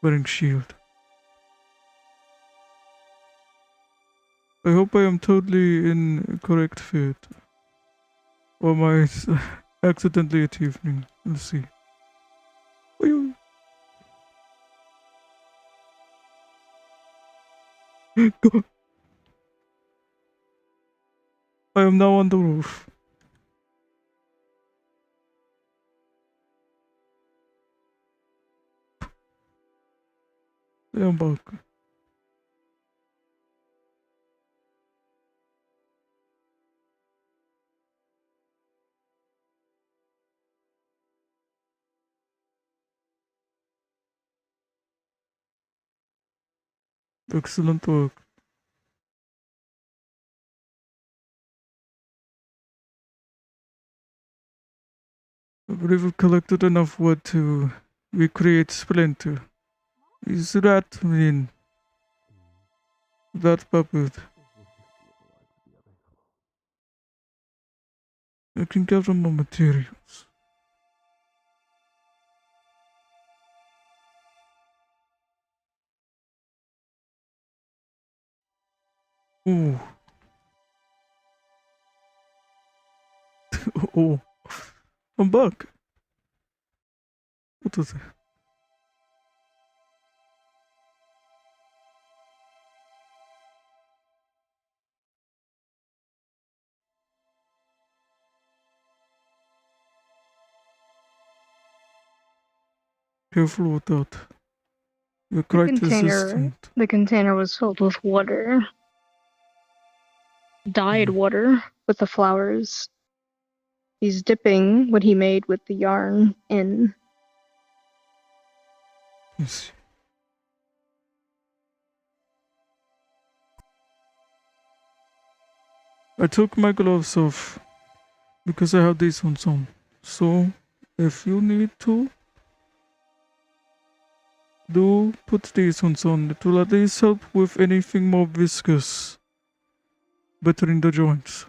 Wearing shield. I hope I am totally in correct fit. Or am I accidentally achieving? Let's see. Go. I am now on the roof. I am back. Excellent work. I believe we've collected enough wood to recreate Splinter. Is that mean? That puppet. I can gather more materials. Ooh. Oh. I'm back. What was it? Careful with that. You're quite resistant. The container was filled with water. Dyed water with the flowers. He's dipping what he made with the yarn in. Yes. I took my gloves off because I have these ones on. So, if you need to, do put these ones on. It will at least help with anything more viscous. Bettering the joints.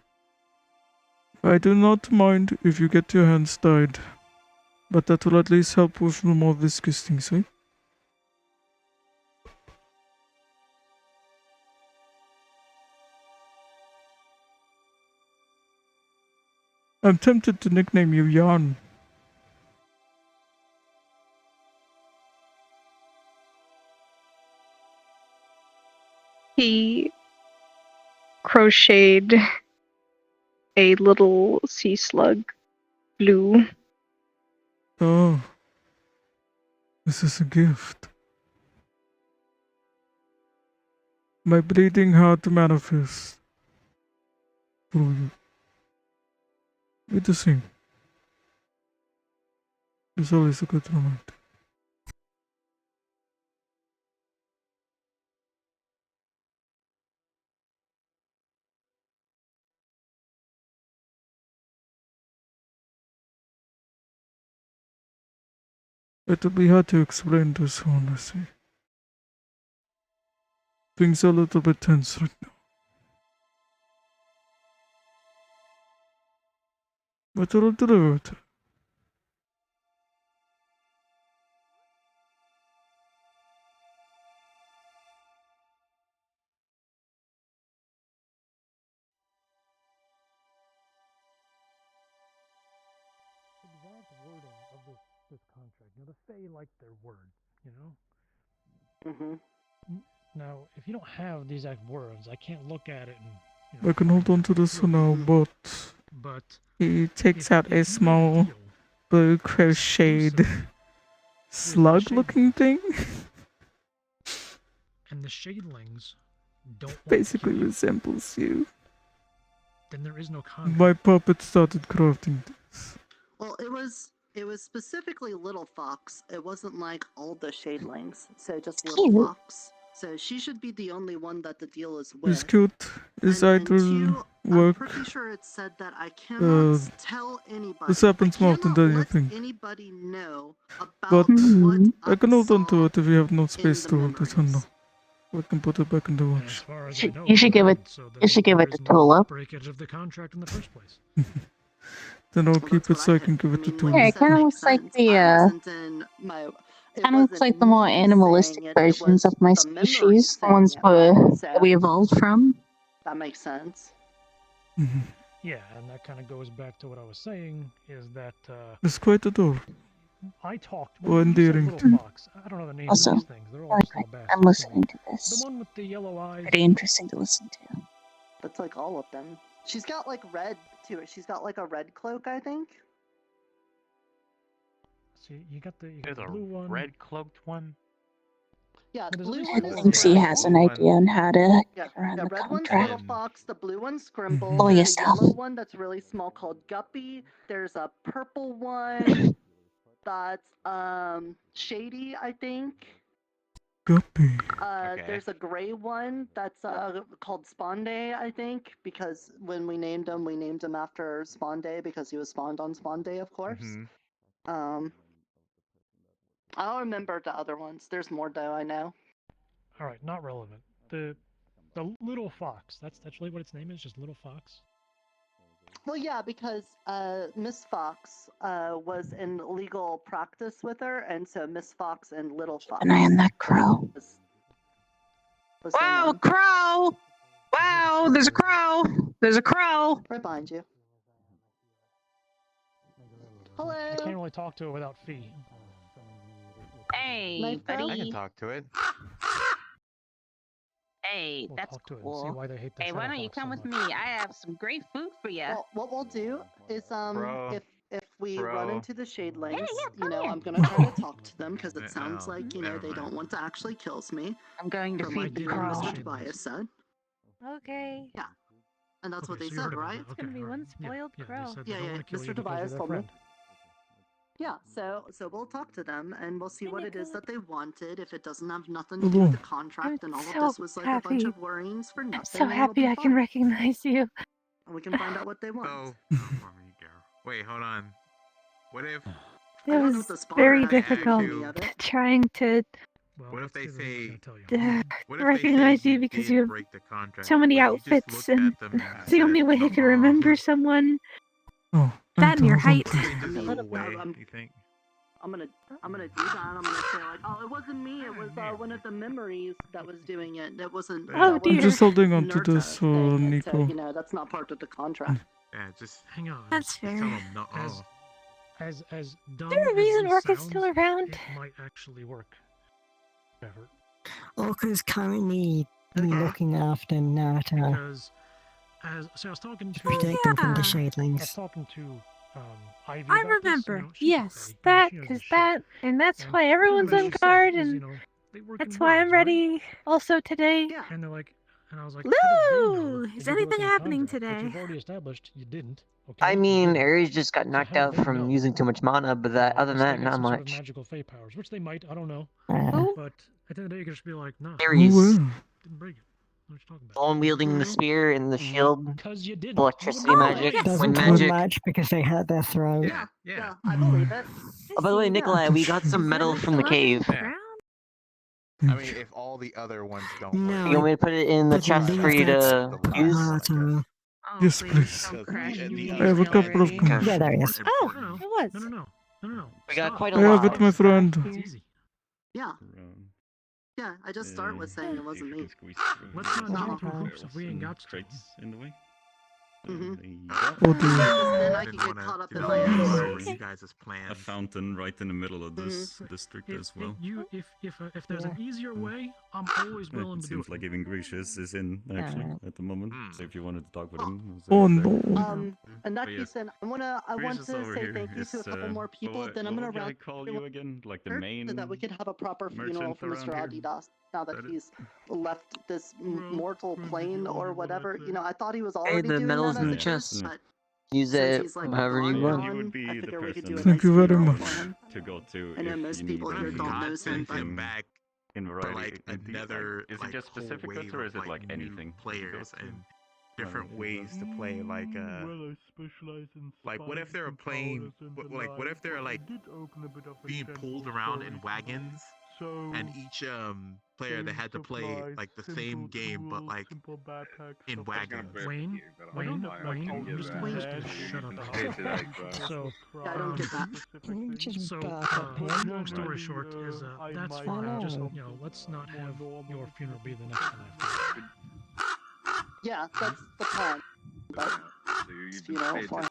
I do not mind if you get your hands dyed, but that will at least help with the more viscous things, eh? I'm tempted to nickname you Yarn. He crocheted a little sea slug blue. Oh. This is a gift. My bleeding heart manifests through you. Witnessing is always a good reminder. It will be hard to explain this, honestly. Things are a little bit tense right now. But I'll deliver it. Exact wording of this contract. You know, the Fae like their word, you know? Now, if you don't have the exact words, I can't look at it and, you know, I can hold on to this for now, but he takes out a small blue crocheted slug-looking thing. and the Shadlings don't want to Basically kill you, resembles you. then there is no contract. My puppet started crafting this. Well, it was specifically Little Fox. It wasn't like all the Shadlings. So just Little Cute. Fox. So she should be the only one that the deal is It's with. cute. His idol I'm work. pretty sure it said that I cannot tell anybody. This happens more often than you think. Anybody know about But what I can hold on to it if you have no space to hold it on now. We can put it back in the watch. You should give it. You should give it to Tulip. Breakage of the contract in the first place. Then I'll keep it so I can give it to Tulip. Yeah, it kind of looks like the kind of looks like the more animalistic versions of my species, the ones that we evolved from. That makes sense. Yeah, and that kind of goes back to what I was saying, is that It's quite adorable. I talked Oh, endearing. Little Fox. I don't know the names Also, of these things. They're all small bastards. I'm listening to The this. one with the yellow eyes. Pretty interesting to listen to. That's like all of them. She's got like red to it. She's got like a red cloak, I think. See, you got the There's a blue one. red cloaked one. Yeah, the blue I one is think she has an idea on how to yeah, get around the the red one's contract. Little Fox, the blue one's Scrimble, Oh, there's yes, a yellow one that's really small called Guppy, there's a purple one that's Shady, I think. Guppy. There's a gray one that's called Sponday, I think, because when we named him after Sponday because he was spawned on Sponday, of course. I don't remember the other ones. There's more though, I know. All right, not relevant. The Little Fox. That's really what its name is, just Little Fox. Well, yeah, because Miss Fox was in legal practice with her, and so Miss Fox and Little Fox. Keep an eye on that crow. Was Wow, crow! Wow, there's a crow! There's a crow! Right behind you. Hello. I can't really talk to it without fee. Hey, buddy. I can talk to it. Hey, We'll that's talk to it and cool. see why they hate the Hey, why don't you come with me? I have some great food for you. Well, what we'll do is Bro. if we run Bro. into the Shadlings, Yeah, you know, come I'm gonna try to talk to them because it No, sounds like, you know, never they mind. don't want to actually kill me. I'm going to From feed the what crow. Mr. Tobias said. Okay. Yeah. And that's what Okay, they so you said, heard about right? that. It's gonna be one spoiled crow. They said they Yeah, don't yeah, want to kill Mr. you because Tobias you're their told me. friend. Yeah, so we'll talk to them and we'll see what it is that they wanted. If it doesn't have nothing to Hello. do with the contract, then all of so this was like a bunch happy. of worryings for nothing. I'm so and it'll happy be I can fine. recognize you. And we can find out what they want. So, wait, hold on. What if? It I don't know was what the spawner very has to do with difficult any of it. trying to What if they say? What if recognize they say you because did you have break the contract? so many but you just outfits, looked and at them and it's the only said, way I could remember someone. Oh, That and your height. What if they just go away? You think? I'm gonna do that. I'm gonna say like, oh, it wasn't me. It was one of the memories that was doing it. It wasn't. Oh, that dear. I'm just holding on to Nurta this, thing, and Nico. So, you know, that's not part of the contract. Yeah, just hang on. That's fair. tell them no. As dumb Is there a as reason this Rocket's sounds, still around? It might actually work. Ever. Orca's currently looking after Nata. Because So I was talking to. Protect them from the Yeah. I was shadlings. talking to Ivy I about this. remember. She's Yes, okay. that, she knows because this shit. that, and that's And why everyone's what on she guard, said is, and they work that's in why I'm birds, right? ready also today. Yeah. And they're like, and I was like, how do they know Lou! that Is you need to work anything in a happening contract, which today? you've already established you didn't. Okay. I You mean, didn't. Ares just got So knocked how do out they from know? using too much mana, but that other than Unless they that, have not some sort of much. magical fey powers, which they might. I don't know. Who? But at the end of the day, you could just be like, nah. Ares. Didn't break it. What you talking The one wielding the spear and the shield. Because you didn't. Electricity magic, yes. wind Doesn't magic. much because they had their throat. Yeah, I believe it. Oh, by the way, Nikolai, we got some metal from the cave. I mean, if all the other ones don't work. You want me to put it in the chest for you to use? Yes, please. I have a couple of guns. Yeah, there he is. Oh, it was. No. We got quite a I have lot. it, my friend. It's easy. Yeah. Yeah, I just started with saying it wasn't me. Let's not Uh-huh. jump through hoops if we ain't got to. Crates in the way. Mhm. Oh dear. Then I can get caught up in my own words. You guys' plans. A fountain right in the middle of this district as well. If there's an easier way, I'm always willing It to do seems it. like even Gracious is in actually at the moment. So if you wanted to talk with him. Oh say- no. In that But case, then I want Gracious to over say here thank you to a is, couple more people. what- Then I'm what gonna would I round call you again? Like the main so that we could have a proper funeral merchant for Mr. around here? Adidas. Now that That it? he's left this mortal plane or whatever, I thought he was Hey, already the doing metal's that in the as a chest. but Use since it he's, like, however you long want. He gone, would be I the figured we could do a person Thank nice you very funeral much. for him. to go to. I know if most you people need here anything. don't know him, Send but him back in for variety. like another is it like just whole specific wave cuts or is of, it like new anything? players and different ways to play like I specialize in like what if they were playing what if they're like being pulled around in wagons and each player they had to play like the same game but like in wagons. Wayne, you just need to shut up. So, I don't get that. Can you just so back up him? long story short is that's fine. Just let's not have your funeral be the next one after. Yeah, that's the plan. But for him.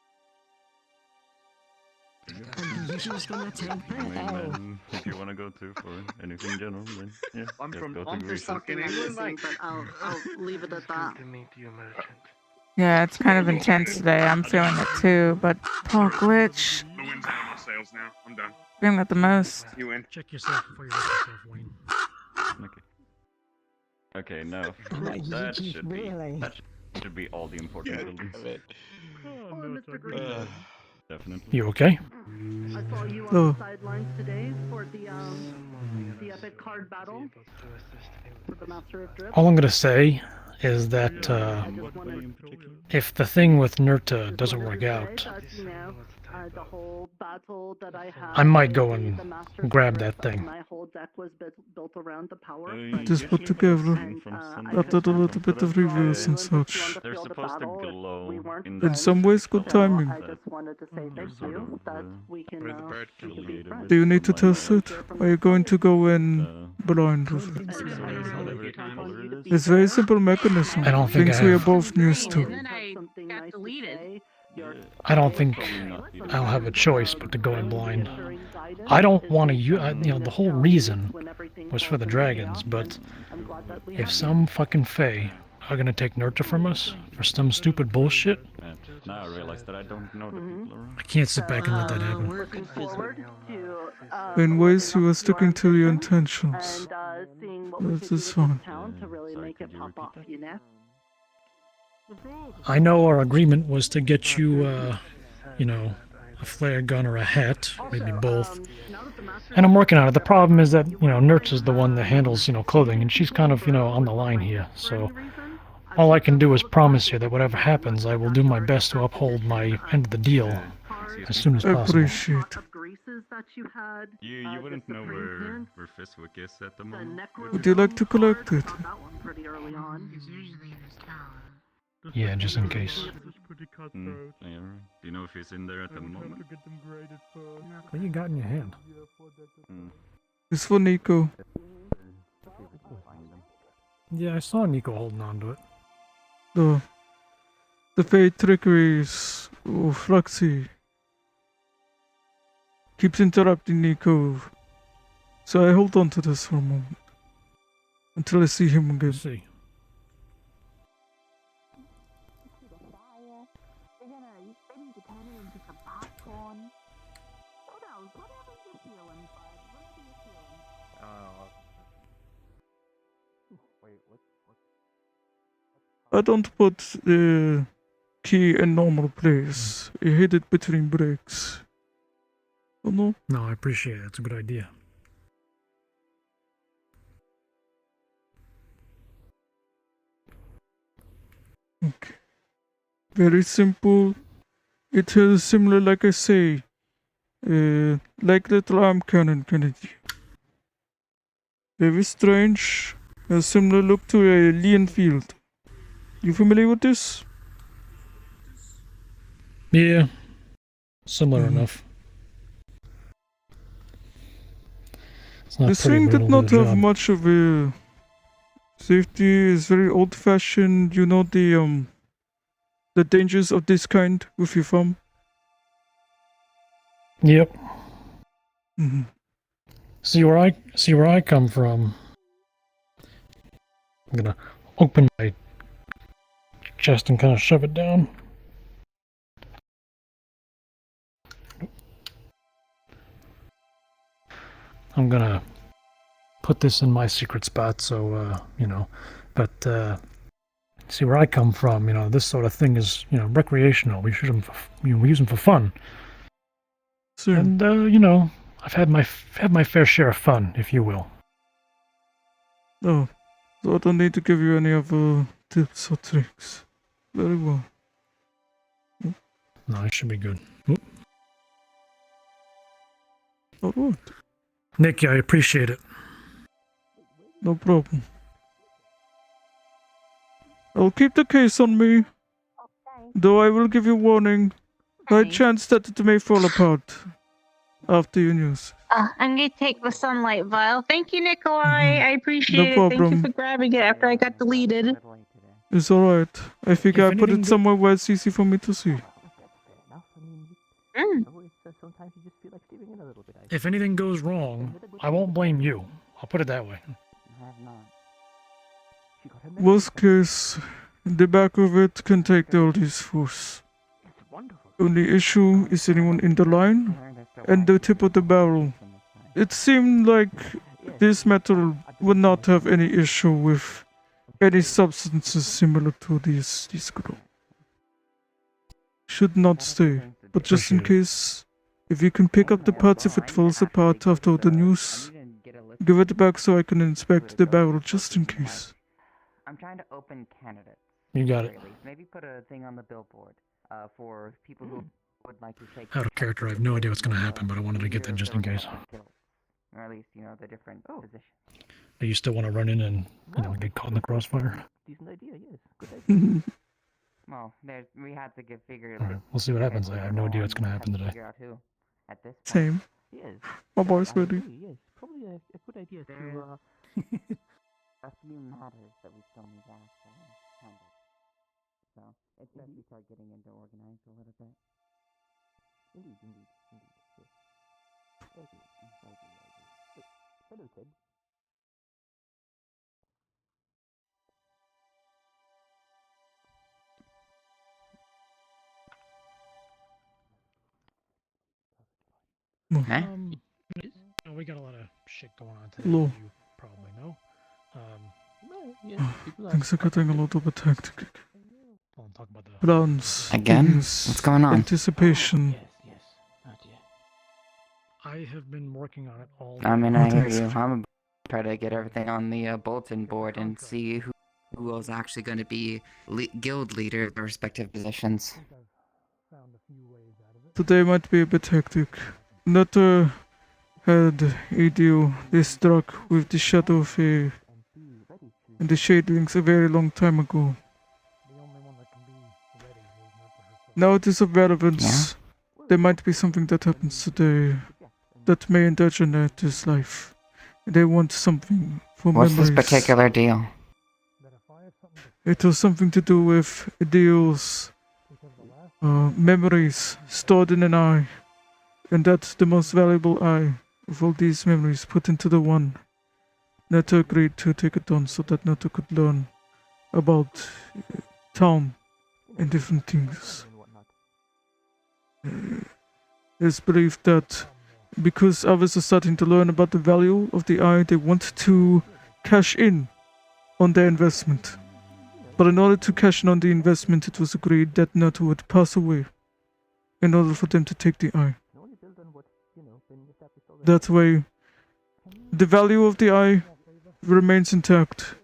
And he's gonna take I the mean, L. then, if you want to go to for anything general, then yeah, I'm just from go to There's Gracious. something I'm missing, but I'll leave it at that. Yeah, it's kind of intense today. I'm feeling it too, but poor glitch. The wind's out of my sails now. I'm done. Feeling it the most. You win. Check yourself before you wreck yourself, Wayne. Okay, no, Like, that you should be really? all the important buildings. Oh, Mr. Green. Definitely. You okay? I saw you on Oh. the sidelines today for the epic card battle for the Master of Drift. All I'm gonna say is that if the thing with Nurta doesn't work out, The whole battle that I had. I might go with and the Master of grab Drift, that thing. My whole deck was built around the power. Just put together. I've done a little bit of reviews and such. They're supposed to glow in In some ways, good timing. I just wanted to say thank you that we can be friends. Do you need to test it? Are you going to go in blind with it? It's very simple mechanism. I don't think Things I we are have- both used to. I don't think I'll have a choice but to go in blind. I don't want to use, the whole reason was for the dragons, but if some fucking fae are gonna take Nurta from us for some stupid bullshit, Now I realize that I don't know the people around. I can't sit back and let that happen. Looking forward to In ways you are sticking to your intentions. and seeing what we This could is do with fine. this town to really make it pop off, you know? I know our agreement was to get you, a flare gun or a hat, maybe both. And I'm working on it. The problem is that, Nurse is the one that handles, clothing, and she's kind of, on the line here. So all I can do is promise you that whatever happens, I will do my best to uphold my end of the deal as soon as I possible. appreciate it. You wouldn't know where Fistwick is at the moment. Would you like to collect it? Yeah, just in case. Yeah, right. Do you know if he's in there at the moment? What you got in your hand? It's for Nico. Yeah, I saw Nico holding on to it. The fate trickeries of Fluxy keeps interrupting Nico. So I hold on to this for a moment. Until I see him again. See. I don't put the key in normal place. I hid it between breaks. Oh no? No, I appreciate it. It's a good idea. Okay. Very simple. It is similar, like I say, like the arm cannon, Kennedy. Very strange. A similar look to a Leon field. You familiar with this? Yeah. Similar enough. It's not This pretty, thing but did it'll do not the have job. much of a safety. Is very old-fashioned. You know the dangers of this kind with your thumb. Yep. Mhm. See where I come from. I'm gonna open my chest and kind of shove it down. I'm gonna put this in my secret spot, so you know. But see where I come from, you know, this sort of thing is, you know, recreational. We shoot them for, you know, we use them for fun. Sure. And you know, I've had my fair share of fun, if you will. Oh, so I don't need to give you any other tips or tricks. Very well. No, it should be good. Oop. Alright. Nick, I appreciate it. No problem. I'll keep the case on me. Though I will give you warning. High chance that it may fall apart after you use. I'm gonna take the sunlight vial. Thank you, Nikolai. I appreciate it. Thank you problem. for grabbing it after I got deleted. It's alright. I figure If I put anything it somewhere where it's easy for me to see. Sometimes you just feel like stepping in a little bit. If anything goes wrong, I won't blame you. I'll put it that way. I have not. She got her Worst case, the back of it can take the oldies force. Only issue is anyone in the line and the tip of the barrel. It seemed like this metal would not have any issue with any substances similar to these grow. Should not stay, but just in case, if you can pick up the parts if it falls apart after the news, give it back so I can inspect the barrel just in case. I'm trying to open candidates. You got it. Maybe put a thing on the billboard for people who would like to take. Out of character, I have no idea what's going to happen, but I wanted to get that just in case. Or at least, you know, the different positions. Do you still want to run in and, you know, get caught in the crossfire? Decent idea, yes. Good idea. Well, we had to figure. Alright, we'll see what happens. I have no idea what's going to happen today. Figure out who at this point. Same. Yes. My boy's ready. Yes, probably a good idea to. A few matters that we still need to actually handle. So it's best we start getting into organized a little bit. Indeed. Yes. Thank you. Hello, Ted. Huh? We got a lot of shit going on today, Hello. as you probably know. Things are getting a little bit hectic. I'll talk about the Plans. Again? things, What's going on? Anticipation. I have been working on it all. I mean, I hear you. I'm gonna try to get everything on the bulletin board and see who is actually going to be guild leader of their respective positions. Today might be a bit hectic. Nutter had a deal they struck with the Shadow of and the Shadewings a very long time ago. Now it is of relevance. There might be something that happens today that may endanger Netter's life. They want something for What's memories. this particular deal? It has something to do with Deal's memories stored in an eye. And that's the most valuable eye of all these memories put into the one. Netta agreed to take it on so that Netta could learn about town and different things. It's believed that because others are starting to learn about the value of the eye, they want to cash in on their investment But in order to cash in on the investment, it was agreed that Nato would pass away in order for them to take the eye. That way, the value of the eye remains intact.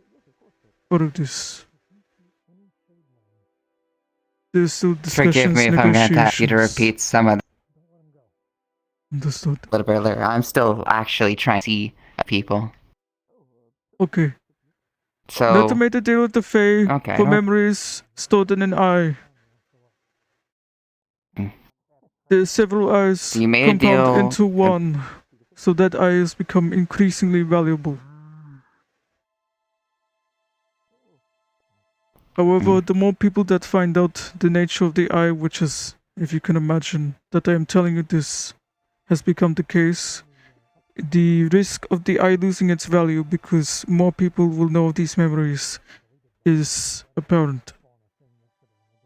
All of this. There's still discussions, Forgive me if I'm going to ask you to negotiations. repeat some of Understood. a little bit earlier. I'm still actually trying to see people. Okay. So Nato made a deal with the Fae okay, for well- memories stored in an eye. There's several eyes you made a compound deal into one, so that eye has become increasingly valuable. However, the more people that find out the nature of the eye, which is, if you can imagine, that I am telling you this has become the case, the risk of the eye losing its value because more people will know of these memories is apparent.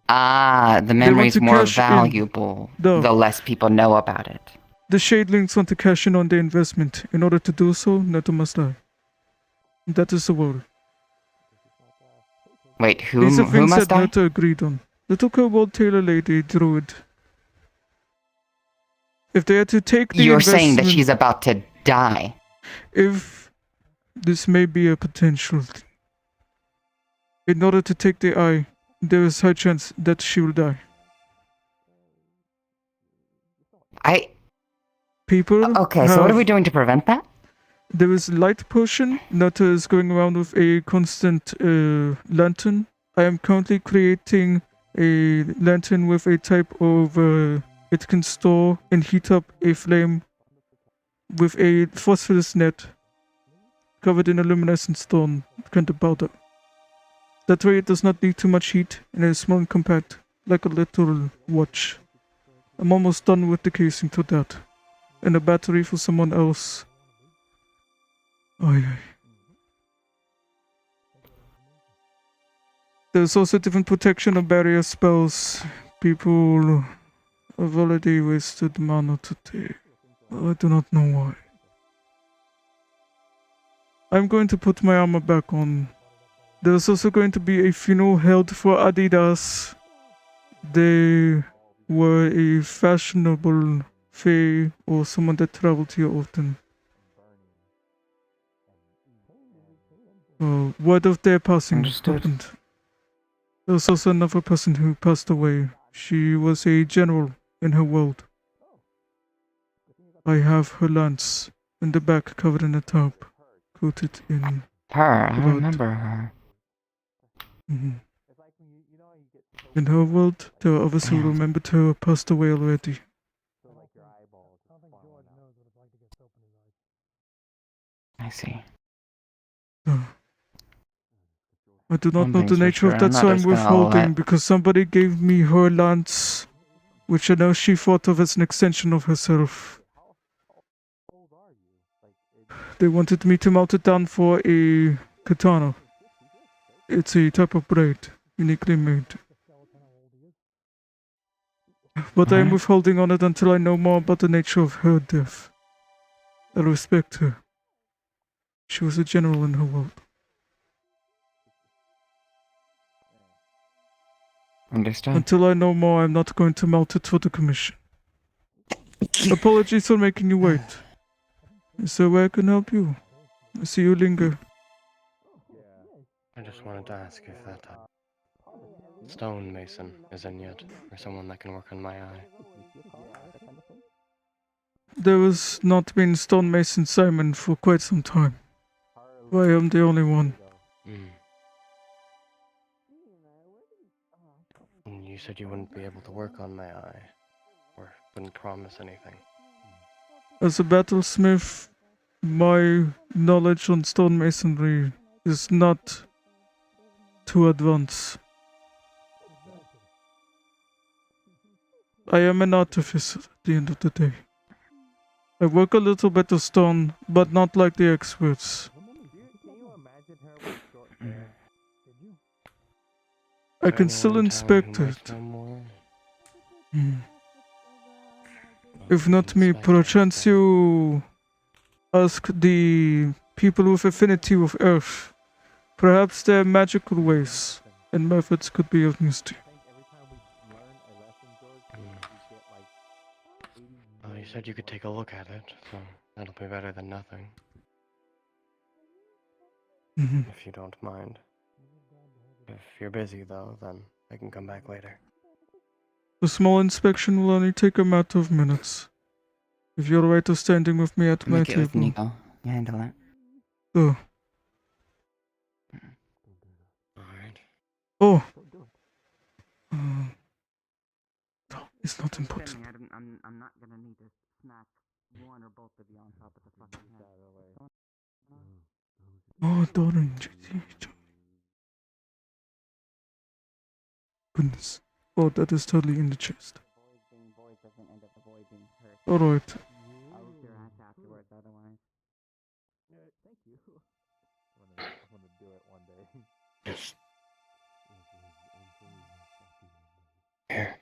the They want memory's to more cash in. valuable No. the less people know about it. The Shadelings want to cash in on their investment. In order to do so, Neto must die. That is the word. Wait, These are who things must that die? Neto agreed on. Little kobold tailor lady, druid. If they are to take the You're investment, saying that she's about to die. if this may be a potential thing. In order to take the eye, there is high chance that she will die. People Okay, so what are we have- doing to prevent that? There is light potion. Nata is going around with a constant lantern. I am currently creating a lantern with a type of it can store and heat up a flame with a phosphorus net covered in a luminescent stone kind of powder. That way it does not need too much heat and is small and compact, like a little watch. I'm almost done with the casing to that. And a battery for someone else. Aye, aye. There's also different protection and barrier spells. People have already wasted mana today. I do not know why. I'm going to put my armor back on. There's also going to be a funeral held for Adidas. They were a fashionable fae or someone that traveled here often. Word of their passing happened. There was also another person who passed away. She was a general in her world. I have her lance in the back covered in a tarp, coated in Her, I blood. remember her. Mhm. In her world, there are others who remembered her passed away already. I see. I do not One know the thing's for nature of sure, that, I'm so not I'm just gonna withholding let- because somebody gave me her lance, which I know she thought of as an extension of herself. They wanted me to melt it down for a katana. It's a type of blade, uniquely made. But I am withholding on it until I know more about the nature of her death. I respect her. She was a general in her world. Understood. Until I know more, I'm not going to melt it for the commission. Apologies for making you wait. Is there a way I can help you? I see you linger. I just wanted to ask if that stonemason is in yet, or someone that can work on my eye. There has not been stonemason Simon for quite some time. I am the only one. And you said you wouldn't be able to work on my eye, or wouldn't promise anything. As a battlesmith, my knowledge on stonemasonry is not too advanced. I am an artificer at the end of the day. I work a little bit of stone, but not like the experts. I can still inspect it. Hmm. If not me, perchance you ask the people with affinity with earth. Perhaps there are magical ways. and methods could be of use to you. Well, you said you could take a look at it, so that'll be better than nothing. If you don't mind. If you're busy, though, then I can come back later. The small inspection will only take a matter of minutes. If you're right to standing with me at my Make it with table. Nico. You handle that. Oh. Alright. Oh. No, it's not important. I'm not gonna need to smack one or both of you on top of the fucking head. Oh, darling, JT. Goodness. Oh, that is totally in the chest. Alright. I'll look your ass afterwards, otherwise. Thank you. I want to do it one day. Yes. Here.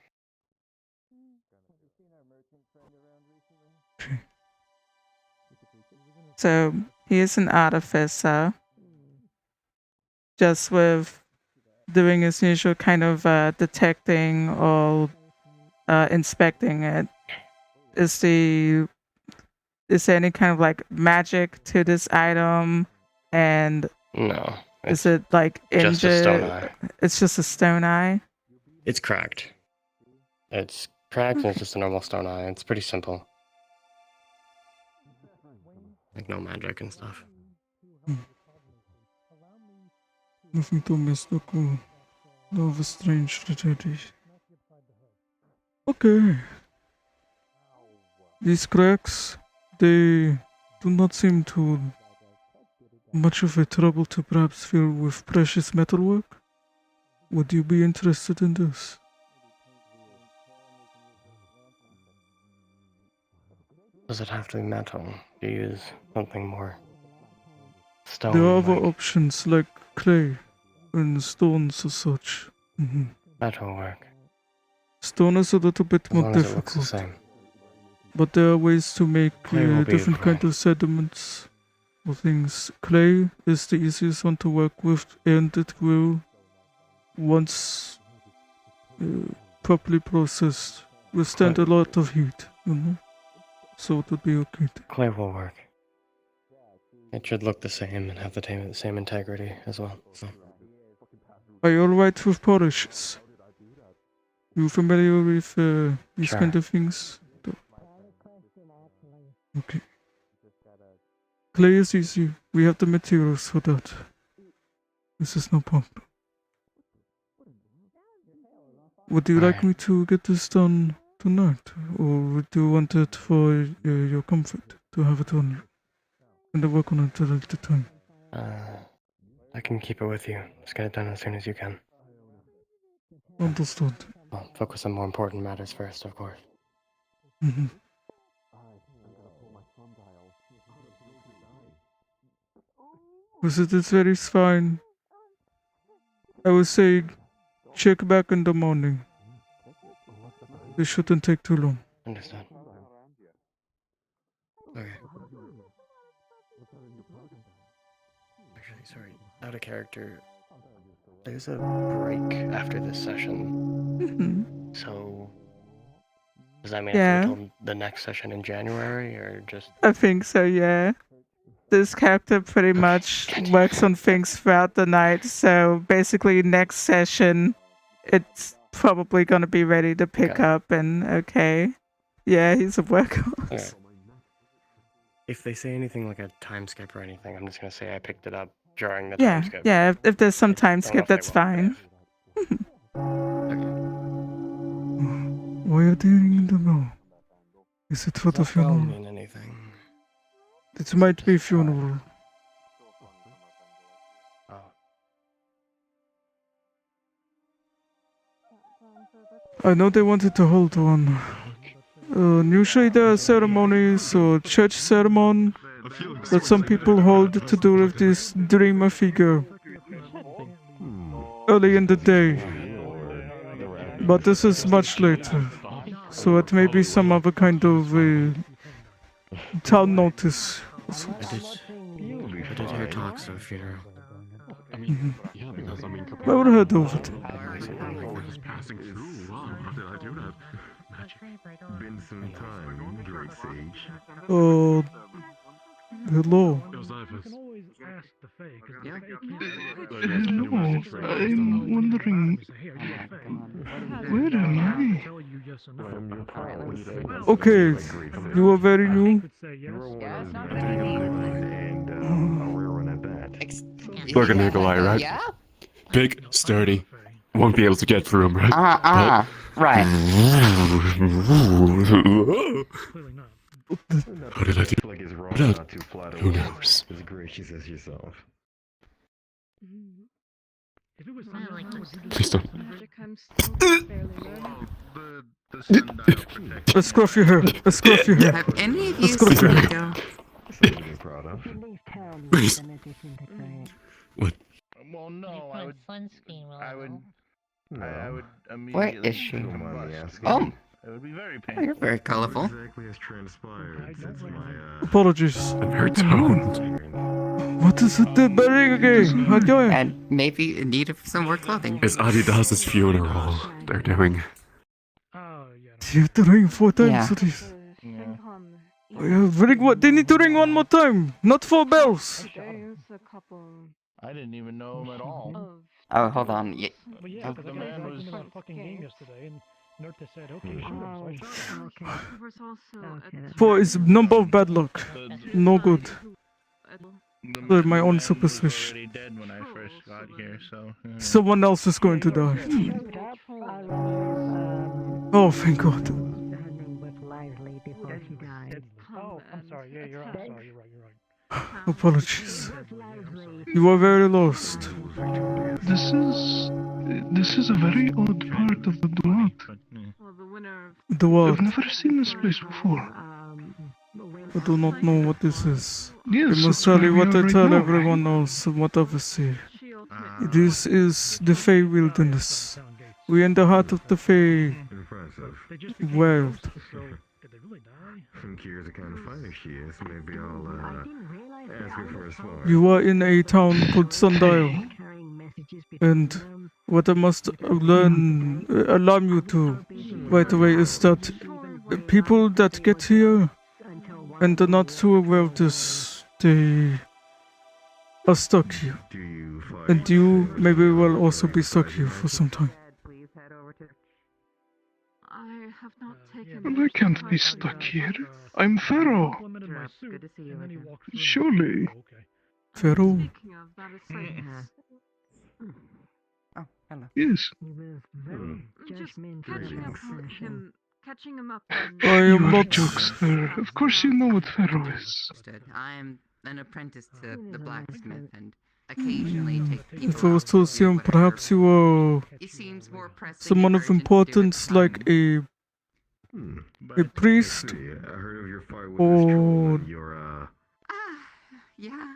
So he is an artificer, just with doing his usual kind of detecting or inspecting it. Is there any kind of like magic to this item? And No. is it like injured? Just a stone eye. It's just a stone eye? It's cracked. It's cracked and it's just a normal stone eye. It's pretty simple. Like no magic and stuff. Nothing too mystical. No of a strange tragedy. Okay. These cracks, they do not seem to much of a trouble to perhaps fill with precious metalwork. Would you be interested in this? Does it have to be metal? Do you use something more stone? There are other options like clay and stones or such. Metalwork. Stone is a little bit As more long as it looks the difficult. same. But there are ways to make Clay will be different clay. kind of sediments or things. Clay is the easiest one to work with, and it will, once properly processed, withstand a lot of heat, So it would be okay. Clay will work. It should look the same and have the same integrity as well. So. Are you alright with polishes? You familiar with these Sure. kind of things? Okay. Clay is easy. We have the materials for that. This is no problem. Would you like me to get this done tonight? Or would you want it for your comfort to have it on you? And I work on it at a later time. I can keep it with you. Just get it done as soon as you can. Understood. Well, focus on more important matters first, of course. It is very fine. I would say check back in the morning. This shouldn't take too long. Understood. Okay. Actually, sorry, out of character. There's a break after this session. So, does that mean I have to wait till the next session in January, or just... I think so, yeah. This character pretty much works on things throughout the night, so basically next session, it's probably going to be ready to pick up and okay. Yeah, he's a workhorse. Okay. If they say anything like a time skip or anything, I'm just going to say I picked it up during the time skip. Yeah, if there's some time don't know skip, if they that's will, fine. Why are they in the know? Is it for the That don't funeral? mean anything. It might be funeral. Oh. I know they wanted to hold one. Usually there are ceremonies or church ceremony that some people hold to do with this dreamer figure early in the day. But this is much later, so it may be some other kind of town notice. I did hear talks of a funeral. I mean, yeah, because I mean, I would head over there. We're just passing through. Wow, how did I do that? Magic. Been some time, Great Sage. Hello. You can always ask the Fae, because the Fae can't. Hello, I'm wondering. Where am I? Tell you yes or no. Okay, you are very new. Look at Nikolai, right? Yeah? Big, sturdy. Won't be able to get through him, right? Right. How did I do Like it's wrong that? not to flatter Who knows? as gracious as yourself. If it was Please don't. Let's scruff your hair. Let's scruff your hair. Have any of Let's you scruff seen your me hair. go? Something to be proud of. Please. What? Well, no, I would. I would. No. I would Where immediately. is she? Don't mind me asking. Oh, It would be very oh, painful. you're very colorful. What exactly has transpired since my Apologies. And her tone. What is it that bearing again? How going? And maybe in need of some more clothing. It's Adidas's funeral they're doing. You have to ring 4 times Yeah. for this. Oh, yeah, ring what? They need to ring 1 more time. Not 4 bells. I didn't even know him at all. Oh, hold on. Well, yeah, because I got dragged into that fucking game yesterday, and Nerta said, okay, shoot him, so I shot him. 4 is number of bad luck. No good. They're my own superstition. Already dead when I first got here, so. Someone else is going to die. Oh, thank God. Oh, I'm sorry. Yeah, you're right. I'm sorry. You're right. Apologies. You are very lost. This is a very odd part of the Duat. The what? I've never seen this place before. I do not know what this is. Yes, I must that's tell where you we what are I right tell now. everyone else and what others say. This is the Fey Wilderness. We're in the heart of the Fey Impressive. world. I'm curious what kind of fighter she is. Maybe I'll ask her for a spar. You are in a town called Sundial. And what I must alarm you to right away is that people that get here and are not too aware of this, they are stuck here. And you maybe will also be stuck here for some time. And I can't be stuck here. I'm Pharaoh. Surely. Pharaoh? Oh, hello. Yes. Catching him up. I You am are not. jokester. Of course you know what Pharaoh is. Understood. I'm an apprentice to the blacksmith and occasionally take people If I was out to do assume, whatever perhaps you are it seems more pressing someone and of urgent to do at the importance, like time. a priest, I heard of your fight with or this troll and your Yeah.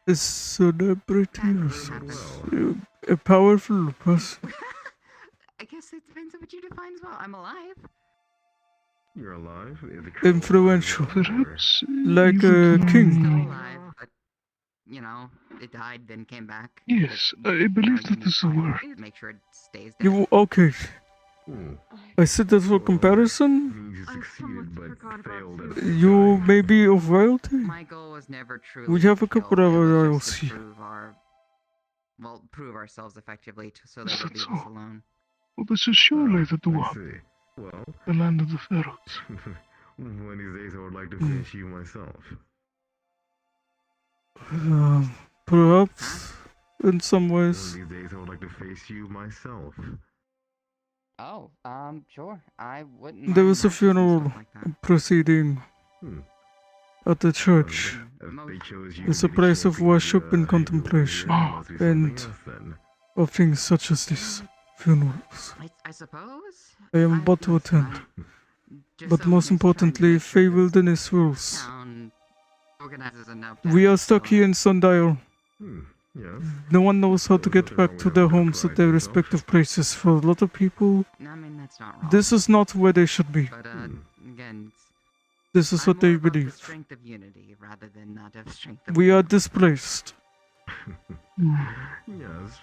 a celebrity, or a powerful person. I guess it depends on what you define as well. I'm alive. You're alive? Is the troll Influential, Perhaps like you a would king. Still alive, but you know, it died, then came back. Yes, But, I believe you that is the word. Make sure it stays dead. You okay? I said that for comparison. you succeeded but failed at You may be of royalty. My goal was never truly We have a to couple kill, of it was royals just to here. prove ourselves effectively so they would leave us alone. Well, this is surely the I Duat, see. Well, the land of the pharaohs. one of these days I would like to finish you myself. Perhaps, in some One ways. of these days I would like to face you myself. Oh, sure. I wouldn't There mind was a matching some funeral stuff like that. proceeding at the church. They chose you It's to a be the place of champion worship and it contemplation, must be something and else then. of things such as these funerals. I suppose. I am but to attend. But most importantly, Fey Wilderness rules. Town organizes enough. We are stuck here in Sundial. Yes. No one knows how to get back to their homes at their respective places. For a lot of people, I mean, that's not wrong. this is not where they should be. But again, This is what they I'm more about the believe. strength of unity rather than not of strength of We are displaced. Yes.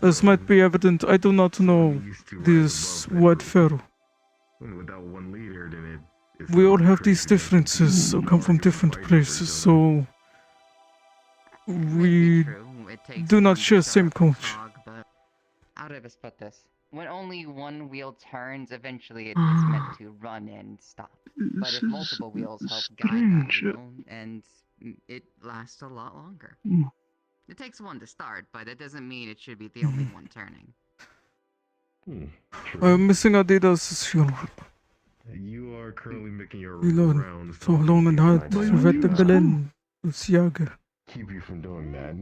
As might be evident, I do not know this word Pharaoh. Without one leader, then it's We all not have these Christian. differences, come from different places, so we True, it takes do not one to share stir same up the culture. frog, but how do I best put this? When only one wheel turns, eventually it's meant to run and stop. But if multiple wheels help guide that wheel, and it lasts a lot longer. It takes one to start, but that doesn't mean it should be the only one turning. I'm missing Adidas shoe. You are currently making your Elon, rounds. so long and hard, Keep Savette Belen, Usiaga. you from doing that.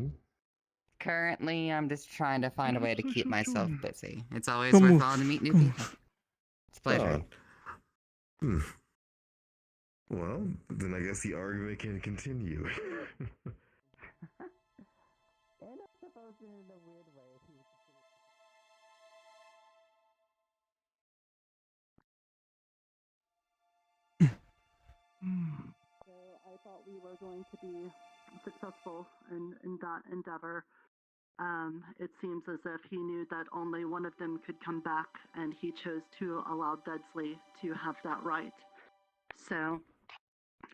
Currently, I'm just trying to find a way to keep myself busy. It's always Come on, worthwhile to meet new come on. people. It's a pleasure. Well, then I guess the argument can continue. So I thought we were going to be successful in that endeavor. It seems as if he knew that only one of them could come back, and he chose to allow Dudsley to have that right. So,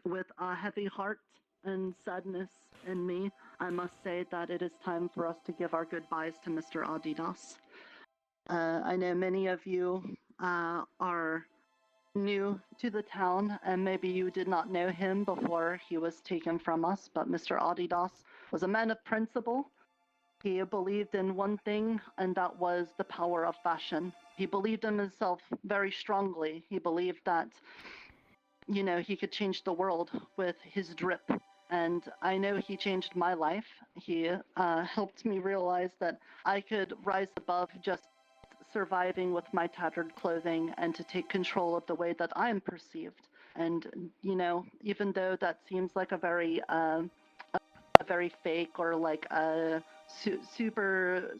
with a heavy heart and sadness in me, I must say that it is time for us to give our goodbyes to Mr. Adidas. I know many of you are new to the town, and maybe you did not know him before he was taken from us, but Mr. Adidas was a man of principle. He believed in one thing, and that was the power of fashion. He believed in himself very strongly. He believed that, you know, he could change the world with his drip. And I know he changed my life. He helped me realize that I could rise above just surviving with my tattered clothing and to take control of the way that I'm perceived. And, you know, even though that seems like a very fake or like a super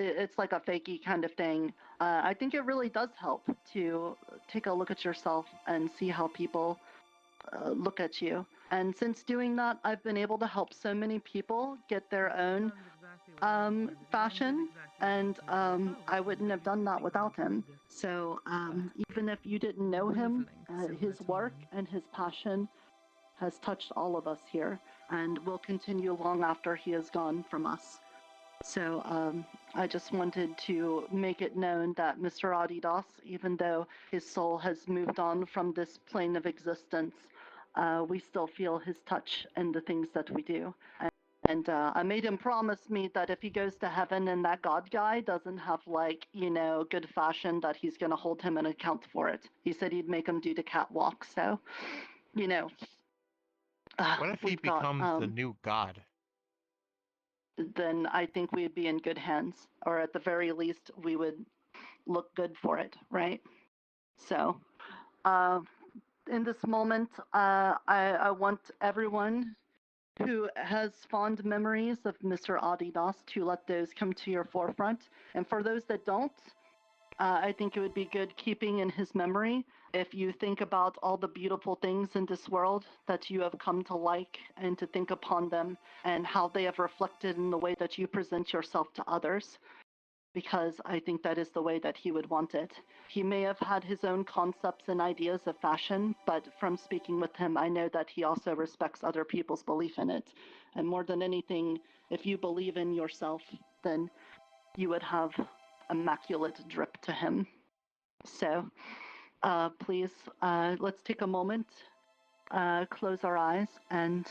it's like a fakey kind of thing. I think it really does help to take a look at yourself and see how people look at you. And since doing that, I've been able to help so many people get their own fashion, and I wouldn't have done that without him. So even if you didn't know him, his work and his passion has touched all of us here and will continue long after he is gone from us. So I just wanted to make it known that Mr. Adidas, even though his soul has moved on from this plane of existence, we still feel his touch in the things that we do. And I made him promise me that if he goes to heaven and that God guy doesn't have, like, you know, good fashion, that he's going to hold him an account for it. He said he'd make him do the catwalk. So, you know, What if he we've got, becomes the new god? then I think we'd be in good hands, or at the very least, we would look good for it, right? So, in this moment, I want everyone who has fond memories of Mr. Adidas to let those come to your forefront. And for those that don't, I think it would be good keeping in his memory if you think about all the beautiful things in this world that you have come to like, and to think upon them and how they have reflected in the way that you present yourself to others, because I think that is the way that he would want it. He may have had his own concepts and ideas of fashion, but from speaking with him, I know that he also respects other people's belief in it. And more than anything, if you believe in yourself, then you would have immaculate drip to him. So please, let's take a moment, close our eyes, and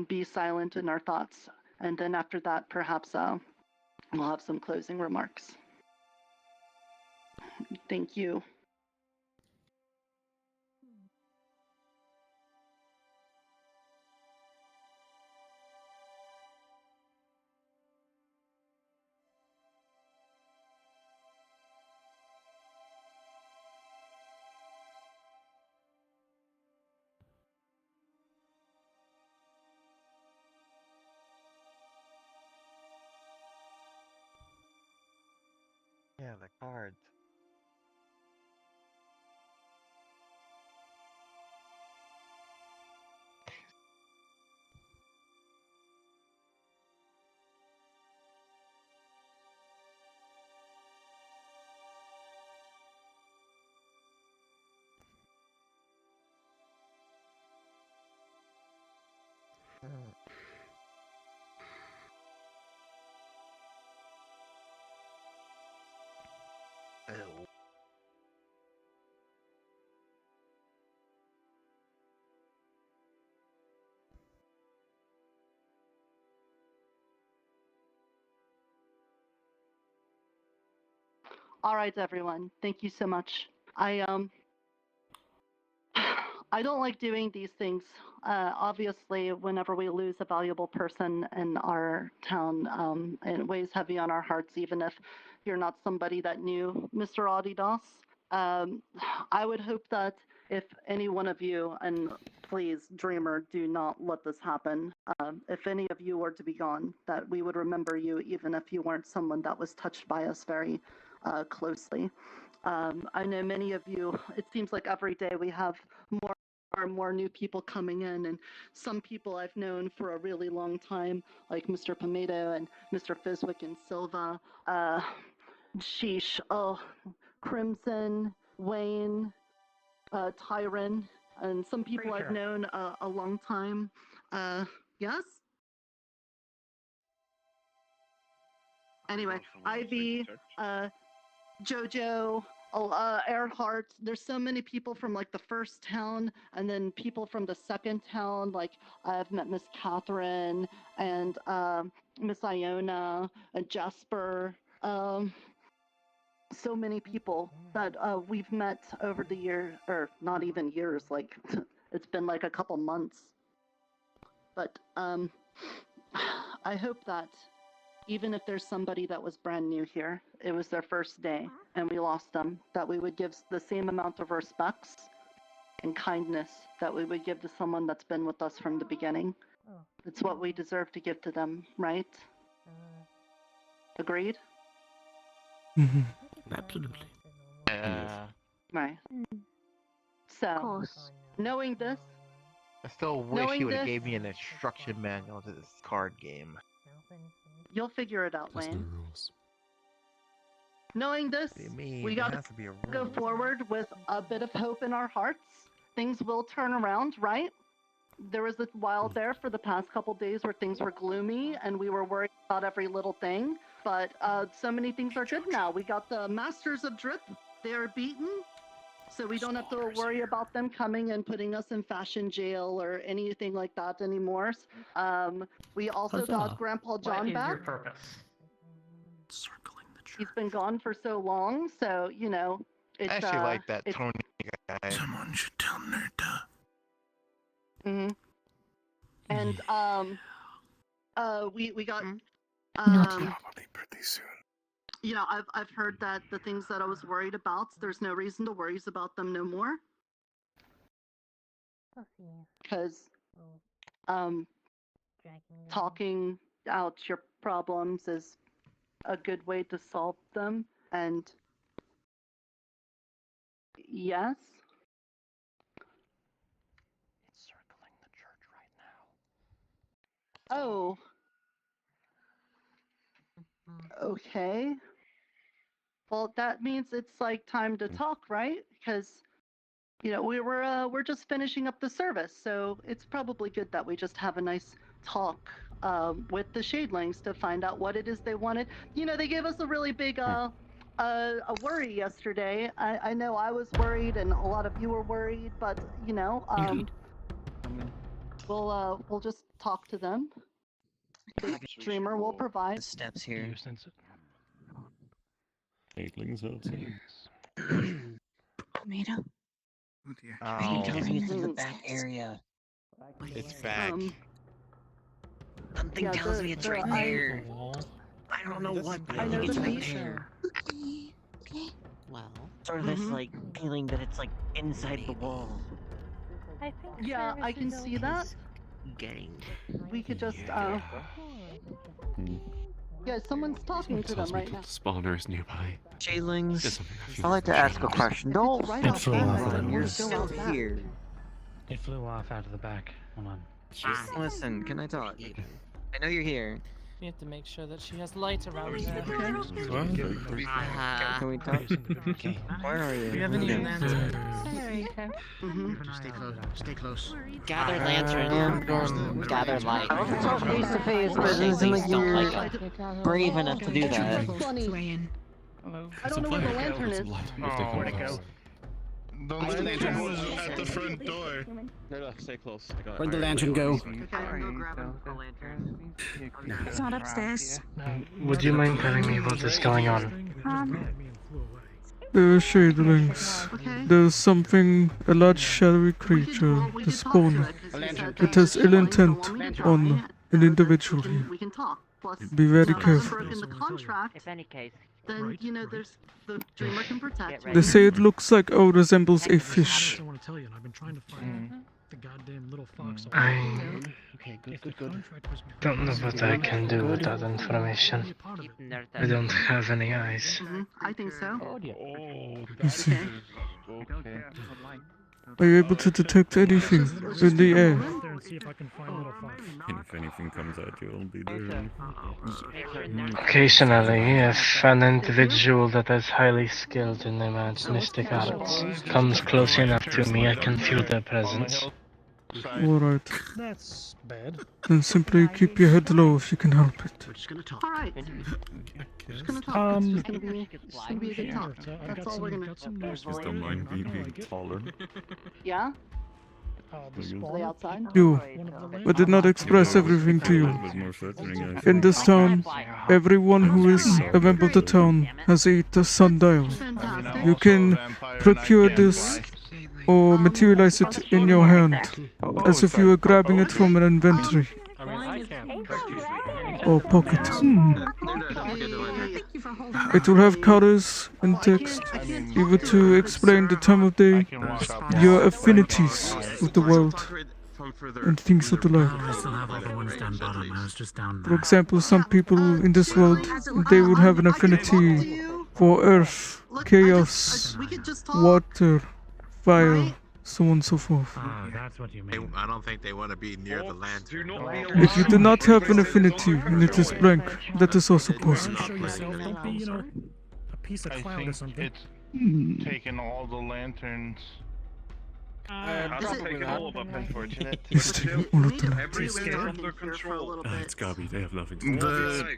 be silent in our thoughts. And then after that, perhaps we'll have some closing remarks. Thank you. Yeah, the cards. All right, everyone. Thank you so much. I don't like doing these things. Obviously, whenever we lose a valuable person in our town, it weighs heavy on our hearts, even if you're not somebody that knew Mr. Adidas. I would hope that if any one of you, and please, Dreamer, do not let this happen, if any of you were to be gone, that we would remember you, even if you weren't someone that was touched by us very closely. I know many of you, it seems like every day we have more and more new people coming in, and some people I've known for a really long time, like Mr. Pomato and Mr. Fizwick and Silva, Sheesh, oh, Crimson, Wayne, Tyron, and some people I've known a long time. Yes? Anyway, Ivy, Jojo, Earhart. There's so many people from like the first town, and then people from the second town. Like I've met Miss Catherine and Miss Iona and Jasper. So many people that we've met over the year, or not even years. Like it's been like a couple months. But I hope that even if there's somebody that was brand new here, it was their first day and we lost them, that we would give the same amount of respects and kindness that we would give to someone that's been with us from the beginning. It's what we deserve to give to them, right? Agreed? Absolutely. Right. So, knowing this, I still wish he would have gave me an instruction manual to this card game. you'll figure it out, There's no Wayne. rules. Knowing this, we got There has to to be a go rule. forward with a bit of hope in our hearts. Things will turn around, right? There was a while there for the past couple days where things were gloomy and we were worried about every little thing. But so many things are good now. We got the Masters of Drip. They are beaten. So we don't have to worry about them coming and putting us in fashion jail or anything like that anymore. We also got Grandpa John What is back. your purpose? He's been gone for so long, so you know. It's, I actually like that Tony guy. Someone should tell Nerda. Mm-hmm. And we got Probably pretty soon. you know, I've heard that the things that I was worried about, there's no reason to worry about them no more. Because talking out your problems is a good way to solve them. And yes, It's circling the church right now. oh, okay. Well, that means it's like time to talk, right? Because you know we're just finishing up the service, so it's probably good that we just have a nice talk with the Shadelings to find out what it is they wanted. You know, they gave us a really big a worry yesterday. I know I was worried, and a lot of you were worried, but you know, we'll just talk to them. The Dreamer will provide. The steps here. Shadelings outside. Tomato. Oh. Reading tells me it's in the back area. It's back. Something tells me it's right there. I don't know what, but I think it's right there. Okay. Well. Sort of this like feeling that it's like inside the wall. I think. Yeah, I can see that. Getting. We could just yeah, someone's talking to them right now. Spawners nearby. Shaylings, I'd like to ask a question. Don't It flew off of them. You're still here. It flew off out of the back. Hold on. Listen, can I talk? I know you're here. We have to make sure that she has light around her. Can we talk? Okay. Where are you? Do you have any lanterns? Stay close. Stay close. Gather lanterns. Gather light. Let's talk face to face, but it doesn't like you're brave enough to do that. I don't know where the lantern is. Where'd it go? The lantern was at the front door. No, stay close. Where'd the lantern go? It's not upstairs. Would you mind telling me what is going on? There are shadelings. There's something, a large shadowy creature, the spawn. It has ill intent on an individual here. We can talk. Plus, Be very if someone's careful. broken the contract, If any case. then, you know, there's the dreamer can protect They me. say it looks like or resembles a fish. I want to tell you, and I've been trying to find the goddamn little fox. Okay, good. Don't know what I can do with that information. I don't have any eyes. I think so. I see. Are you able to detect anything in the air? And if anything comes at you, it'll be there. Occasionally, if an individual that is highly skilled in their mystic arts comes close enough to me, I can feel their presence. Alright. That's bad. Then simply keep your head low if you can help it. We're just gonna talk. Alright. Just gonna talk. It's just gonna be a good talk. That's all we're gonna do. Just don't mind me being taller. Yeah? Are they outside? You, I did not express everything to you. In this town, everyone who is a member of the town has a sundial. You can procure this or materialize it in your hand, as if you were grabbing it from an inventory. Or pocket. It will have colors and text, either to explain the time of day, your affinities with the world, and things of the like. For example, some people in this world, they would have an affinity for earth, chaos, water, fire, so on and so forth. That's what you mean. I don't think they want to be near the lantern. If you do not have an affinity and it is blank, that is also possible. Don't be, a piece of cloud or something. It's taken all the lanterns. Is it taken all of them, unfortunate. He's taking all of the lanterns. Everything is under control. It's Gabi, they have nothing to do.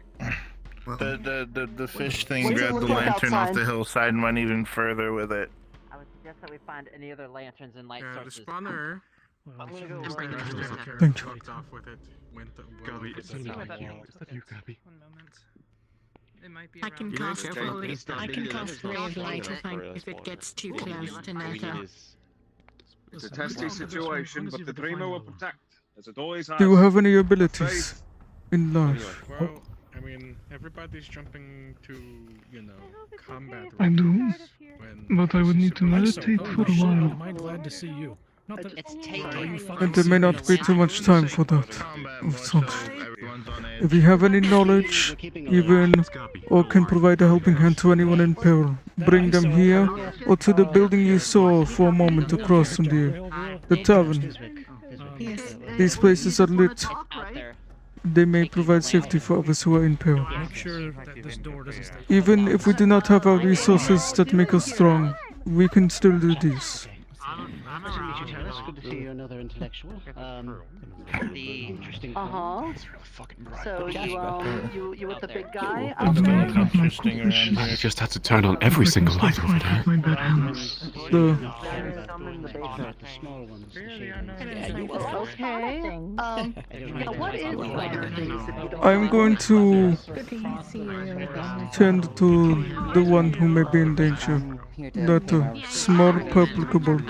The fish thing grabbed the lantern off the hillside and went even further with it. I would suggest that we find any other lanterns and light sources. The spawner. I'm gonna go Thank you. Off with it. Gabi, it's you, Gabi. I can cast ray of light if it gets too close to Netta. It's a testy situation, but the dreamer will protect, as it always has. Do you have any abilities in life? Well, I mean, everybody's jumping to, combat. I do, but I would need to meditate for a while. Am I glad to see you? Not that it's taken. And there may not be too much time for that. If you have any knowledge, even, or can provide a helping hand to anyone in peril, bring them here, or to the building you saw for a moment across from the tavern. These places are lit. They may provide safety for others who are in peril. Make sure that this door doesn't stay. Even if we do not have our resources that make us strong, we can still do this. It's good to see you, another intellectual. Interesting. So you with the big guy? I just had to turn on every single light over there. Okay. What is your things if you don't I'm going to tend to the one who may be in danger. That small purple kobold.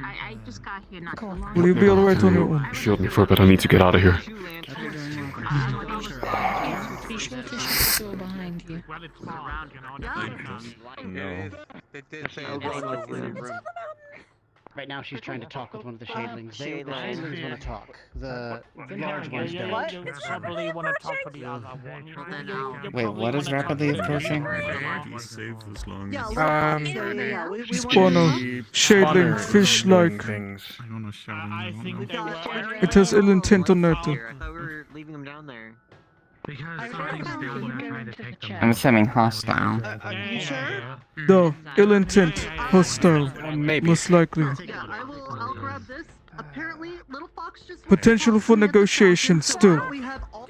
I just got here not too long. Will you be alright on your own? Shield me for a bit, I need to get out of here. Be sure to shut the door behind you. Well, it's around, No. They did say Right now, she's trying to talk with one of the shadlings. The shadlings want to talk. The large ones don't. What? You probably want to talk to the other one. Wait, what is rapidly approaching? Spawner, shading, fish-like. It has ill intent on that. him down there? Because something's still trying to take them. I'm assuming hostile. You sure? No, ill intent, hostile, most likely. Yeah, I'll grab this. Apparently, Little Fox just Potential for negotiation still, we have all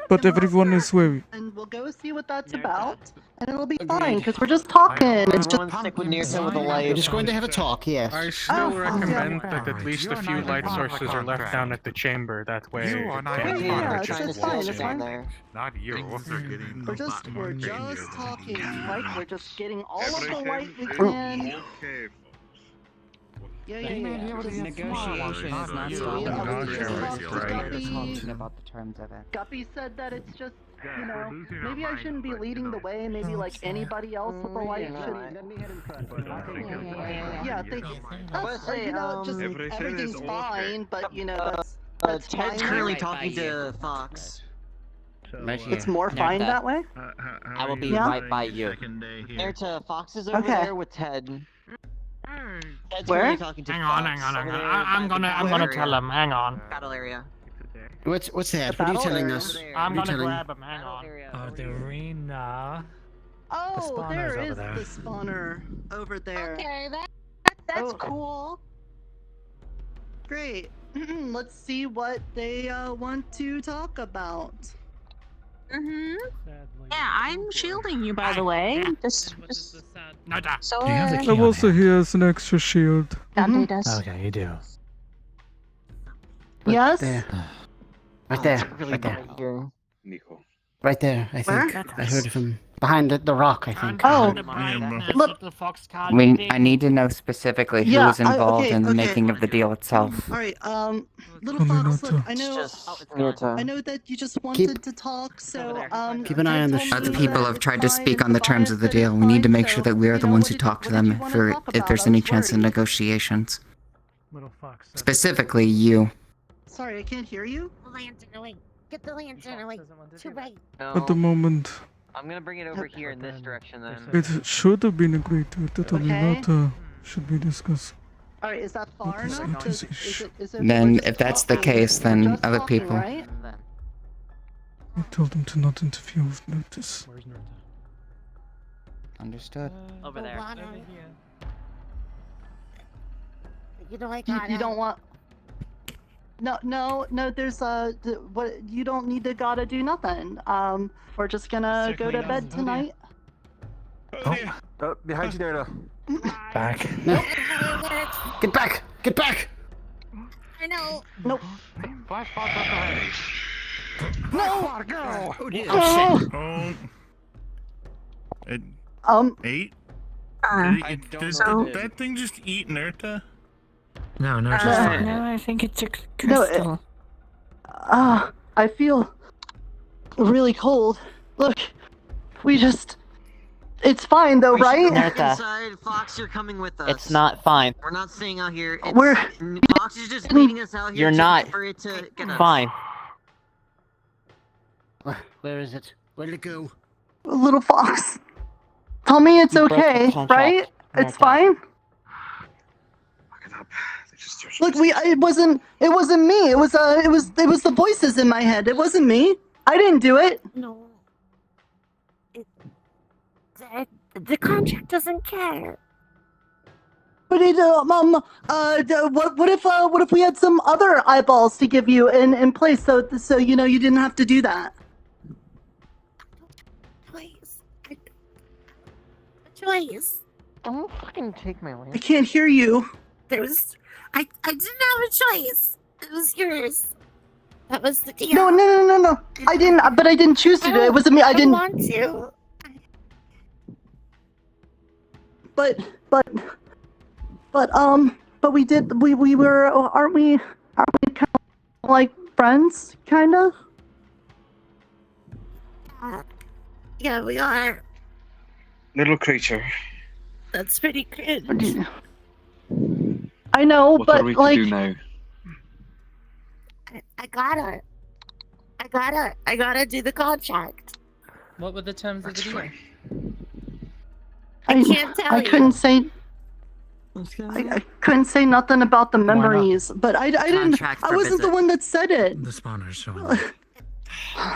but everyone is wary. and we'll go see what that's about, and it'll be fine because we're just talking. It's just Stick with Nirta with the light. We're just going to have a talk, yes. I still recommend that at least a few light sources are left down at the chamber. That way. You are not it in can't charge. be it's fine. It's fine. Not you. Things are getting We're a just lot more dangerous. talking, right? We're just getting all of the light we Everything can. is okay, folks. Yeah. Negotiation is not stopping. About the terms of it. Guppy said that it's just, you know, maybe I shouldn't be leading the way. Maybe like anybody else with the light should. Yeah, thank you. You know, just everything's fine, but you know, that's Ted's fine. currently talking to Fox. It's more fine that way. I will be Yeah? right by you. Nirta, Fox is over Okay. there with Ted. Ted's Where? currently talking to Hang Fox. on. over there I'm by the gonna battle tell him. Hang on. Battle area. What's that? The What are you battle telling area. us? Over there. I'm What are gonna you grab him. Hang on. The arena. Oh, spawner's there over is there. the spawner over there. Okay, that's cool. Great. Let's see what they want to talk about. Mm-hmm. Yeah, I'm shielding you, by the way. Just so. I'm also here as an extra shield. Dante does. Okay, you do. Yes. There. Right there. Right there. Nico. Right there, I think. Where? I heard from behind the rock, I think. Oh. Look. I need to know specifically who Yeah, was involved okay, in the okay. making of the deal itself. All right. Little Fox, look, I know. Nirta. I know that you just wanted to talk, so Keep an eye on the Other people have tried to speak on the terms of the deal. We need to make sure that we are the ones who talk to them if there's any chance of negotiations. Little Fox. Specifically, you. Sorry, I can't hear you. The lantern away. Get the lantern away. Too bright. At the moment, I'm gonna bring it over here in this direction then. it should have been agreed to. That only that should be discussed. All right, is that far What is enough? this Is it Then, we're if that's just the talking? case, We're then just other talking, people. right? I told them to not interfere with notice. Where's Nirta? Understood. Over there. You know I You got don't want. No. There's what you don't need to gotta do nothing. We're just gonna go to bed tonight. Oh, behind you there now. Back. No. Get back! Get back! I know. Nope. Flash spots up ahead. No. Go. Oh dear. Oh. Oh. 8? Did know. that thing just eat Nirta? No, no, No, I think it's a crystal. I feel really cold. Look, it's fine though, We should right? go back Nirta. inside. Fox, you're coming with us. It's not fine. We're not staying out here. Fox is just leading us out here. You're not for it to get us. fine. Where is it? Where'd it go? Little Fox, tell me it's You broke the okay, contract. right? It's Nirta. fine. Fuck it up. Look, it wasn't me. It was the voices in my head. It wasn't me. I didn't do it. No. The contract doesn't care. But what if we had some other eyeballs to give you in place so you know you didn't have to do that? Choice. Don't fucking take my land. I can't hear you. I didn't have a choice. It was yours. That was the deal. No. I didn't choose to do it. It wasn't me. I didn't want to. But we did. We were. Aren't we kind of like friends? Kind of. Yeah, we are. Little creature. That's pretty cringe. I know, What but are we like. to do now? I gotta do the contract. What were the terms of the deal? I can't tell I you. couldn't say. I couldn't say nothing about the memories, but I didn't. Contract I for wasn't the visit. one that said it. The spawner's showing.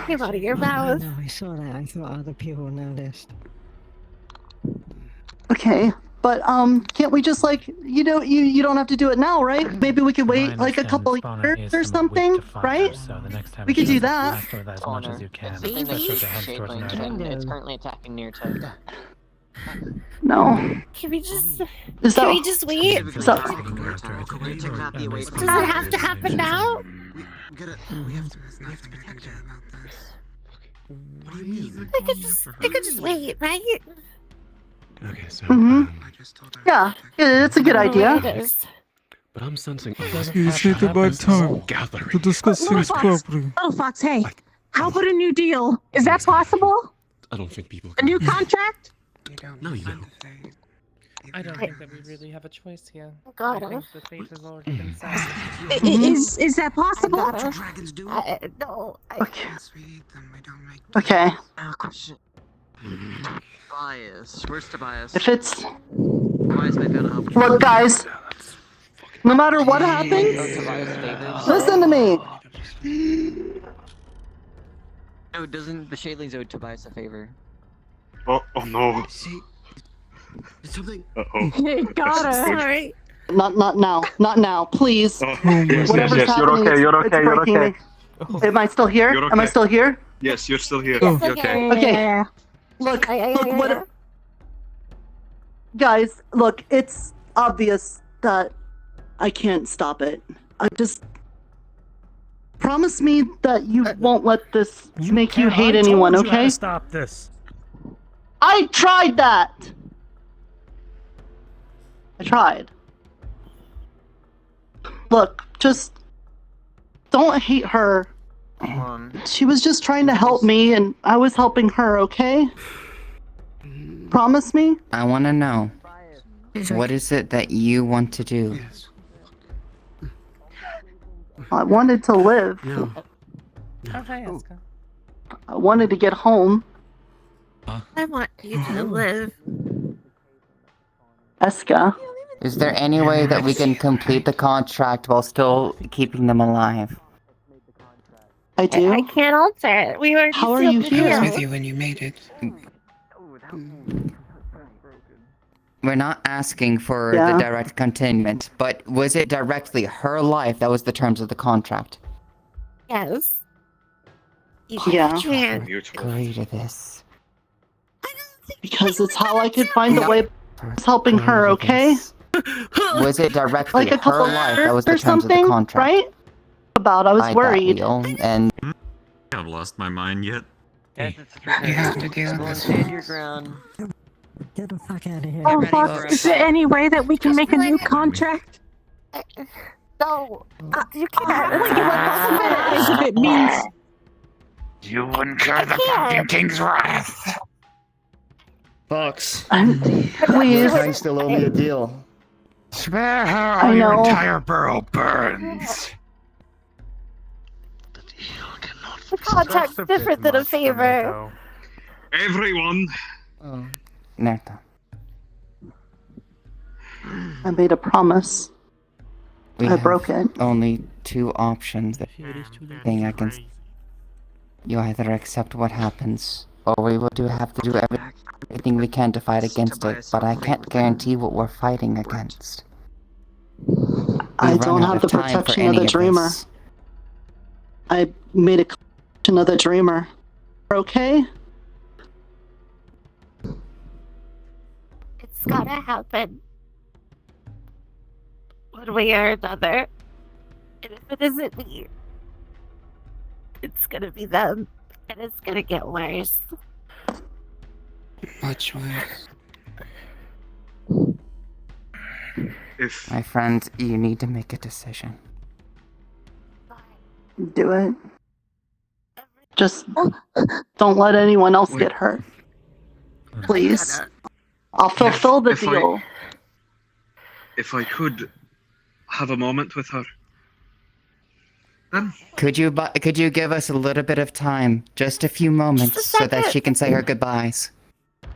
Came out of your mouth. No, I saw that. I thought other people noticed. Okay, but can't we just like you don't have to do it now, right? Maybe we could wait like a couple of years or something, right? So the next time We could do that. faster with as much as you can. The thing that Especially shapes the head towards Nerda. it's currently attacking near to. No. Can we just? Is Can that- we just wait? So- Does it have to happen now? We have to protect her about this. What do you mean? They could just wait, right? Okay, so. Yeah, it's a good idea. But I'm sensing. You take the bad time to discuss things properly. Little Fox, hey, how about a new deal? Is that possible? I don't think people. A new contract? No, you don't. I don't think that we really have a choice here. Got I it. think the fate has already been set. Is that possible? I gotta. Dragons do No. Okay. Okay. Question. Tobias. Where's Tobias? If it's Tobias might be able to help. look, guys, no matter what happens, listen to me. No, doesn't the Shailings owe Tobias a favor? Oh no. See, something. You got it. Sorry. Not now, not now, please. Yes, Whatever's yes, you're happening, okay, you're it's okay, you're breaking okay. me. Am I still here? You're Am I okay. still here? Yes, you're still here. Yes, You're okay. Okay. Look, what? Guys, look, it's obvious that I can't stop it. I just promise me that you won't let this make you hate anyone, I told you how okay? to stop this. I tried that. I tried. Look, just don't hate her. She was just trying to help me, and I was helping her, okay? Promise me? I want to know. What is it that you want to do? I wanted to live. Oh, hi, Eska. I wanted to get home. I want you to live. Eska. Is there any way that we can complete the contract while still keeping them alive? I do. I can't alter it. We were. How are you I was here? with you when you made it. We're not asking for Yeah. the direct continuance, but was it directly her life that was the terms of the contract? Yes. Yeah. Agree to this. Because it's how I could find a way of helping her, okay? Was it directly Like a couple her life that was the or terms of the something, contract? right? I was worried. And I've lost my mind yet. You have to deal with Stand your ground. Get the fuck out of here. Oh, Fox, is there any way that we can make a new contract? No. You can't. What you want if it means You incur the Pumpkin King's wrath. Fox. Please. You still owe me a deal. Spare her I or your know. entire burrow burns. The contract's different than a favor. Everyone. Oh. Nerta. I made a promise. We I have broke it. only two options. The thing I can. You either accept what happens, or we will have to do everything we can to fight against it. But I can't guarantee what we're fighting against. I We've don't run out have the time for protection of any the dreamer. this. I made a connection of the dreamer. Okay? It's gotta happen. One way or another. And if it isn't me, it's gonna be them. And it's gonna get worse. Much worse. My friend, you need to make a decision. Do it. Just don't let anyone else get hurt. Please. I'll fulfill the deal. If I could have a moment with her. Could you give us a little bit of time, just a few moments, so that she can say her goodbyes?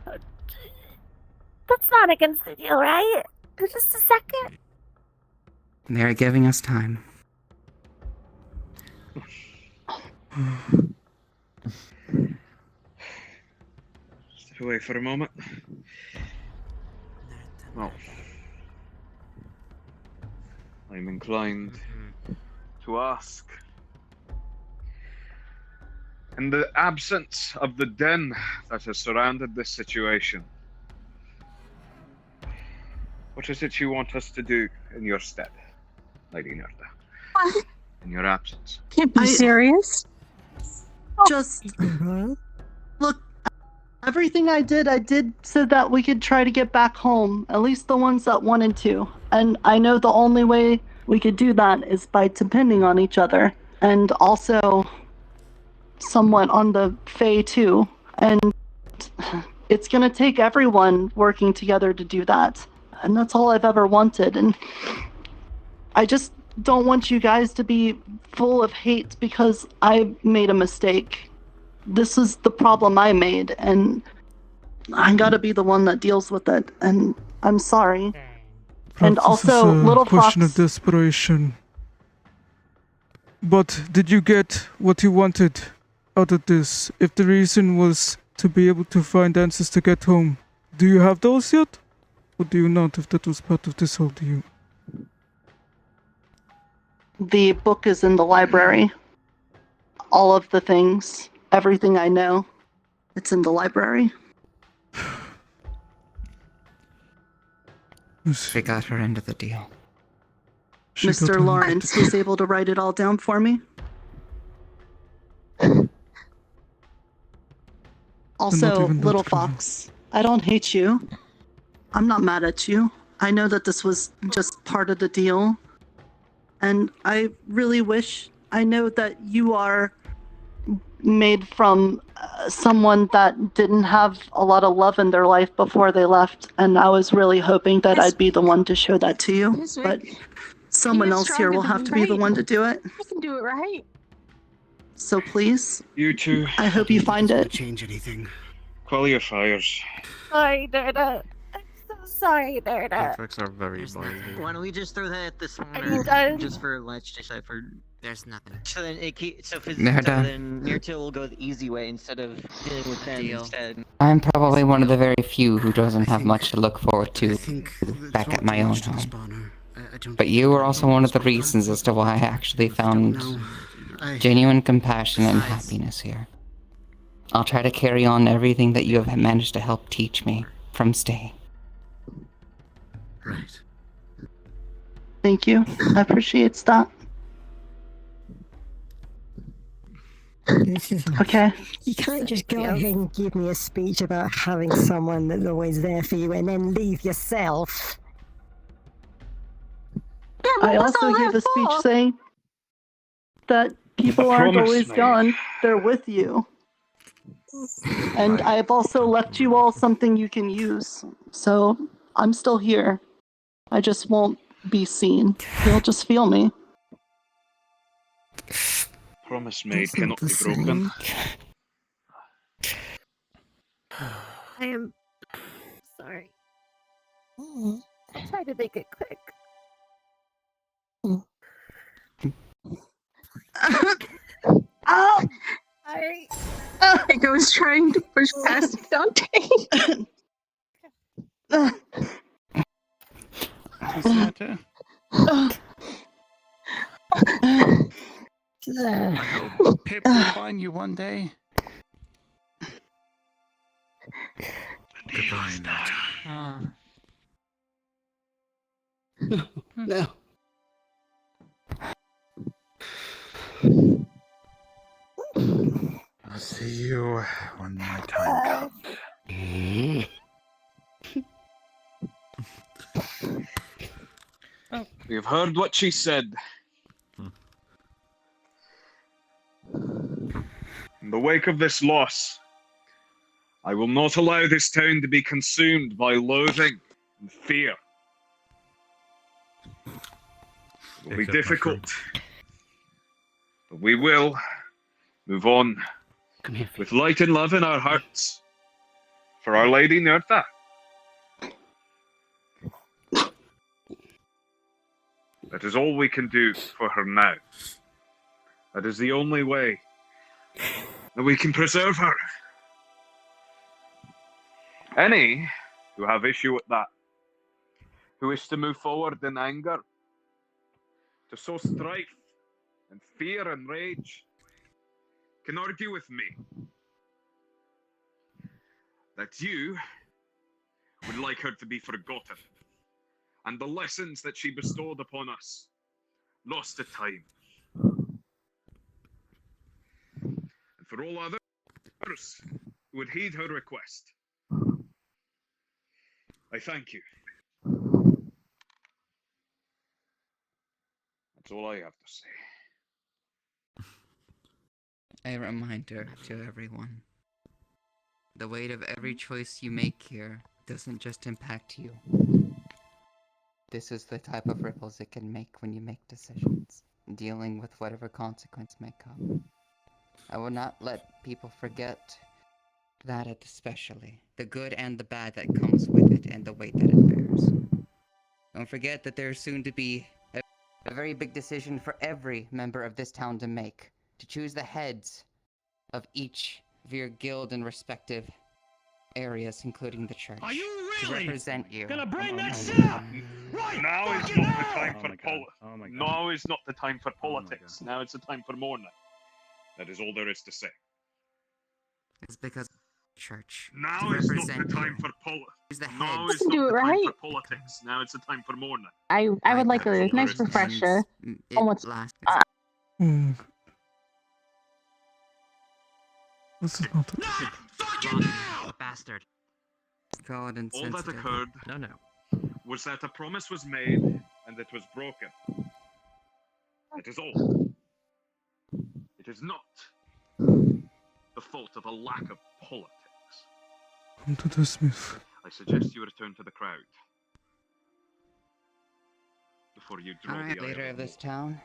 That's not against the deal, right? Just a second. They're giving us time. away for a moment. Well, I'm inclined to ask. In the absence of the den that has surrounded this situation, what is it you want us to do in your stead, Lady Nerda? What? In your absence? Can't be serious. Just look, everything I did so that we could try to get back home, at least the ones that wanted to. And I know the only way we could do that is by depending on each other, and also somewhat on the Fae too. And it's gonna take everyone working together to do that. And that's all I've ever wanted. And I just don't want you guys to be full of hate because I made a mistake. This is the problem I made, and I gotta be the one that deals with it. And I'm sorry. And Perhaps this also, is a Little question Fox. of desperation. But did you get what you wanted out of this? If the reason was to be able to find answers to get home, do you have those yet? Or do you not, if that was part of this whole deal? The book is in the library. All of the things, everything I know, it's in the library. She got her end of the deal. Mr. Lawrence was able to write it all down for me. Also, even Little that clever. Fox, I don't hate you. I'm not mad at you. I know that this was just part of the deal. And I really wish, I know that you are made from someone that didn't have a lot of love in their life before they left. And I was really hoping that I'd be the one to show that to you. But someone else here will have to be the one to do it. I can do it, right? So please, You two. I hope you find it. Change anything. Call your fires. Sorry, Nerda. I'm so sorry, Nerda. Effects are very binding. Why don't we just throw that at the Are you spawner? done? Just for let's decipher. There's nothing. So then They're done. then Nirtil will go the easy way instead of dealing with them instead. I'm probably one of the very few who doesn't have much to look forward to back at my own home. But you were also one of the reasons as to why I actually found genuine compassion and happiness here. I'll try to carry on everything that you have managed to help teach me from staying. Right. Thank you. I appreciate that. Okay. You can't just go ahead and give me a speech about having someone that's always there for you and then leave yourself. I also gave a speech saying that people aren't promise, always mate. gone, they're with you. And I've also left you all something you can use. So I'm still here. I just won't be seen. You'll just feel me. Promise made cannot be broken. I am sorry. I tried to make it quick. Oh! I was trying to push past Dante. I hope Pip will find you one day. Goodbye, Nat. No. I'll see you when my time comes. We have heard what she said. In the wake of this loss, I will not allow this town to be consumed by loathing and fear. It will be Except my difficult, but we will move on with light and love in our hearts for Our Lady Nertha. That is all we can do for her now. That is the only way that we can preserve her. Any who have issue with that, who wish to move forward in anger, to sow strife and fear and rage, can argue with me that you would like her to be forgotten, and the lessons that she bestowed upon us lost to time. And for all others who would heed her request, I thank you. That's all I have to say. A reminder to everyone. The weight of every choice you make here doesn't just impact you. This is the type of ripples it can make when you make decisions, dealing with whatever consequence may come. I will not let people forget that, especially the good and the bad that comes with it and the weight that it bears. Don't forget that there is soon to be a very big decision for every member of this town to make, to choose the heads of each of your guild and respective areas, including the church. Are you to really represent you? gonna bring that shit up? Right Now is fucking not the now! time for Now is not the time for politics. Now it's the time for mourning. That is all there is to say. It's because church. Now to is not represent the time you. for politics. The Now heads. is not do it the time right. for politics. Now it's the time for mourning. I would like That is a all there nice is to say. refresher on what's Mm. This is not the Bastard. God and All that sensitive. occurred No. was that a promise was made and it was broken. It is all. It is not the fault of a lack of politics. Come to dismiss. I suggest you return to the crowd before you draw Alright, the ire leader of this town.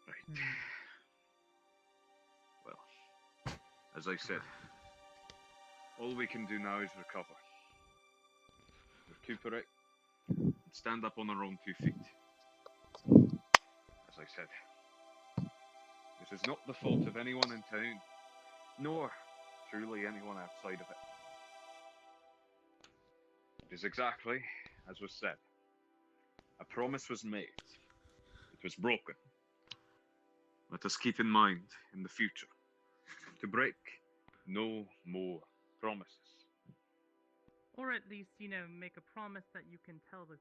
Right. Well, as I said, all we can do now is recover, recuperate, and stand up on our own 2 feet. As I said, this is not the fault of anyone in town, nor truly anyone outside of it. It is exactly as was said. A promise was made. It was broken. Let us keep in mind in the future to break no more promises. Or at least, make a promise that you can tell the,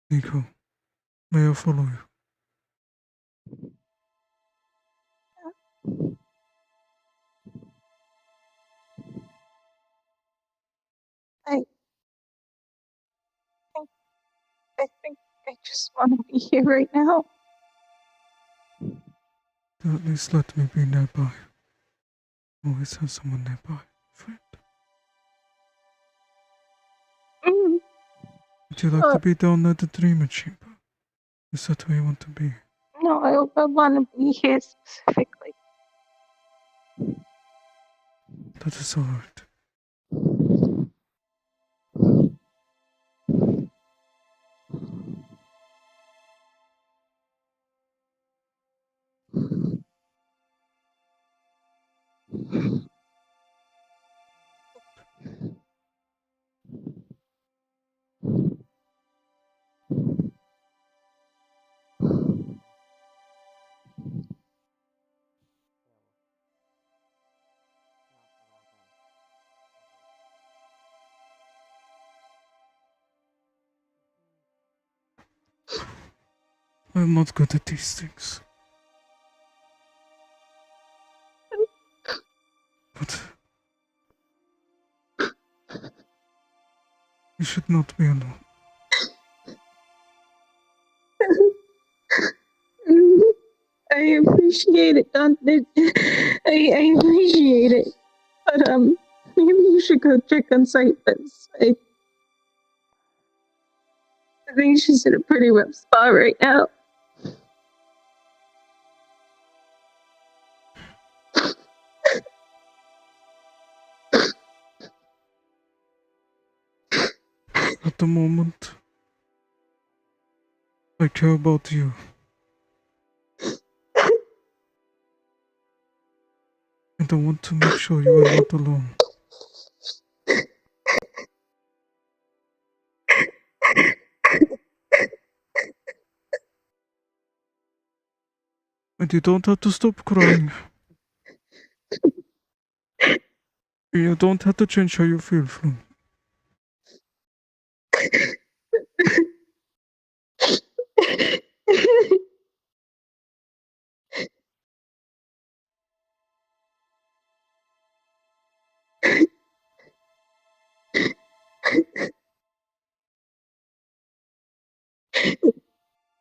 Nico, may I follow you? I think I just want to be here right now. At least let me be nearby. Always have someone nearby, friend. Would you like to be down at the Dreamer Chamber? Is that where you want to be? No, I want to be here specifically. That is alright. I'm not good at these things. But you should not be alone. I appreciate it, Dante. I appreciate it. But, maybe you should go check on Cyphers. I think she's in a pretty rough spot right now. the moment, I care about you. And I want to make sure you are not alone. And you don't have to stop crying. You don't have to change how you feel, Flum.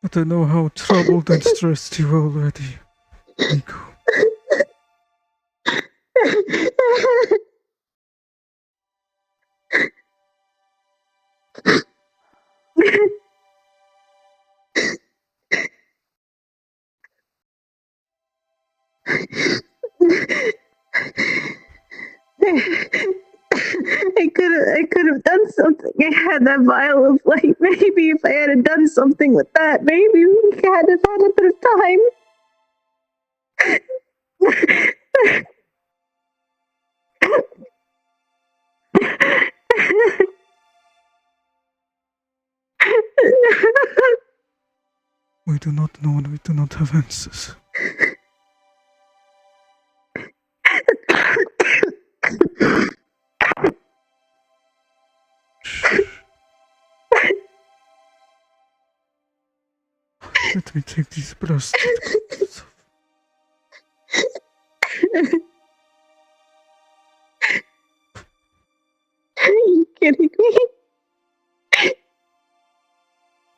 But I know how troubled and stressed you are already, Nico. I could have done something. I had that vial of light. Maybe if I had done something with that, maybe we had had a bit of time. We do not know and we do not have answers. Let me take these plastic gloves off. Are you kidding me?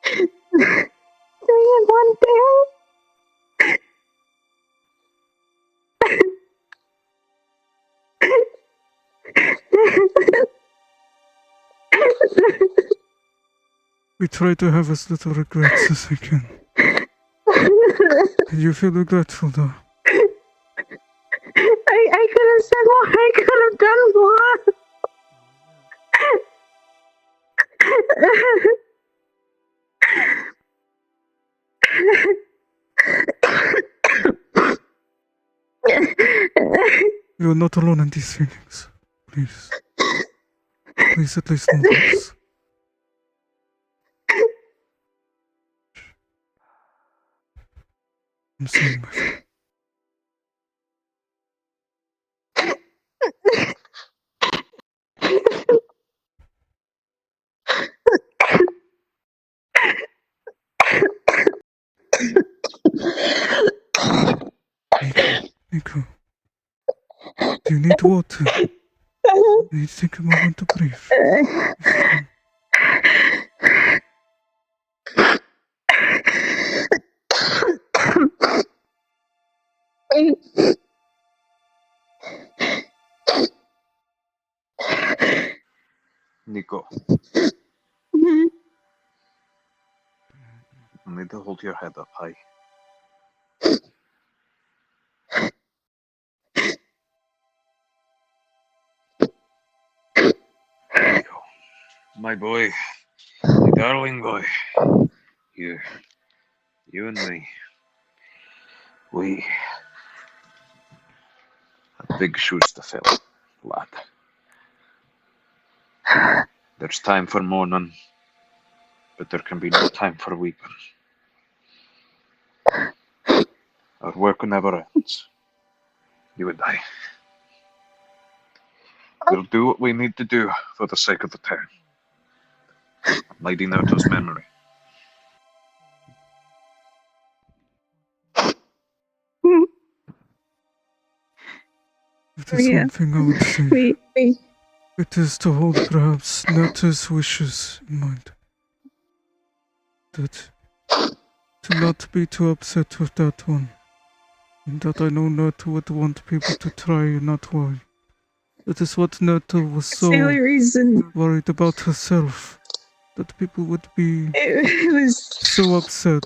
Do we have one pair? We try to have as little regrets as we can. And you feel regretful though. I could have said more. I could have done more. You're not alone in these feelings. Please. Please at least know this. I'm sorry, my friend. Nico. Do you need water? You need to take a moment to breathe. Nico. I need to hold your head up high. Nico. My boy. My darling boy. You and me. We have big shoes to fill, lad. There's time for mourning, but there can be no time for weeping. Our work never ends. You and I. We'll do what we need to do for the sake of the town. Lady Naoto's memory. If there's one thing I would say, it is to hold perhaps Nata's wishes in mind. That to not be too upset with that one. And that I know Nata would want people to try and not worry. That is what Nata was so the only reason worried about herself. That people would be it was so upset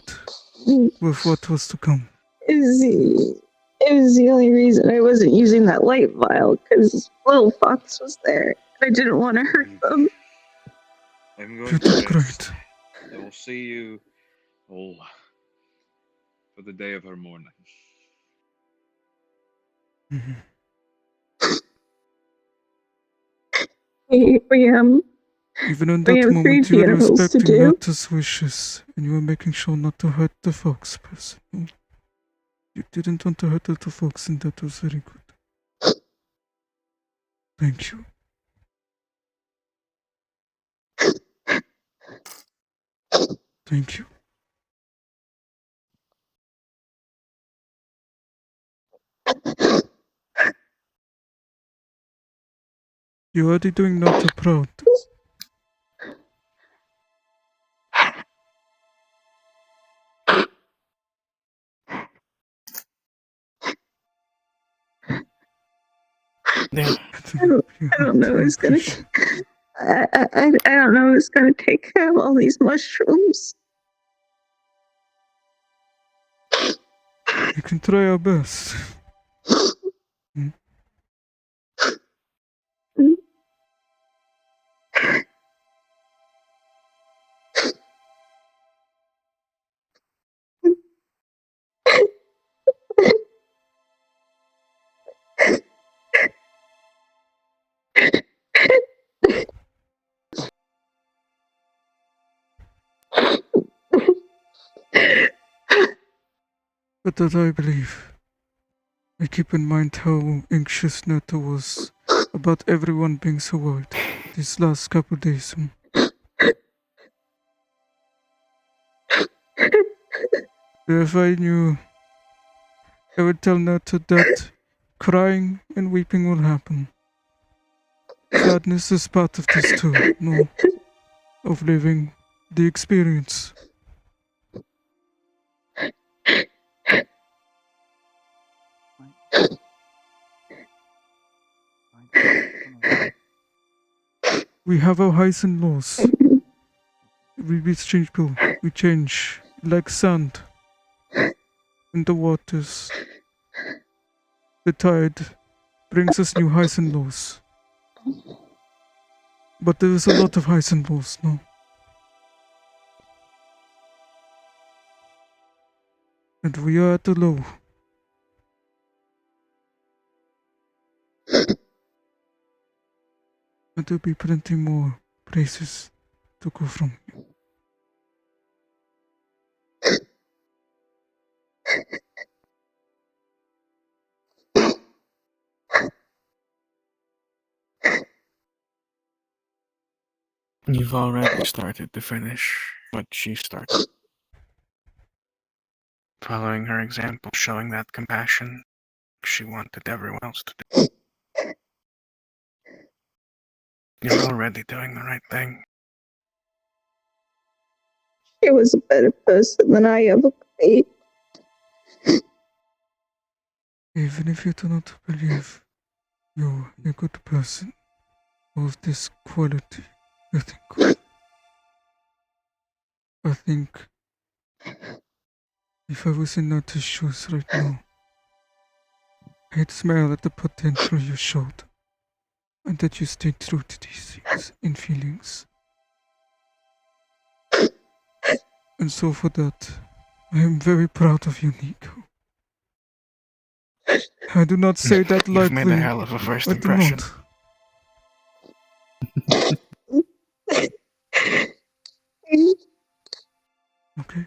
with what was to come. It was the only reason I wasn't using that light vial, because little Fox was there. I didn't want to hurt them. I'm going You to did rest. great. I will see you all for the day of her mourning. Mhm. Even in we that have 3 moment, you were funerals to respecting do. Nauta's wishes, and you were making sure not to hurt the fox person. You didn't want to hurt the fox, and that was very good. Thank you. Thank you. You're already doing Nauta proud. Yeah. I don't know who's gonna. I don't know who's gonna take care of all these mushrooms. We can try our best. Hmm? But that I believe. I keep in mind how anxious Nauta was about everyone being so worried these last couple days. If I knew, I would tell Nauta that crying and weeping will happen. Sadness is part of this too, no, of living the experience. We have our highs and lows. We exchange people. We change like sand in the waters. The tide brings us new highs and lows. But there is a lot of highs and lows now. And we are at the low. And there'll be plenty more places to go from. You've already started to finish what she started. Following her example, showing that compassion she wanted everyone else to do. You're already doing the right thing. She was a better person than I ever could be. Even if you do not believe you're a good person of this quality, I think if I was in Nata's shoes right now, I'd smile at the potential you showed and that you stayed true to these things and feelings. And so for that, I am very proud of you, Nico. I do not say that You've made a lightly. hell of a first I do impression. not. Okay?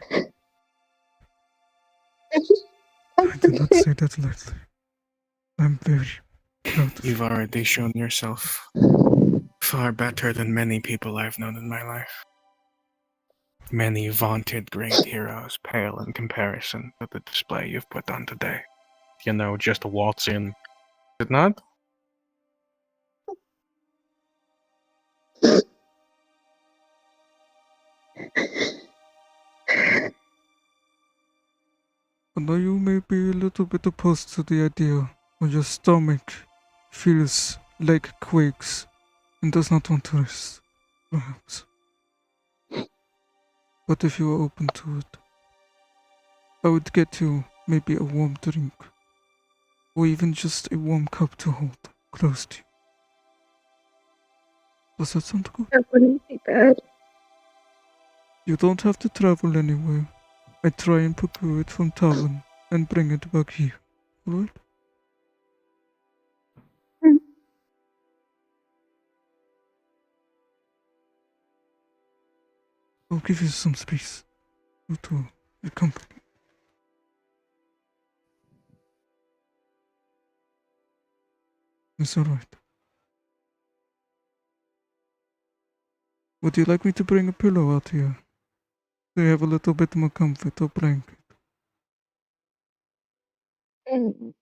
I do not say that lightly. I'm very proud of you. You've already shown yourself far better than many people I've known in my life. Many vaunted great heroes pale in comparison to the display you've put on today. You know, just waltz in. Is it not? I know you may be a little bit opposed to the idea when your stomach feels like it quakes and does not want to rest, perhaps. But if you are open to it, I would get you maybe a warm drink, or even just a warm cup to hold close to you. Does that sound good? That wouldn't be bad. You don't have to travel anywhere. I try and procure it from tavern and bring it back here. Alright? I'll give you some space. You to your company. It's alright. Would you like me to bring a pillow out here? So you have a little bit more comfort or blanket? Mm,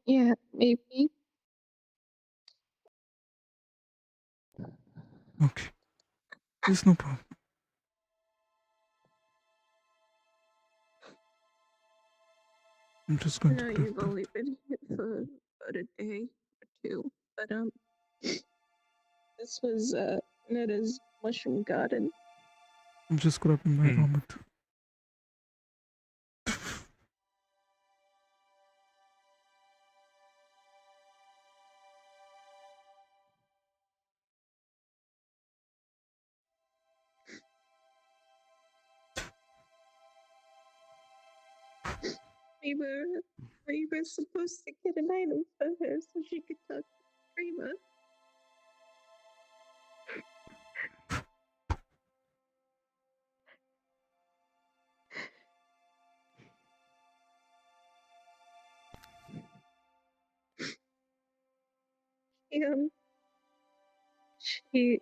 yeah, maybe. Okay. There's no problem. I'm just I going to know put you've it. only been here for about a day or two, but this was Netta's mushroom garden. I'm just grabbing my helmet. We were supposed to get an item for her so she could talk to Prima. She,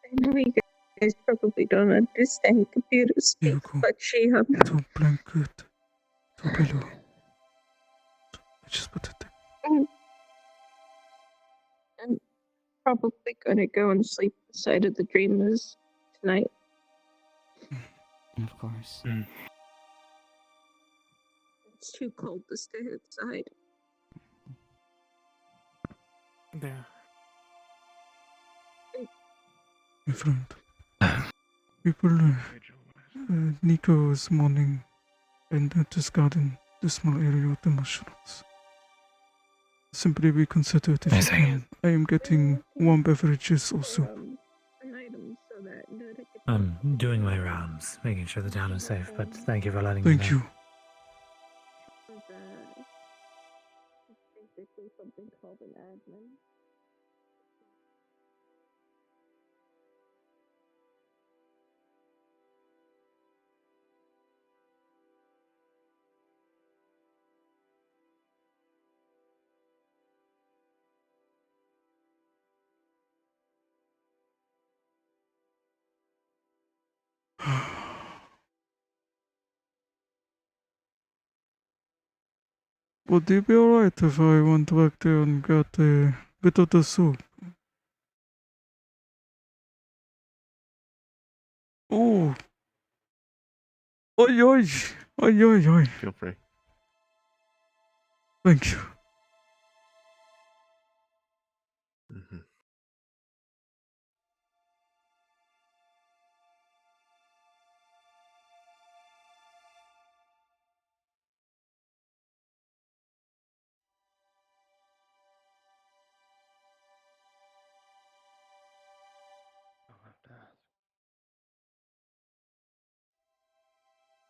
I know you guys probably don't understand computer speak, but she, To blanket. To pillow. I just put it there. I'm probably gonna go and sleep beside of the dreamers tonight. Of course. It's too cold to stay outside. There. My friend. People, Nico is mourning in this garden, this small area of the mushrooms. Simply reconsider it if I you see. can. I am getting warm beverages also. An item so that Netta could I'm doing my rounds, making sure the town is safe, but thank you for letting me Thank know. you. basically something called an admin. Would it be alright if I went back there and got a bit of the soup? Oh! Oi, oi! Oi, oi, oi! Feel free. Thank you. Mm-hmm.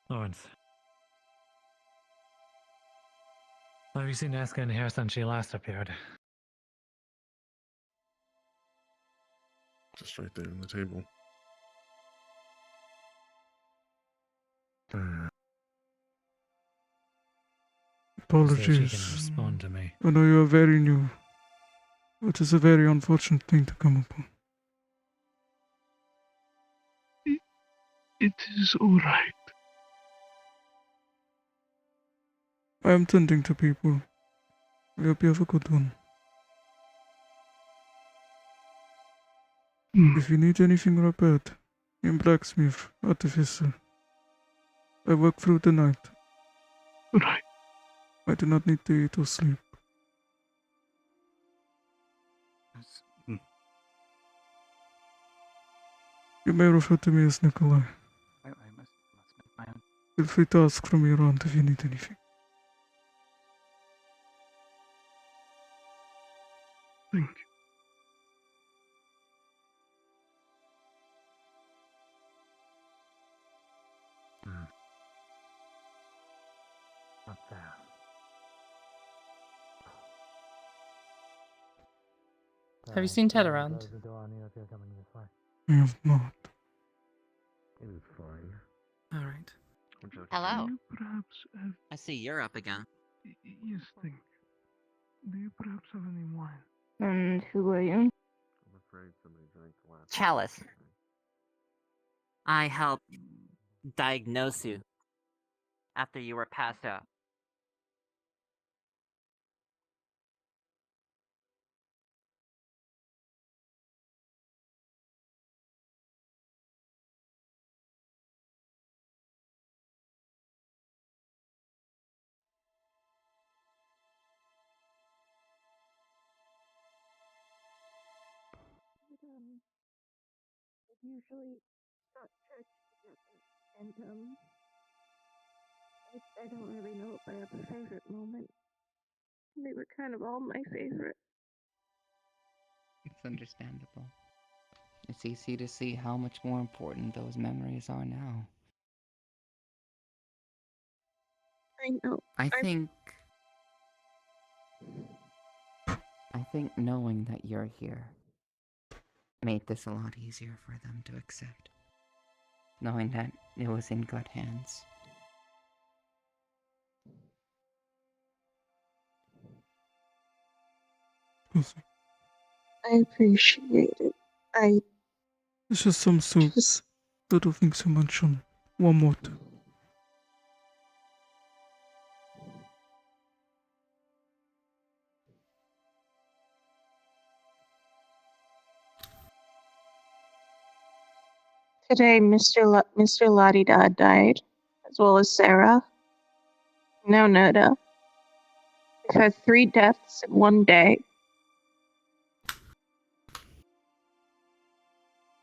Lawrence. Have you seen Eska in here since she last appeared? Just right there on the table. See if she can Apologies. respond to me. I know you are very new. It is a very unfortunate thing to come upon. It is alright. I am tending to people. I hope you have a good one. If you need anything repaired, I'm blacksmith, artificer. I work through the night. Right. I do not need to eat or sleep. You may refer to me as Nikolai. I must make my own. Feel free to ask from me around if you need anything. Thank you. Have you seen Ted around? I have not. Alright. Hello. Perhaps have... I see you're up again. Yes, think. Do you perhaps have any wine? And who are you? Chalice. I helped diagnose you after you were passed out. Usually start church together, and I don't really know if I have a favorite moment. They were kind of all my favorite. It's understandable. It's easy to see how much more important those memories are now. I know. I think knowing that you're here made this a lot easier for them to accept. Knowing that it was in good hands. I appreciate it. It's just some soup. Little things you mentioned. One more time. Today, Mr. La-di-da died, as well as Sarah. No, Noda. We've had 3 deaths in one day.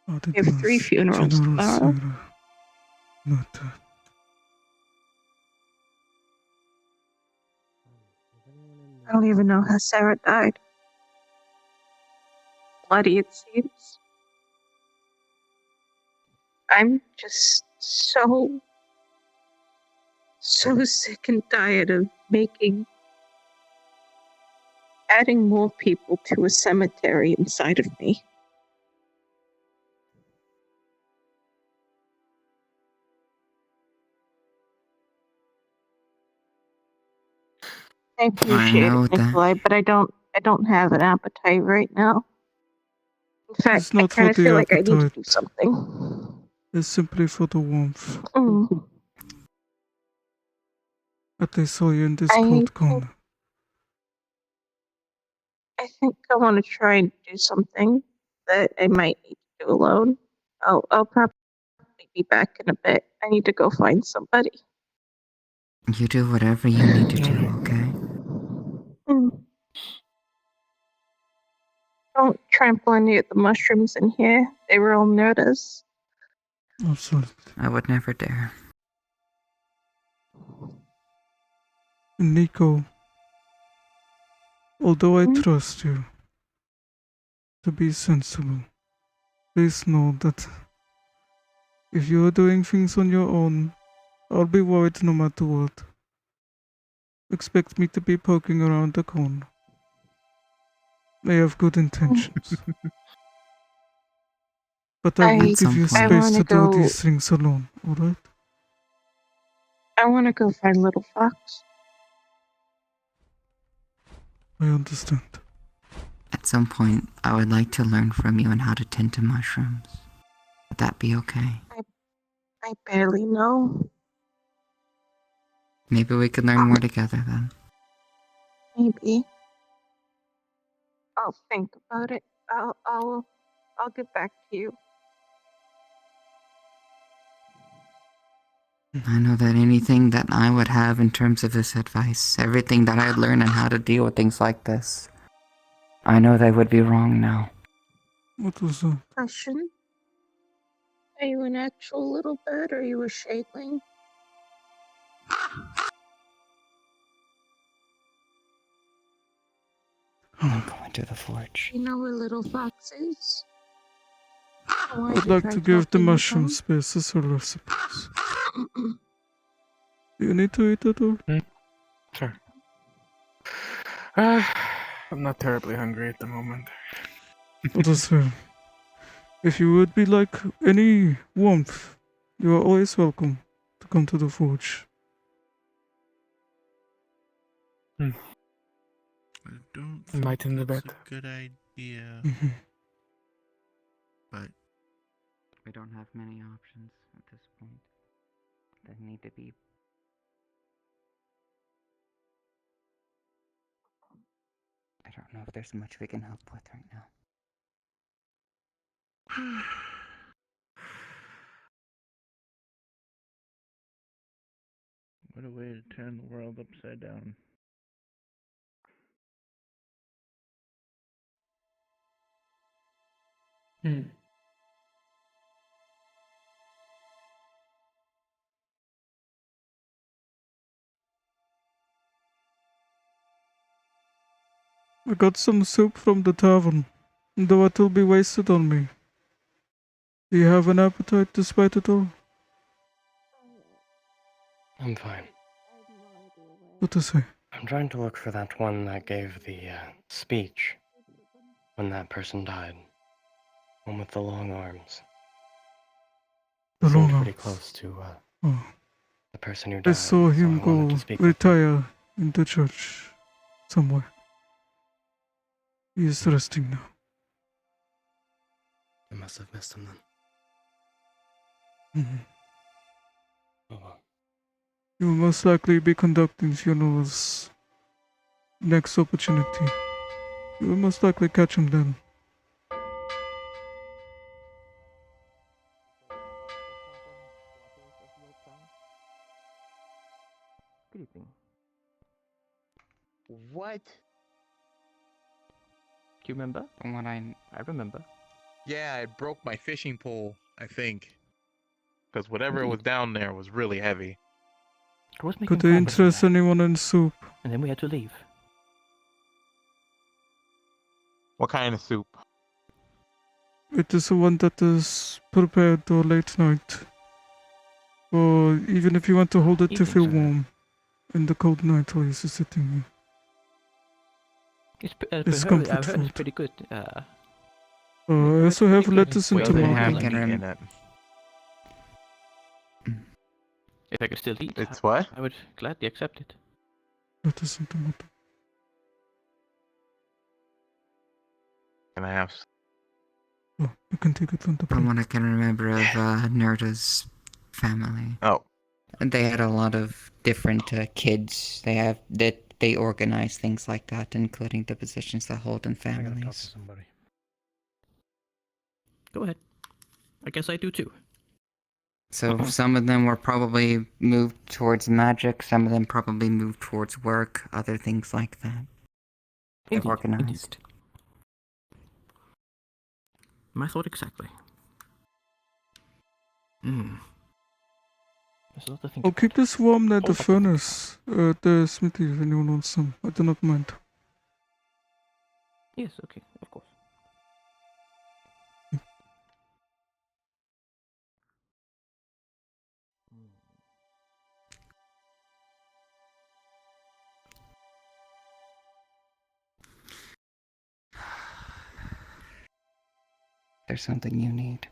We have 3 funerals tomorrow. I don't even know how Sarah died. Bloody, it seems. I'm just so sick and tired of adding more people to a cemetery inside of me. I appreciate it, Nikolai, but I don't have an appetite right now. In fact, It's not I kind for of the feel like I need to appetite. do something. It's simply for the warmth. Mm. But I saw you in this I cold think- corner. I think I want to try and do something that I might need to do alone. I'll probably be back in a bit. I need to go find somebody. You do whatever you need to do, okay? Mm. Don't trample any of the mushrooms in here. They were all notice. Absolutely. I would never dare. Nico, although I trust you to be sensible, please know that if you are doing things on your own, I'll be worried no matter what. Expect me to be poking around the corner. I have good intentions. But I will give you space to do these things alone, alright? I want to go find Little Fox. I understand. At some point, I would like to learn from you on how to tend to mushrooms. Would that be okay? I barely know. Maybe we could learn more together then. Maybe. I'll think about it. I'll get back to you. I know that anything that I would have in terms of this advice, everything that I'd learn on how to deal with things like this, I know they would be wrong now. What was that? Question. Are you an actual little bird or are you a shadeling? I'm going to the forge. You know where Little Fox is? I'd like to give the mushroom space as well, I suppose. Do you need to eat at all? Sure. I'm not terribly hungry at the moment. Let us say, if you would be like any warmth, you are always welcome to come to the forge. Hmm. I don't Enlighten think a that's bit. a good idea. Mhm. But We don't have many options at this point. There need to be. I don't know if there's much we can help with right now. What a way to turn the world upside down. Hmm. I got some soup from the tavern, though it will be wasted on me. Do you have an appetite despite it all? I'm fine. What to say? I'm trying to look for that one that gave the speech when that person died. One with the long arms. The Seemed long pretty arms. close to Oh. the person who I died. saw him so I wanted go to speak with him. retire in the church somewhere. He is resting now. I must have missed him then. Mhm. Oh well. You will most likely be conducting funerals next opportunity. You will most likely catch him then. Good evening. What? Do you remember? From what I remember. Yeah, I broke my fishing pole, I think. Because whatever was down there was really heavy. I was making Could they progress on interest that, anyone in soup? and then we had to leave. What kind of soup? It is the one that is prepared or late night. Or even if you want to hold it to Evening, feel sir. warm in the cold night while you're sitting It's, It's I've comfort heard it's food. pretty good. I also have lettuce and Wait, they have tomato. meat in it. If I could still eat, It's what? I would gladly accept it. Lettuce and tomato. Can I have? Oh, you can take it from the From plate. what I can remember of Nerda's family. Oh. They had a lot of different kids. They organize things like that, including the positions they hold in I gotta talk to families. somebody. Go ahead. I guess I do too. So some of them were probably moved towards magic, some of them probably moved towards work, other things like that. They're Indeed, organized. My thought exactly. Hmm. There's a lot to think I'll about. keep this warm near the Hold up. furnace. The smithy if anyone wants some. I do not mind. Yes, okay, of course. There's something you need.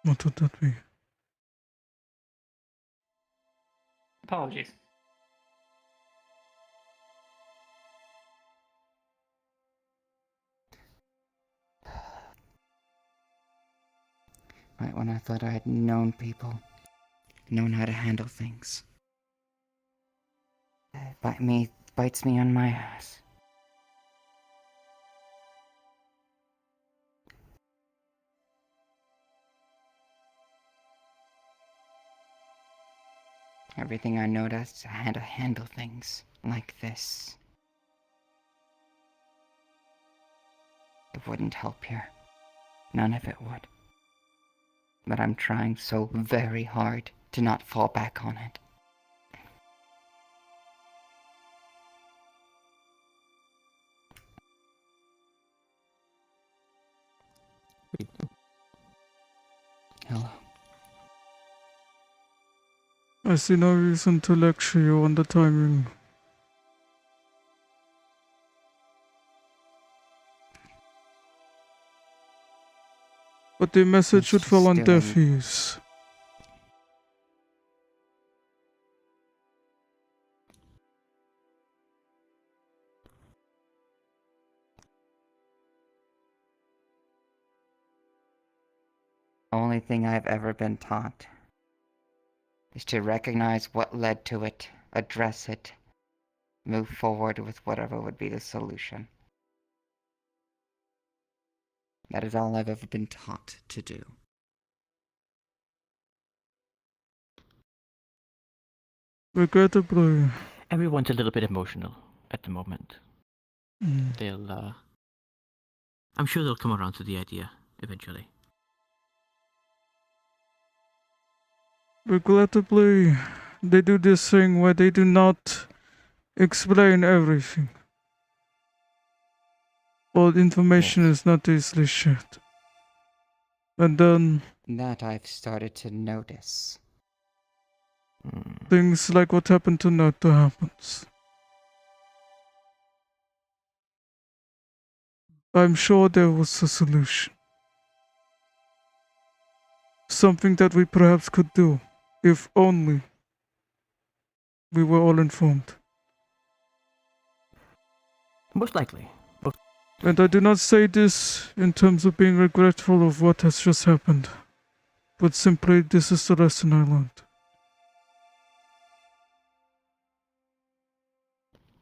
What would that be? Apologies. Right when I thought I had known people, known how to handle things. Bites me on my ass. Everything I noticed, I had to handle things like this. It wouldn't help here. None of it would. But I'm trying so very hard to not fall back on it. Hello. I see no reason to lecture you on the timing. But the message should fall on deaf doing- ears. The only thing I've ever been taught is to recognize what led to it, address it, move forward with whatever would be the solution. That is all I've ever been taught to do. Regrettably. Everyone's a little bit emotional at the moment. Mm. They'll, I'm sure they'll come around to the idea eventually. Regrettably, they do this thing where they do not explain everything. All information is not easily shared. And then That I've started to notice. things like what happened to Nato happens. I'm sure there was a solution. Something that we perhaps could do, if only we were all informed. Most likely. And I do not say this in terms of being regretful of what has just happened, but simply this is the lesson I learned.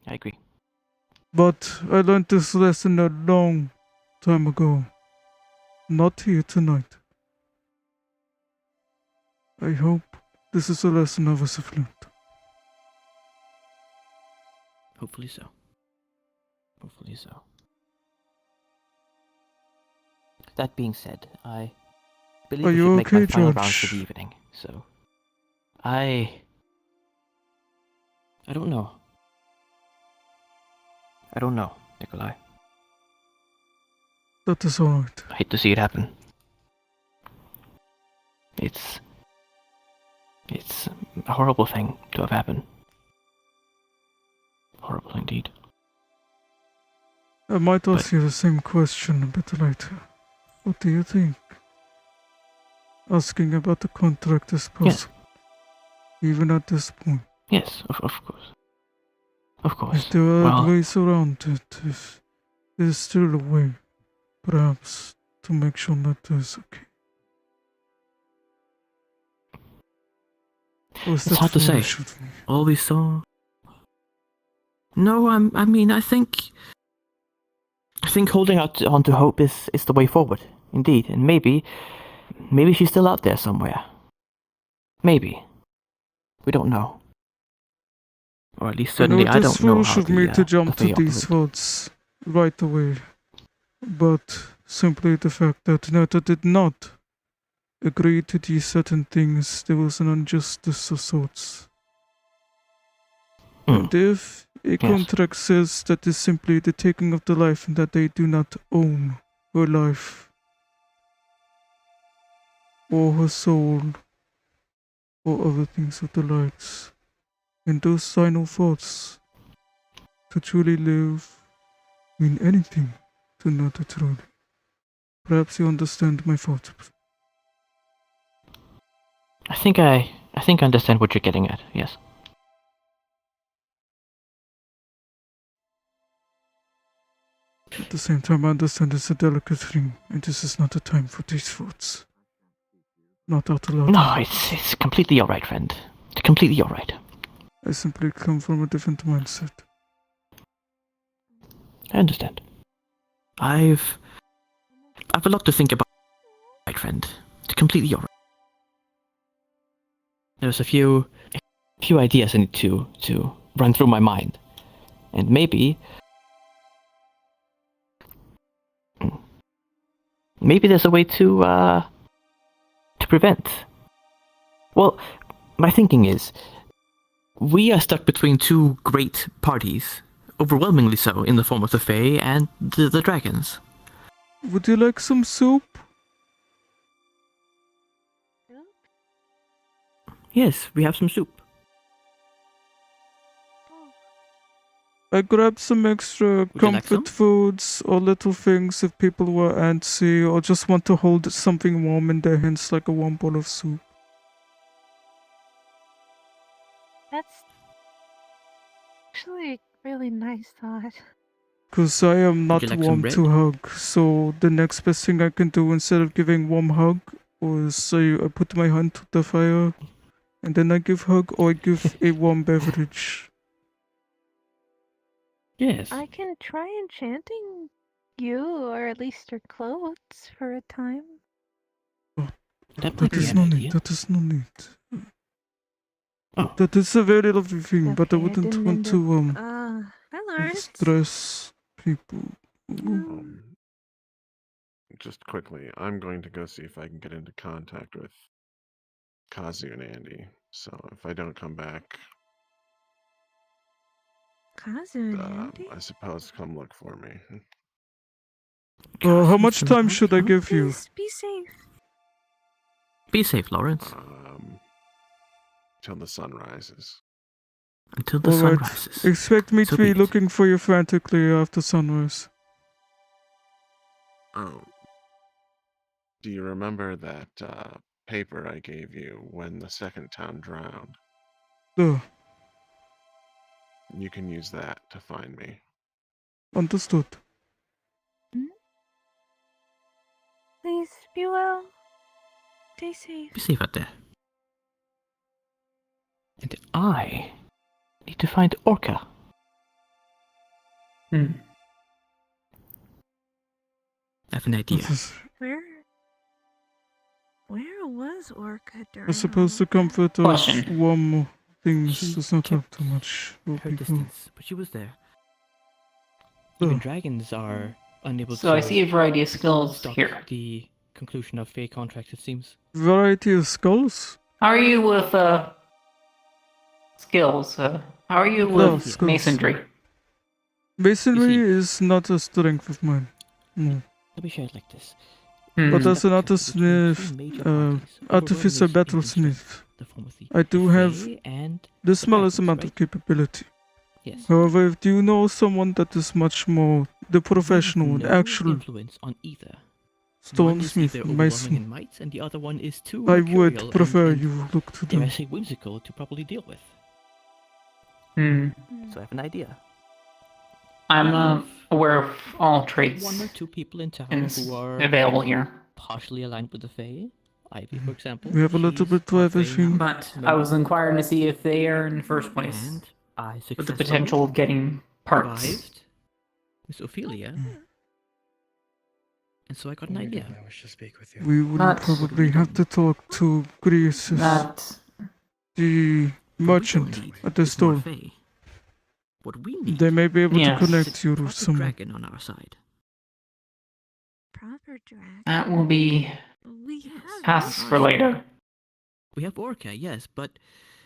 I agree. But I learned this lesson a long time ago. Not here tonight. I hope this is a lesson others have learned. Hopefully so. Hopefully so. That being said, I believe Are I you should make my okay, final rounds for George? the evening, so... I don't know. I don't know, Nikolai. That is alright. I hate to see it happen. It's a horrible thing to have happened. Horrible indeed. I might ask you the same question a bit later. What do you think? Asking about the contract is possible. Even at this point. Yes, of course. Of course. If there are Well, ways around it, if there's still a way, perhaps, to make sure that is okay. Or is it's that hard to say. foolish of me? All we saw... No, I mean, I think holding on to hope is the way forward, indeed. And maybe she's still out there somewhere. Maybe. We don't know. Or at least certainly I don't know foolish how of me to jump to Fae these operate. thoughts right away. But simply the fact that Nata did not agree to these certain things, there was an injustice of sorts. And if a contract says that is simply the taking of the life and that they do not own her life, or her soul, or other things of the likes, and those final thoughts, to truly live, mean anything to Nata truly. Perhaps you understand my thoughts. I think I understand what you're getting at, yes. At the same time, I understand it's a delicate thing, and this is not the time for these thoughts. Not out loud. No, it's completely alright, friend. It's completely alright. I simply come from a different mindset. I understand. I've a lot to think about, right, friend. It's completely alright. There's a few ideas I need to run through my mind. And maybe there's a way to prevent. Well, my thinking is, we are stuck between two great parties, overwhelmingly so in the form of the Fae and the dragons. Would you like some soup? Yes, we have some soup. I grabbed some extra Would you like comfort foods or little things if people were antsy or just want to hold something warm in their hands like a warm bowl of soup. That's actually a really nice thought. Cause I am Would you not like some warm bread? to hug, so the next best thing I can do instead of giving warm hug was I put my hand to the fire and then I give hug or I give a warm beverage. Yes. I can try enchanting you, or at least your clothes, for a time. That is no need, that is no need. That is a very lovely thing, but I Okay, I wouldn't didn't want mean to hi, Lawrence. stress people. Just quickly, I'm going to go see if I can get into contact with Kazu and Andy. So if I don't come back, Kazu and Andy? I suppose come look for me. How much time should I give you? Please be safe. Be safe, Lawrence. Till the sun rises. Until the sun Alright, rises. expect me So to be be it. looking for you frantically after sunrise. Oh. Do you remember that paper I gave you when the second town drowned? You can use that to find me. Understood. Please be well. Stay safe. Be safe out there. And I need to find Orca. I have an idea. Where was Orca during I suppose the comfort of Question. warm things does not help too much for Her people. distance, but she was there. Even dragons are unable So to. I see a variety of skills stop here. The conclusion of Fey contracts, it seems. Variety of skulls? How are you with skills? How are you with skills. masonry? Masonry is not a strength of mine. No. Let me share it like this. But as an artificer battlesmith, I do have the smallest amount of capability. Yes. However, if you know someone that is much more the professional and actual influence on either. stonesmith, One is either overwhelming mason, in might, and the other one is too I mercurial would prefer and, you look to dare I them. say, whimsical to properly deal with. So I have an idea. I'm aware of all traits One or two people in town who are available here. partially aligned with the Fae. Ivy, for example. We have a little bit of everything. But I was inquiring to see if they are in the first place. And I With the successfully potential of getting parts. revived Miss Ophelia. And so I got an idea. I wish to speak with you. We would probably have to talk to Greasus, the merchant at the store. What we need They may be able Yes. to connect you to proper someone. dragon on our side. Proper dragon. That will be We have tasks for later. We have Orca, yes, but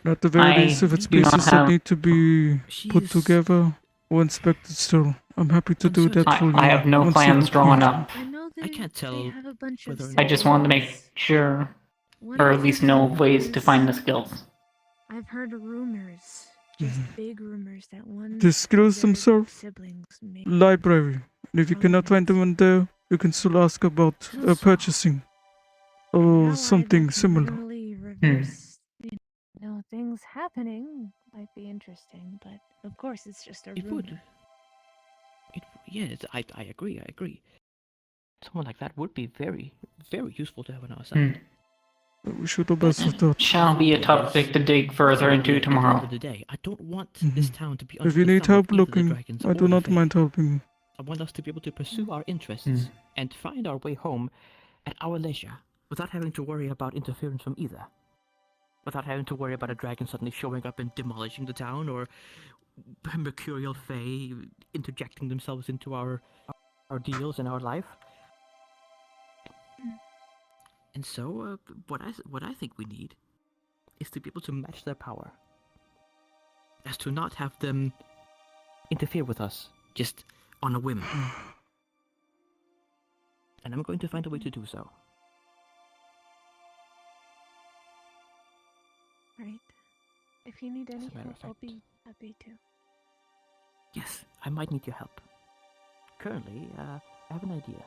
At the very I least, if it's do not pieces that have- need to be put together or inspected still, I'm happy to do that for you. I have no once plans you've drawn cleared. up. I can't tell whether or I not just wanted to make sure, or at least know ways to find the skills. I've heard rumors, just big rumors, that one The skills of their themselves, siblings may library. And if you cannot find them in there, you can still ask about purchasing or something similar. really reverse, things happening might be interesting, but of course it's just a it rumor. would. Yes, I agree, I agree. Someone like that would be very, very useful to have on our side. We should do best with that. Shall be a topic to dig further into At the tomorrow. end of the day, I don't want this town to be under If you the need thumb of help either the looking, dragons I or do the not Fae. mind helping. I want us to be able to pursue our interests and find our way home at our leisure without having to worry about interference from either. Without having to worry about a dragon suddenly showing up and demolishing the town, or mercurial fae interjecting themselves into our deals and our life. And so, what I think we need is to be able to match their power, as to not have them interfere with us just on a whim. And I'm going to find a way to do so. Right. If you need any matter help, of I'll be happy to. Yes, I might need your help. Currently, I have an idea.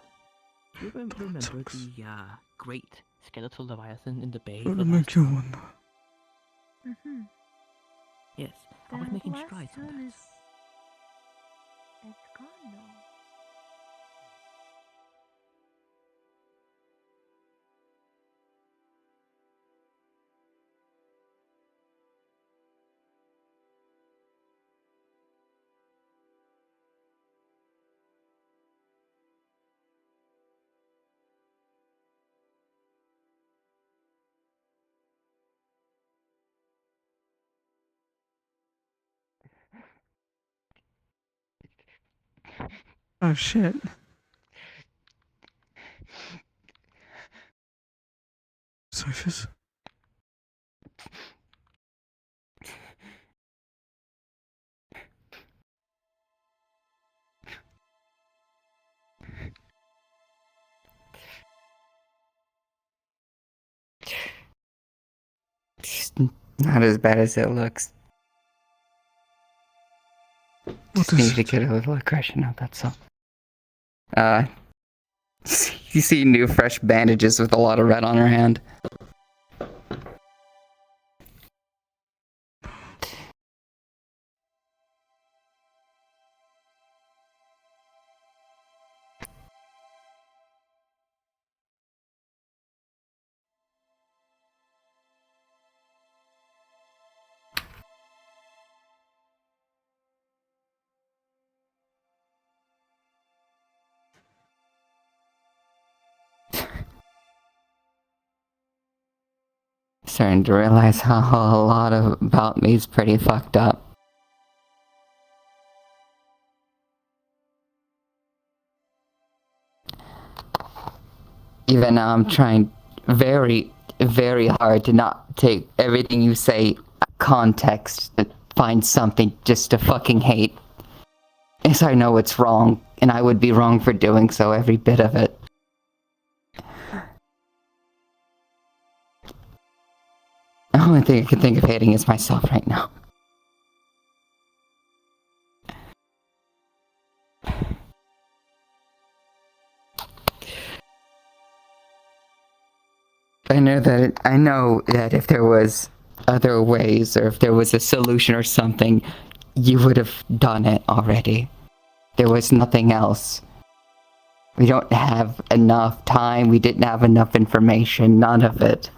Do you remember the great skeletal leviathan in the bay? Gotta the make last you time? wonder. Mm-hmm. Yes, I was making strides on that. It's gone now. Oh shit. Sophus? It's not as bad as it looks. What Just is need to it? get a little aggression out, that's all. You see new fresh bandages with a lot of red on her hand. Starting to realize how a lot about me is pretty fucked up. Even now I'm trying very, very hard to not take everything you say context, to find something just to fucking hate. Yes, I know it's wrong, and I would be wrong for doing so, every bit of it. The only thing I can think of hating is myself right now. I know that if there was other ways, or if there was a solution or something, you would have done it already. There was nothing else. We don't have enough time, we didn't have enough information, none of it.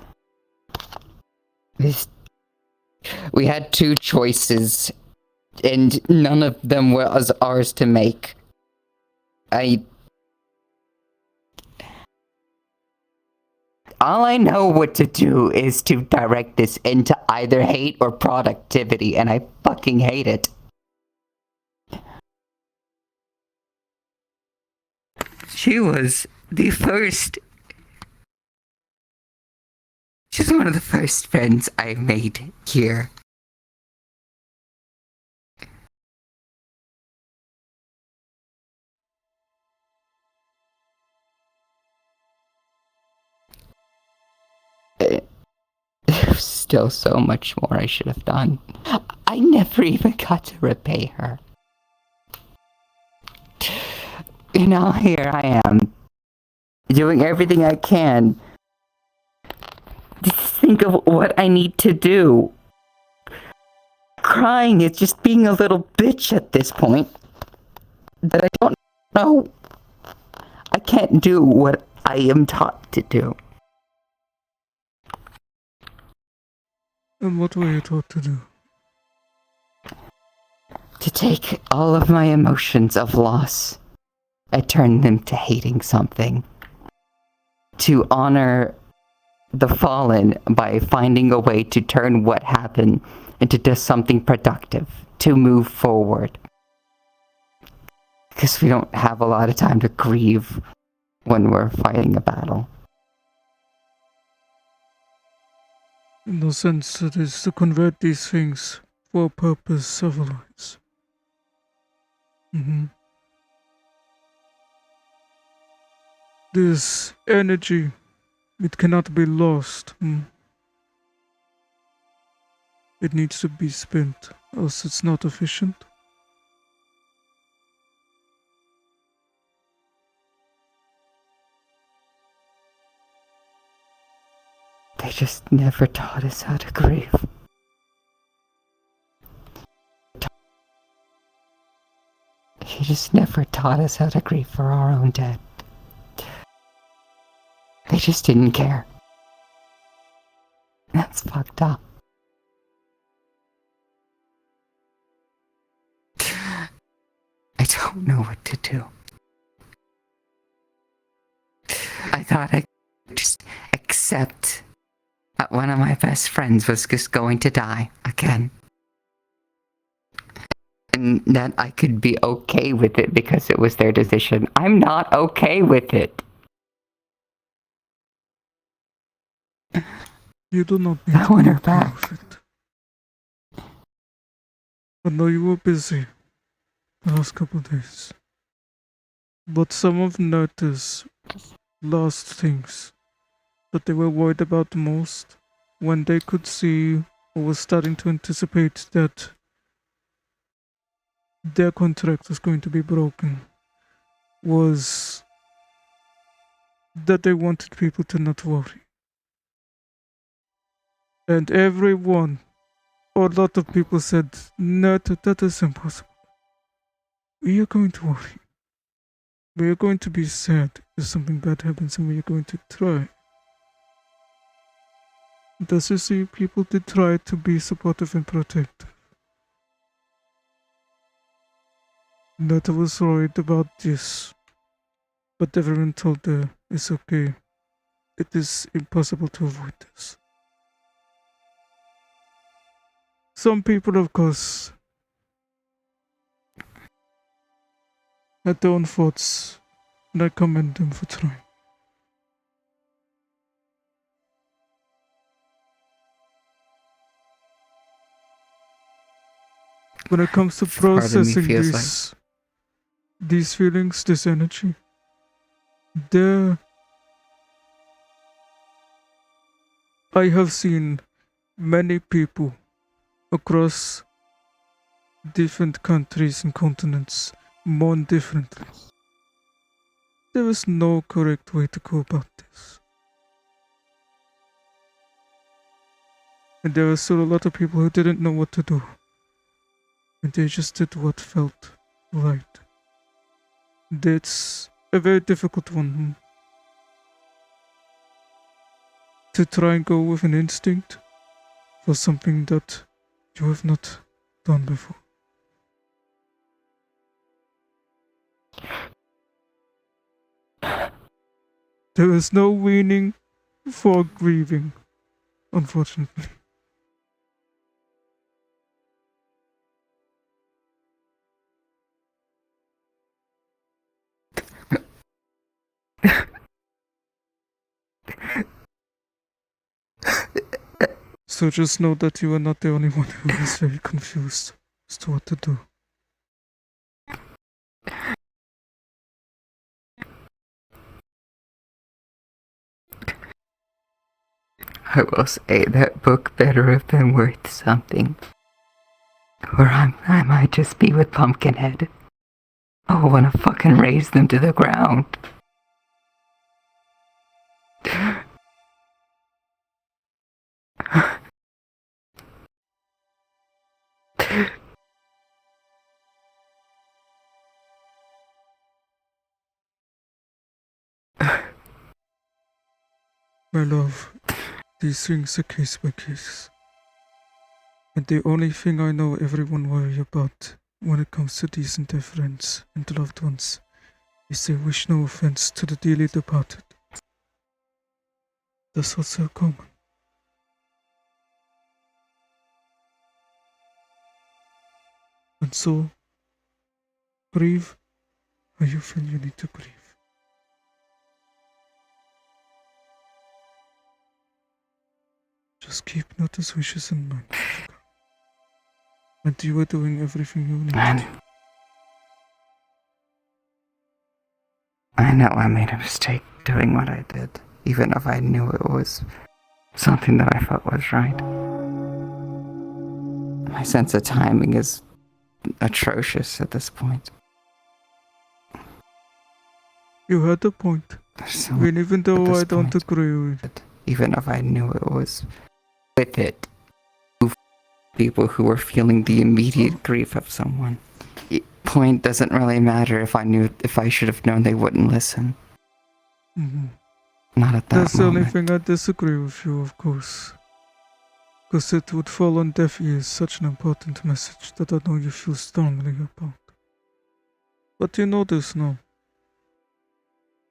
We had two choices, and none of them was ours to make. All I know what to do is to direct this into either hate or productivity, and I fucking hate it. She was the first. She's one of the first friends I made here. There's still so much more I should have done. I never even got to repay her. And now here I am, doing everything I can. Just think of what I need to do. Crying is just being a little bitch at this point. That I don't know. I can't do what I am taught to do. And what were you taught to do? To take all of my emotions of loss, I turn them to hating something. To honor the fallen by finding a way to turn what happened into just something productive, to move forward. Because we don't have a lot of time to grieve when we're fighting a battle. In the sense, it is to convert these things for a purpose otherwise. This energy, it cannot be lost. It needs to be spent, else it's not efficient. They just never taught us how to grieve. He just never taught us how to grieve for our own dead. They just didn't care. That's fucked up. I don't know what to do. I thought I could just accept that one of my best friends was just going to die again. And that I could be okay with it because it was their decision. I'm not okay with it. You do not need I to want be her okay back. with it. I know you were busy the last couple of days. But some of Nota's last things that they were worried about the most, when they could see or was starting to anticipate that their contract was going to be broken, was that they wanted people to not worry. And everyone, or a lot of people said, no, that is impossible. We are going to worry. We are going to be sad if something bad happens and we are going to try. As you see, people did try to be supportive and protective. Nata was worried about this, but everyone told her it's okay. It is impossible to avoid this. Some people, of course, had their own thoughts, and I commend them for trying. When it comes to Part of me processing feels these feelings, this energy, there I have seen many people across different countries and continents mourn differently. There is no correct way to go about this. And there are still a lot of people who didn't know what to do. And they just did what felt right. That's a very difficult one. To try and go with an instinct for something that you have not done before. There is no weaning for grieving, unfortunately. So just know that you are not the only one who is very confused as to what to do. I will say that book better have been worth something. Or I might just be with Pumpkinhead. I want to fucking raze them to the ground. My love, these things are case by case. And the only thing I know everyone worry about when it comes to these and their friends and loved ones is they wish no offense to the dearly departed. That's what's so common. And so, grieve how you feel you need to grieve. Just keep Nota's wishes in mind. And you are doing everything you need to. I know I made a mistake doing what I did, even if I knew it was something that I felt was right. My sense of timing is atrocious at this point. You had a point. And even though I don't agree with it, even if I knew it was with it. People who were feeling the immediate grief of someone. Point doesn't really matter if I should have known they wouldn't listen. Not at that That's the only moment. thing I disagree with you, of course. Because it would fall on deaf ears, such an important message that I know you feel strongly about. But you know this now.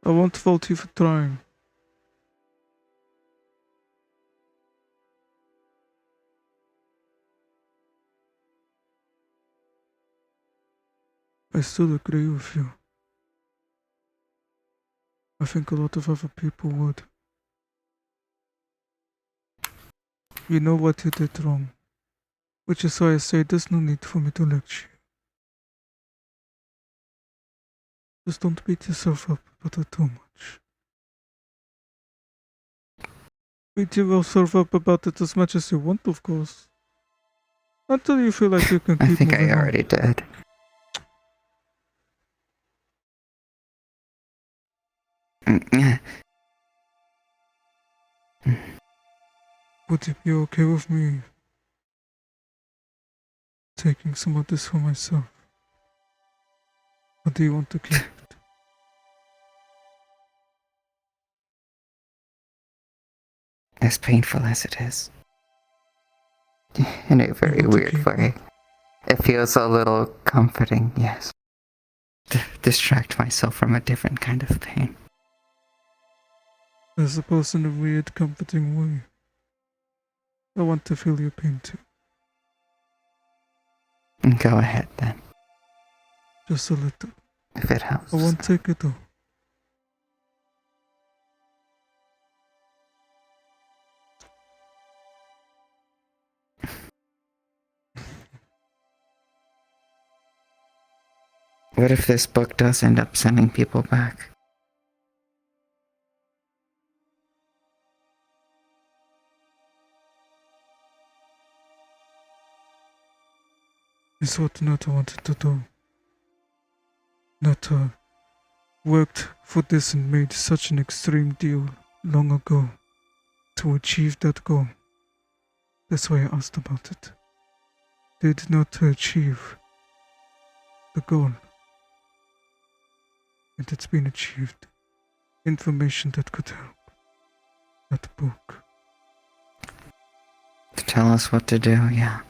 I won't fault you for trying. I still agree with you. I think a lot of other people would. You know what you did wrong. Which is why I say there's no need for me to lecture you. Just don't beat yourself up about it too much. Beat yourself up about it as much as you want, of course. Until you feel like you can I keep think I moving on. already did. Would it be okay with me taking some of this for myself? Or do you want to keep it? As painful as it is. In a very weird way. It feels a little comforting, yes. Distract myself from a different kind of pain. I suppose in a weird, comforting way. I want to feel your pain too. Go ahead then. Just a little. If it helps. I won't take it all. What if this book does end up sending people back? It's what Nata wanted to do. Nata worked for this and made such an extreme deal long ago to achieve that goal. That's why I asked about it. Did Nata achieve the goal? And it's been achieved. Information that could help. That book. To tell us what to do, yeah.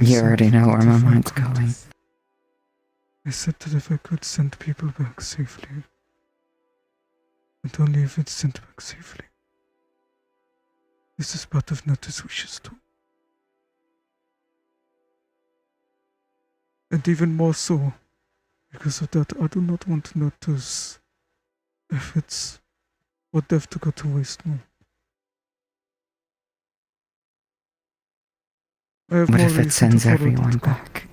You already know where my mind's going. I said that if I could send people back safely, and only if it's sent back safely. This is part of Nata's wishes too. And even more so, because of that, I do not want Nata's efforts or death to go to waste more. I have What more if it reason to sends follow everyone that goal. back?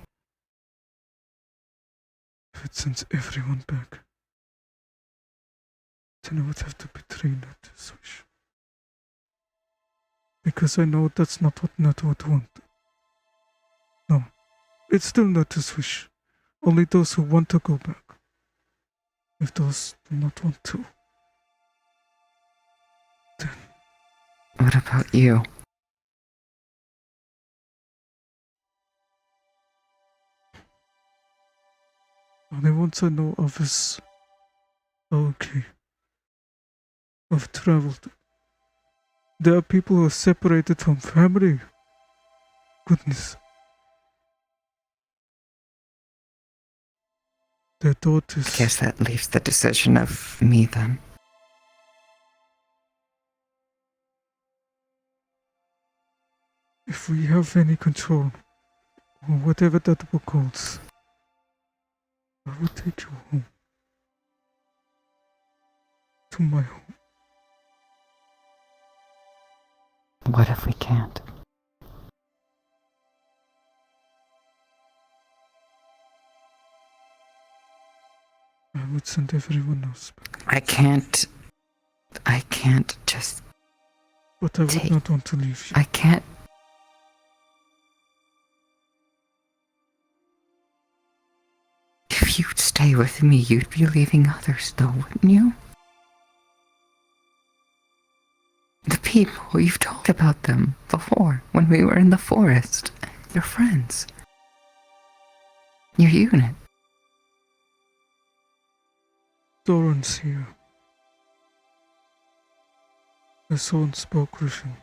If it sends everyone back, then I would have to betray Nata's wish. Because I know that's not what Nata would want. No, it's still Nata's wish. Only those who want to go back. If those do not want to, then... What about you? Only once I know others are okay. I've traveled. There are people who are separated from family. Goodness. Their daughters. I guess that leaves the decision of me then. If we have any control, or whatever that book holds, I will take you home. To my home. What if we can't? I would send everyone else back. I can't just... But I would not want to leave you. I can't... If you stay stay with me, you'd be leaving others, though, wouldn't you? The people, you've talked about them before, when we were in the forest. Your friends. Your unit. Doran's here. My son spoke Russian.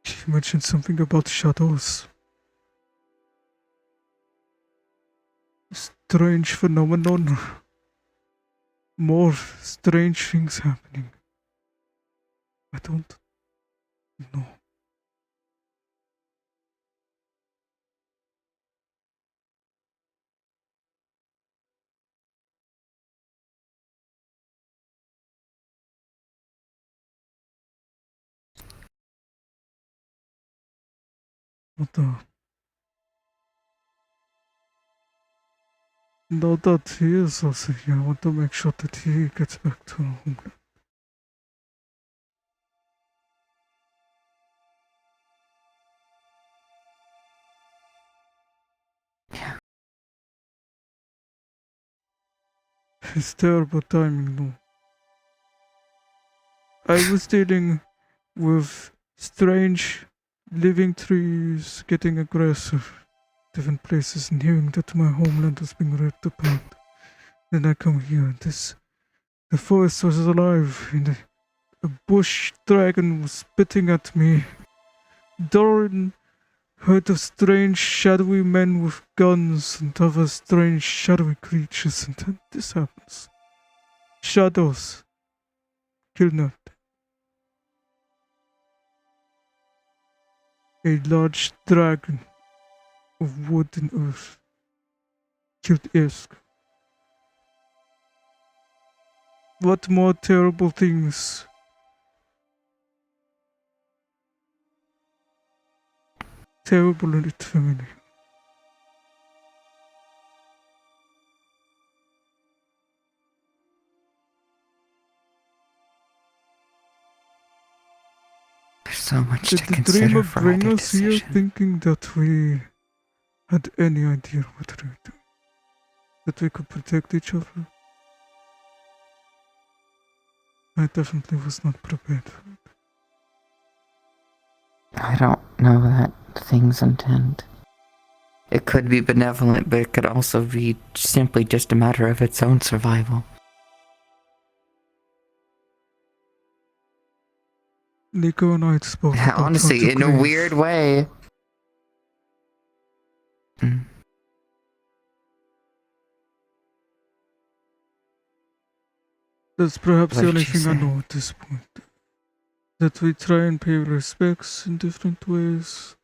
She mentioned something about shadows. Strange phenomenon. More strange things happening. I don't know. But now that he is also here, I want to make sure that he gets back to homeland. It's terrible timing, though. I was dealing with strange living trees getting aggressive, different places, and hearing that my homeland was being ripped apart. Then I come here, and the forest was alive, and a bush dragon was spitting at me. Doran heard of strange shadowy men with guns and other strange shadowy creatures, and then this happens. Shadows. Kill not. A large dragon of wood and earth killed Isk. What more terrible things? Terrible in its family. There's so much Did to the consider dreamer for bring either us here decision. thinking that we had any idea what to do? That we could protect each other? I definitely was not prepared for it. I don't know that things intend. It could be benevolent, but it could also be simply just a matter of its own survival. Nico and I had spoke about how Honestly, to in a grieve. weird way. That's perhaps What the did only you thing I say? know at this point. That we try and pay respects in different ways.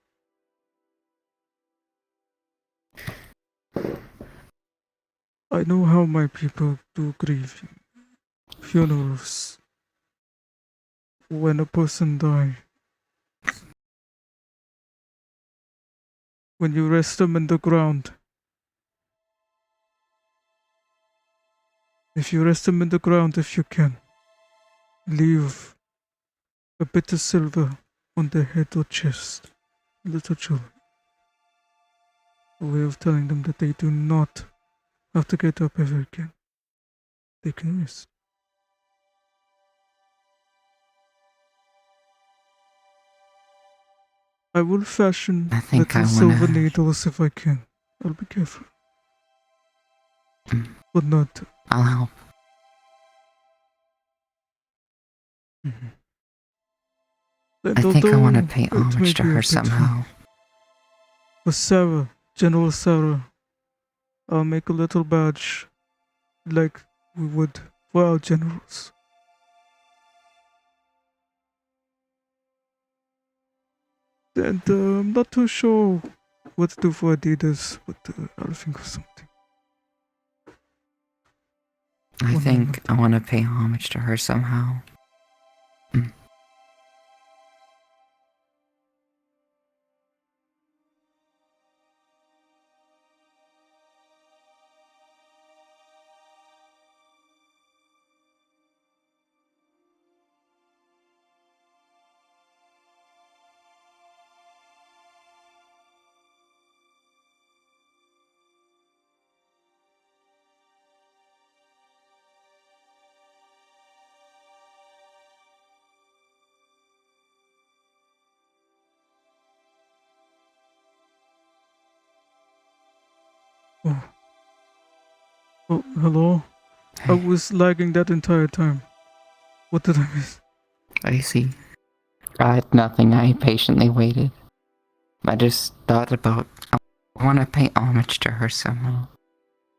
I know how my people do grieving. Funerals. When a person dies. When you rest them in the ground. If you rest them in the ground if you can. Leave a bit of silver on their head or chest. Little children. A way of telling them that they do not have to get up ever again. They can rest. I will fashion I think little I silver wanna... needles if I can. I'll be careful. But not. I'll help. And I think I want to although pay it may homage to be a her bit somehow. for Sarah, General Sarah, I'll make a little badge like we would for our generals. And I'm not too sure what to do for Adidas, but I'll think of something. I One think moment. I want to pay homage to her somehow. Oh. Oh, hello? I was lagging that entire time. What did I miss? I see. I had nothing. I patiently waited. I just thought about. I want to pay homage to her somehow.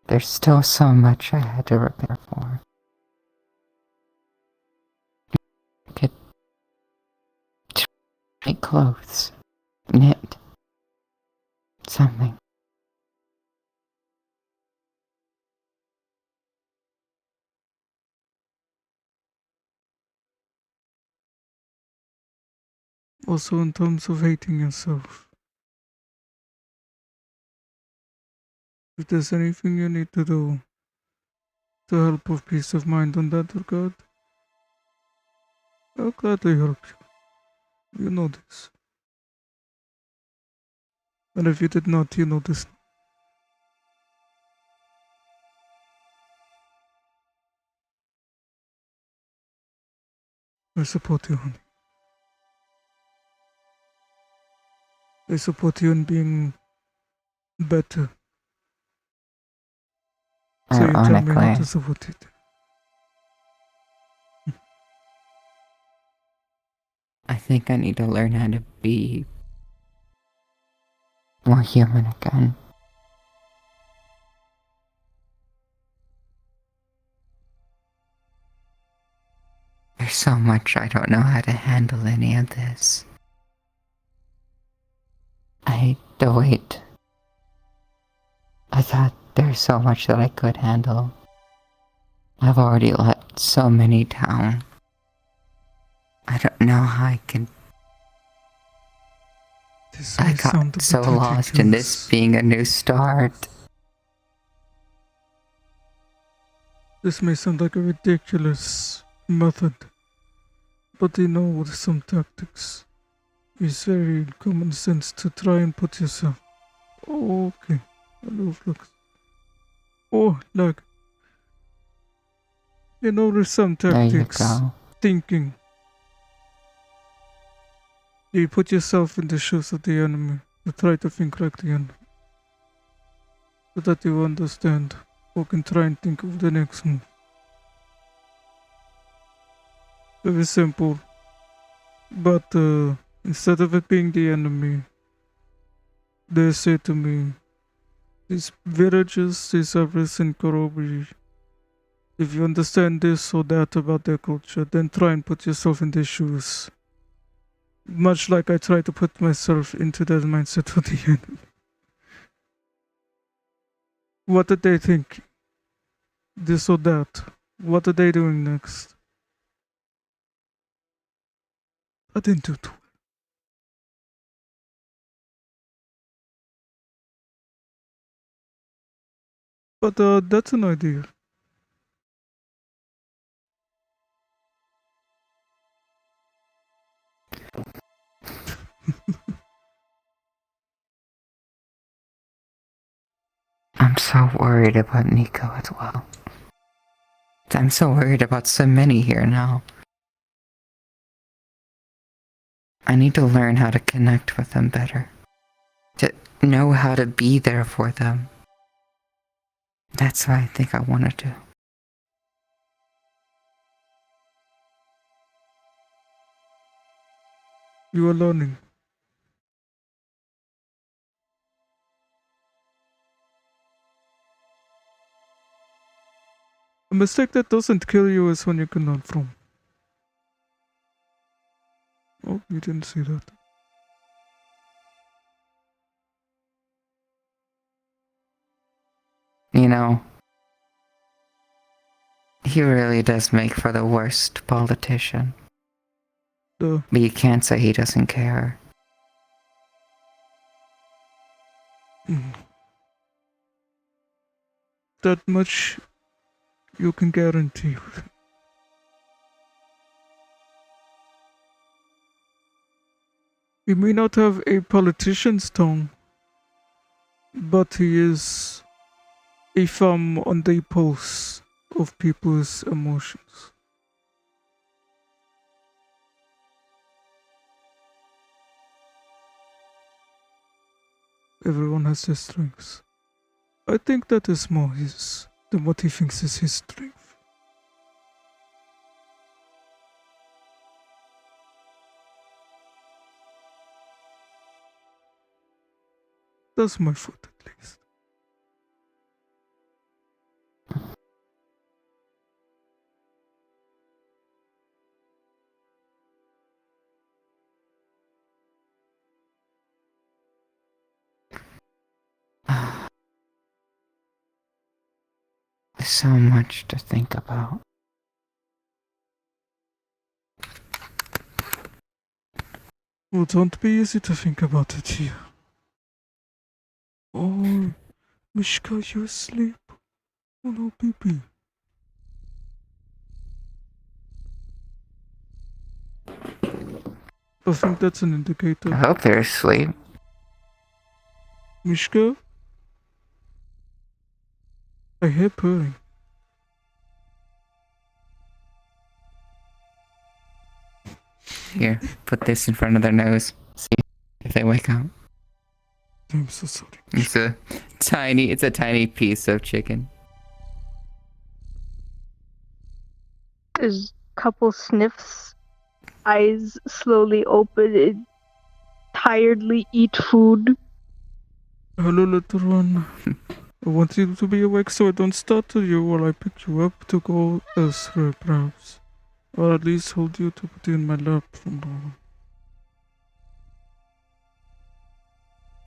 There's still so much I had to repair for. Could make clothes, knit, something. Also, in terms of hating yourself. If there's anything you need to do to help with peace of mind on that regard, I'll gladly help you. You know this. And if you did not, you know this. I support you, honey. I support you in being better. So you tell me how Ironically, to support it. I think I need to learn how to be more human again. There's so much I don't know how to handle any of this. I hate the weight. I thought there's so much that I could handle. I've already let so many down. I don't know how I can. I got so lost in this being a new start. This may sound like a ridiculous method, but you know with some tactics. It's very common sense to try and put yourself. Oh, okay. Hello, Flux. Oh, look. You know there's some tactics. There you go. Thinking. You put yourself in the shoes of the enemy. You try to think like the enemy. So that you understand or can try and think of the next move. Very simple. But instead of it being the enemy, they say to me, these villages, these areas in Korobi, if you understand this or that about their culture, then try and put yourself in their shoes. Much like I try to put myself into that mindset of the enemy. What did they think? This or that. What are they doing next? I didn't do too well. But that's an idea. I'm so worried about Nico as well. I'm so worried about so many here now. I need to learn how to connect with them better. To know how to be there for them. That's what I think I want to do. You are learning. A mistake that doesn't kill you is when you can learn from. Oh, you didn't see that. You know, he really does make for the worst politician. But you can't say he doesn't care. That much you can guarantee. He may not have a politician's tongue, but he is a thumb on the pulse of people's emotions. Everyone has their strengths. I think that is more his than what he thinks is his strength. That's my thought, at least. There's so much to think about. Well, don't be easy to think about it here. Oh, Mishka, you asleep? Oh no, baby. I think that's an indicator. I hope they're asleep. Mishka? I hear purring. Here, put this in front of their nose. See if they wake up. I'm so sorry. It's a tiny piece of chicken. There's a couple sniffs, eyes slowly open, and tiredly eat food. Hello, little one. I want you to be awake so I don't startle you while I pick you up to go elsewhere, perhaps. Or at least hold you to put you in my lap from now on.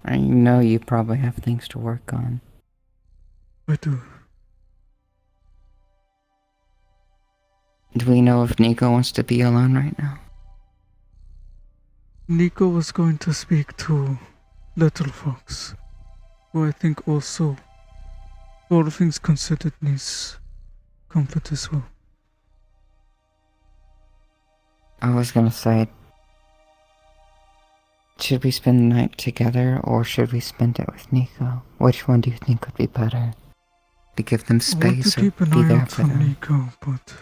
I know you probably have things to work on. I do. Do we know if Nico wants to be alone right now? Nico was going to speak to Little Fox, who I think also, all things considered, needs comfort as well. I was gonna say, should we spend the night together or should we spend it with Nico? Which one do you think would be better? To give them I want to space or keep an be eye there out for for them? Nico, but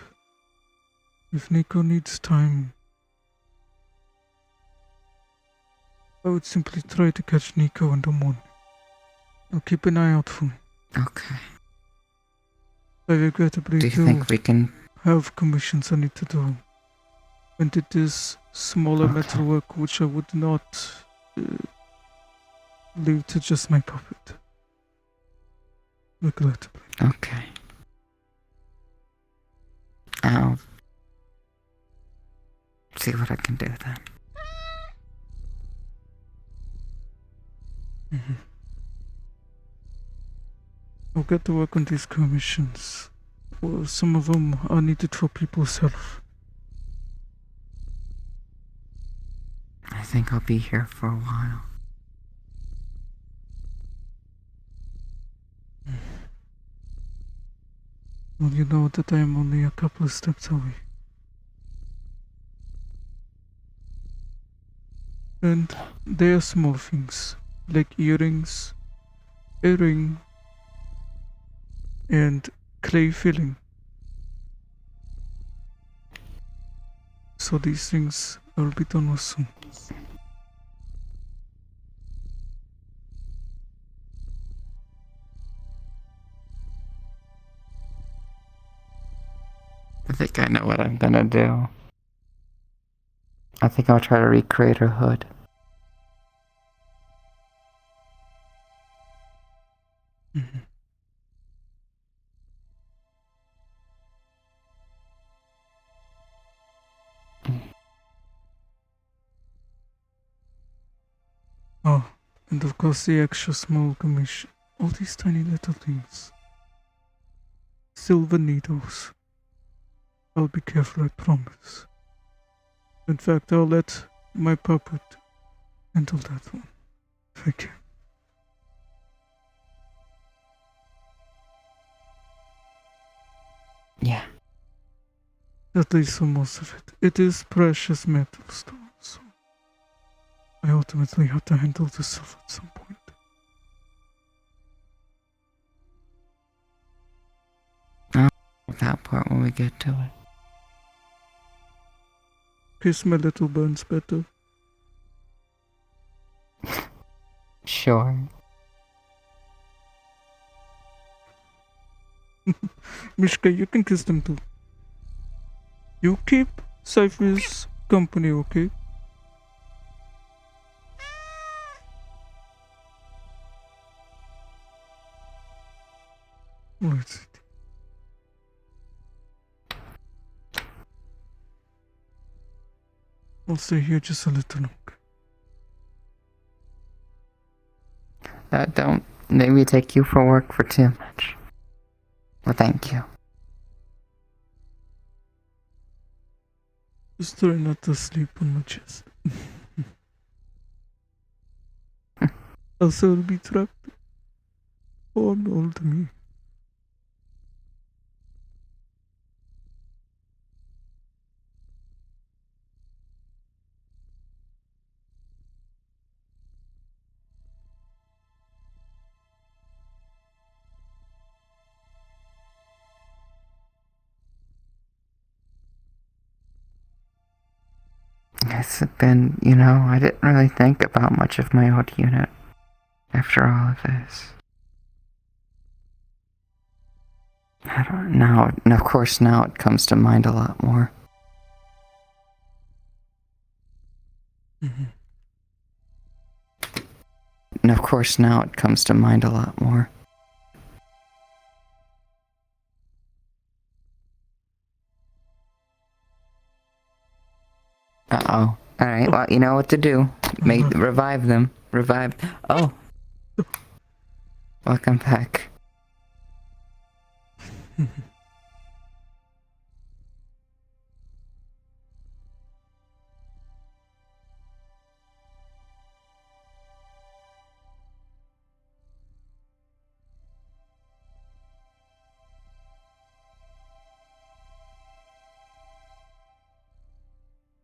if Nico needs time, I would simply try to catch Nico in the morning. I'll keep an eye out for him. Okay. I regrettably Do you think we can... have commissions I need to do. And it is smaller metal work which I would not leave to just my puppet. Regrettably. Okay. I'll see what I can do then. Mm-hmm. I'll get to work on these commissions. Well, some of them are needed for people's health. I think I'll be here for a while. Well, you know that I am only a couple of steps away. And they are small things, like earrings, a ring, and clay filling. So these things will be done with soon. I think I know what I'm gonna do. I think I'll try to recreate her hood. Mm-hmm. Oh, and of course the extra small commission. All these tiny little things. Silver needles. I'll be careful, I promise. In fact, I'll let my puppet handle that one. If I can. Yeah. At least for most of it. It is precious metal still, so I ultimately have to handle the silver at some point. That part when we get to it. Kiss my little buns better. Sure. Mishka, you can kiss them too. You keep Cypher's company, okay? Right. I'll stay here just a little longer. Don't make me take you for work for too much. Well, thank you. Just try not to sleep on my chest. Else I'll be trapped on all to me. It's been, I didn't really think about much of my old unit after all of this. I don't know. And of course, now it comes to mind a lot more. And of course, now it comes to mind a lot more. Uh-oh. Alright, well, you know what to do. Revive them. Revive. Oh. Welcome back.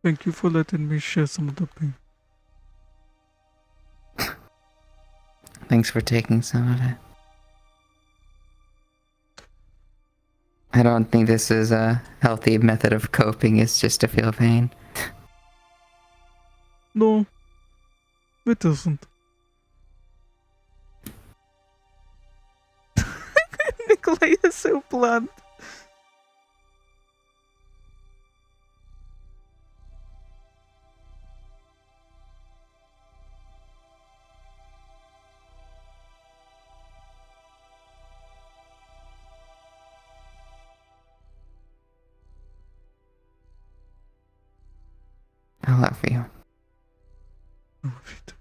Thank you for letting me share some of the pain. Thanks for taking some of it. I don't think this is a healthy method of coping, it's just to feel pain. No, it isn't. Nikolai is so blunt. I love you. I love you too.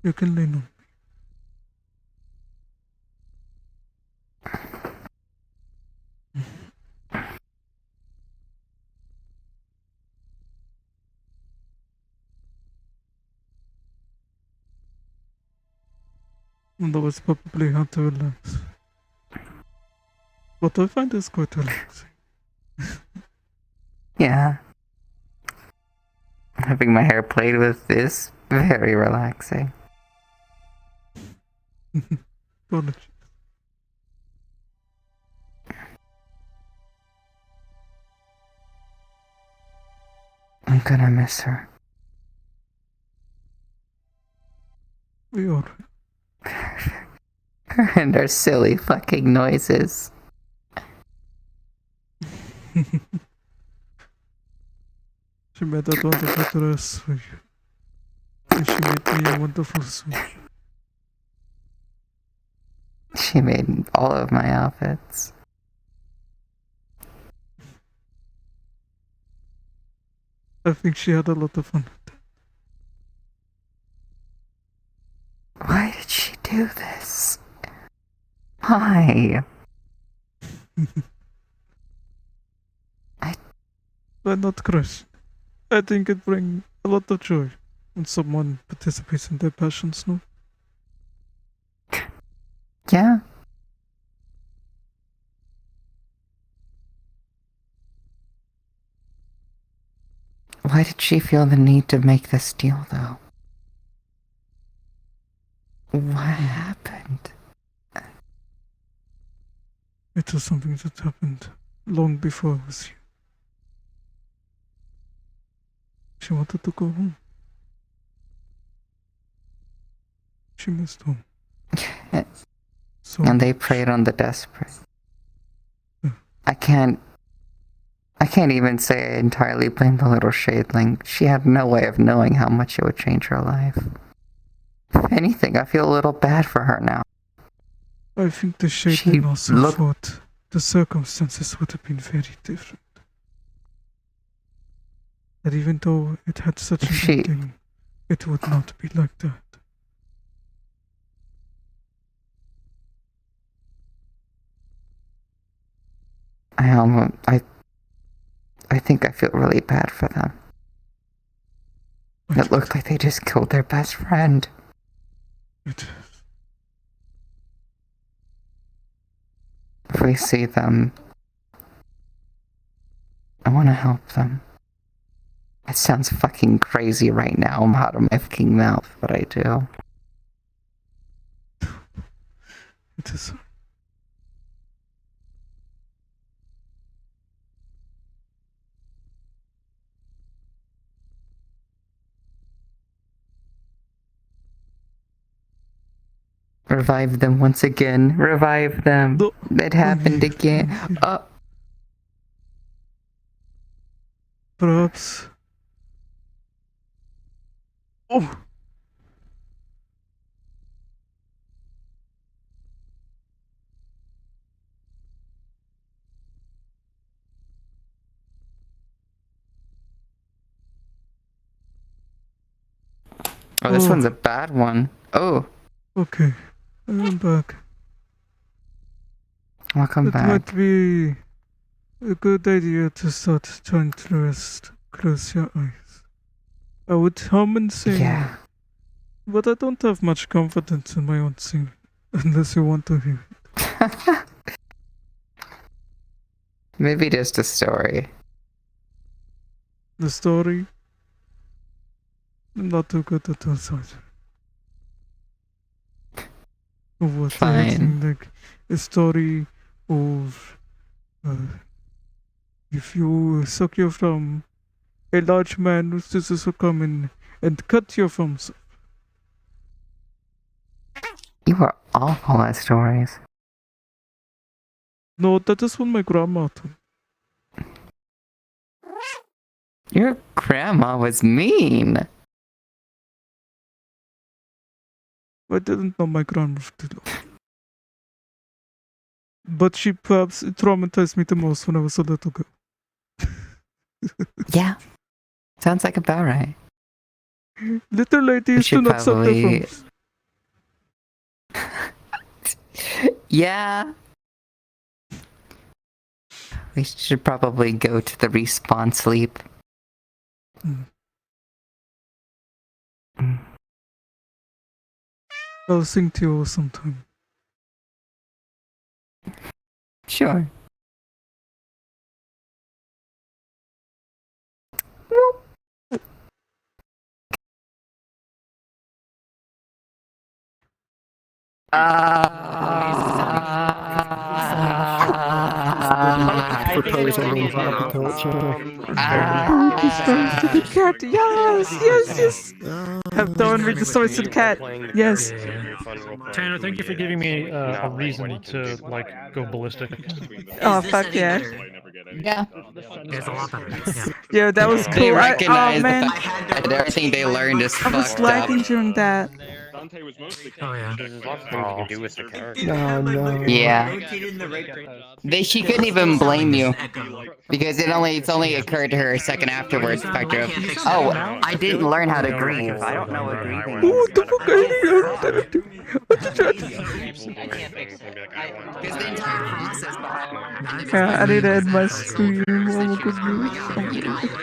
You can lean on me. And that was probably hard to relax. But I find this quite relaxing. Yeah. Having my hair played with is very relaxing. Apologies. I'm gonna miss her. We are. Her and her silly fucking noises. She made that wonderful dress for you. And she made me a wonderful suit. She made all of my outfits. I think she had a lot of fun. Why did she do this? Why? But not crush. I think it brings a lot of joy when someone participates in their passions, no? Yeah. Why did she feel the need to make this deal, though? What happened? It was something that happened long before I was here. She wanted to go home. She missed home. And they preyed on the desperate. I can't even say I entirely blame the little shadling. She had no way of knowing how much it would change her life. If anything, I feel a little bad for her now. I think the shadling also thought the circumstances would have been very different. That even though it had such an ending, it would not be like that. I think I feel really bad for them. It looked like they just killed their best friend. It If we see them, I want to help them. It sounds fucking crazy right now. I'm out of my fucking mouth, but I do. It is. Revive them once again. Revive them. It happened again. Perhaps. Oh! Oh, this one's a bad one. Oh. Okay, I'm back. Welcome back. It might be a good idea to start trying to rest. Close your eyes. I would hum and sing. Yeah. But I don't have much confidence in my own singing. Unless you want to hear it. Maybe just a story. The story? I'm not too good at that side. Of what? Fine. Like a story of if you suck your thumb, a large man with scissors will come in and cut your thumbs. You are awful at stories. No, that is what my grandma told me. Your grandma was mean. I didn't know my grandma for too long. But she perhaps traumatized me the most when I was a little girl. Yeah. Sounds like about right. Little ladies do not suck their thumbs. Yeah. We should probably go to the respawn sleep. I'll sing to you sometime. Sure. To the cat, yes. Have Dawn read the stories to the cat. Yes. Tanner, thank you for giving me a reason to like go ballistic. Oh fuck yeah. Yeah. It's a lot better. Yeah, that was cool. They recognize man. the fact that everything they learned is I was fucked lagging up. during that. Oh yeah. There's lots of things you can do with the character. Yeah. She couldn't even blame you because it's only occurred to her a second afterwards. The fact of, oh, I didn't learn how to grieve. I don't know what grieving is. What the fuck? Because the entire process behind Yeah, I need to end my stream. Oh my goodness.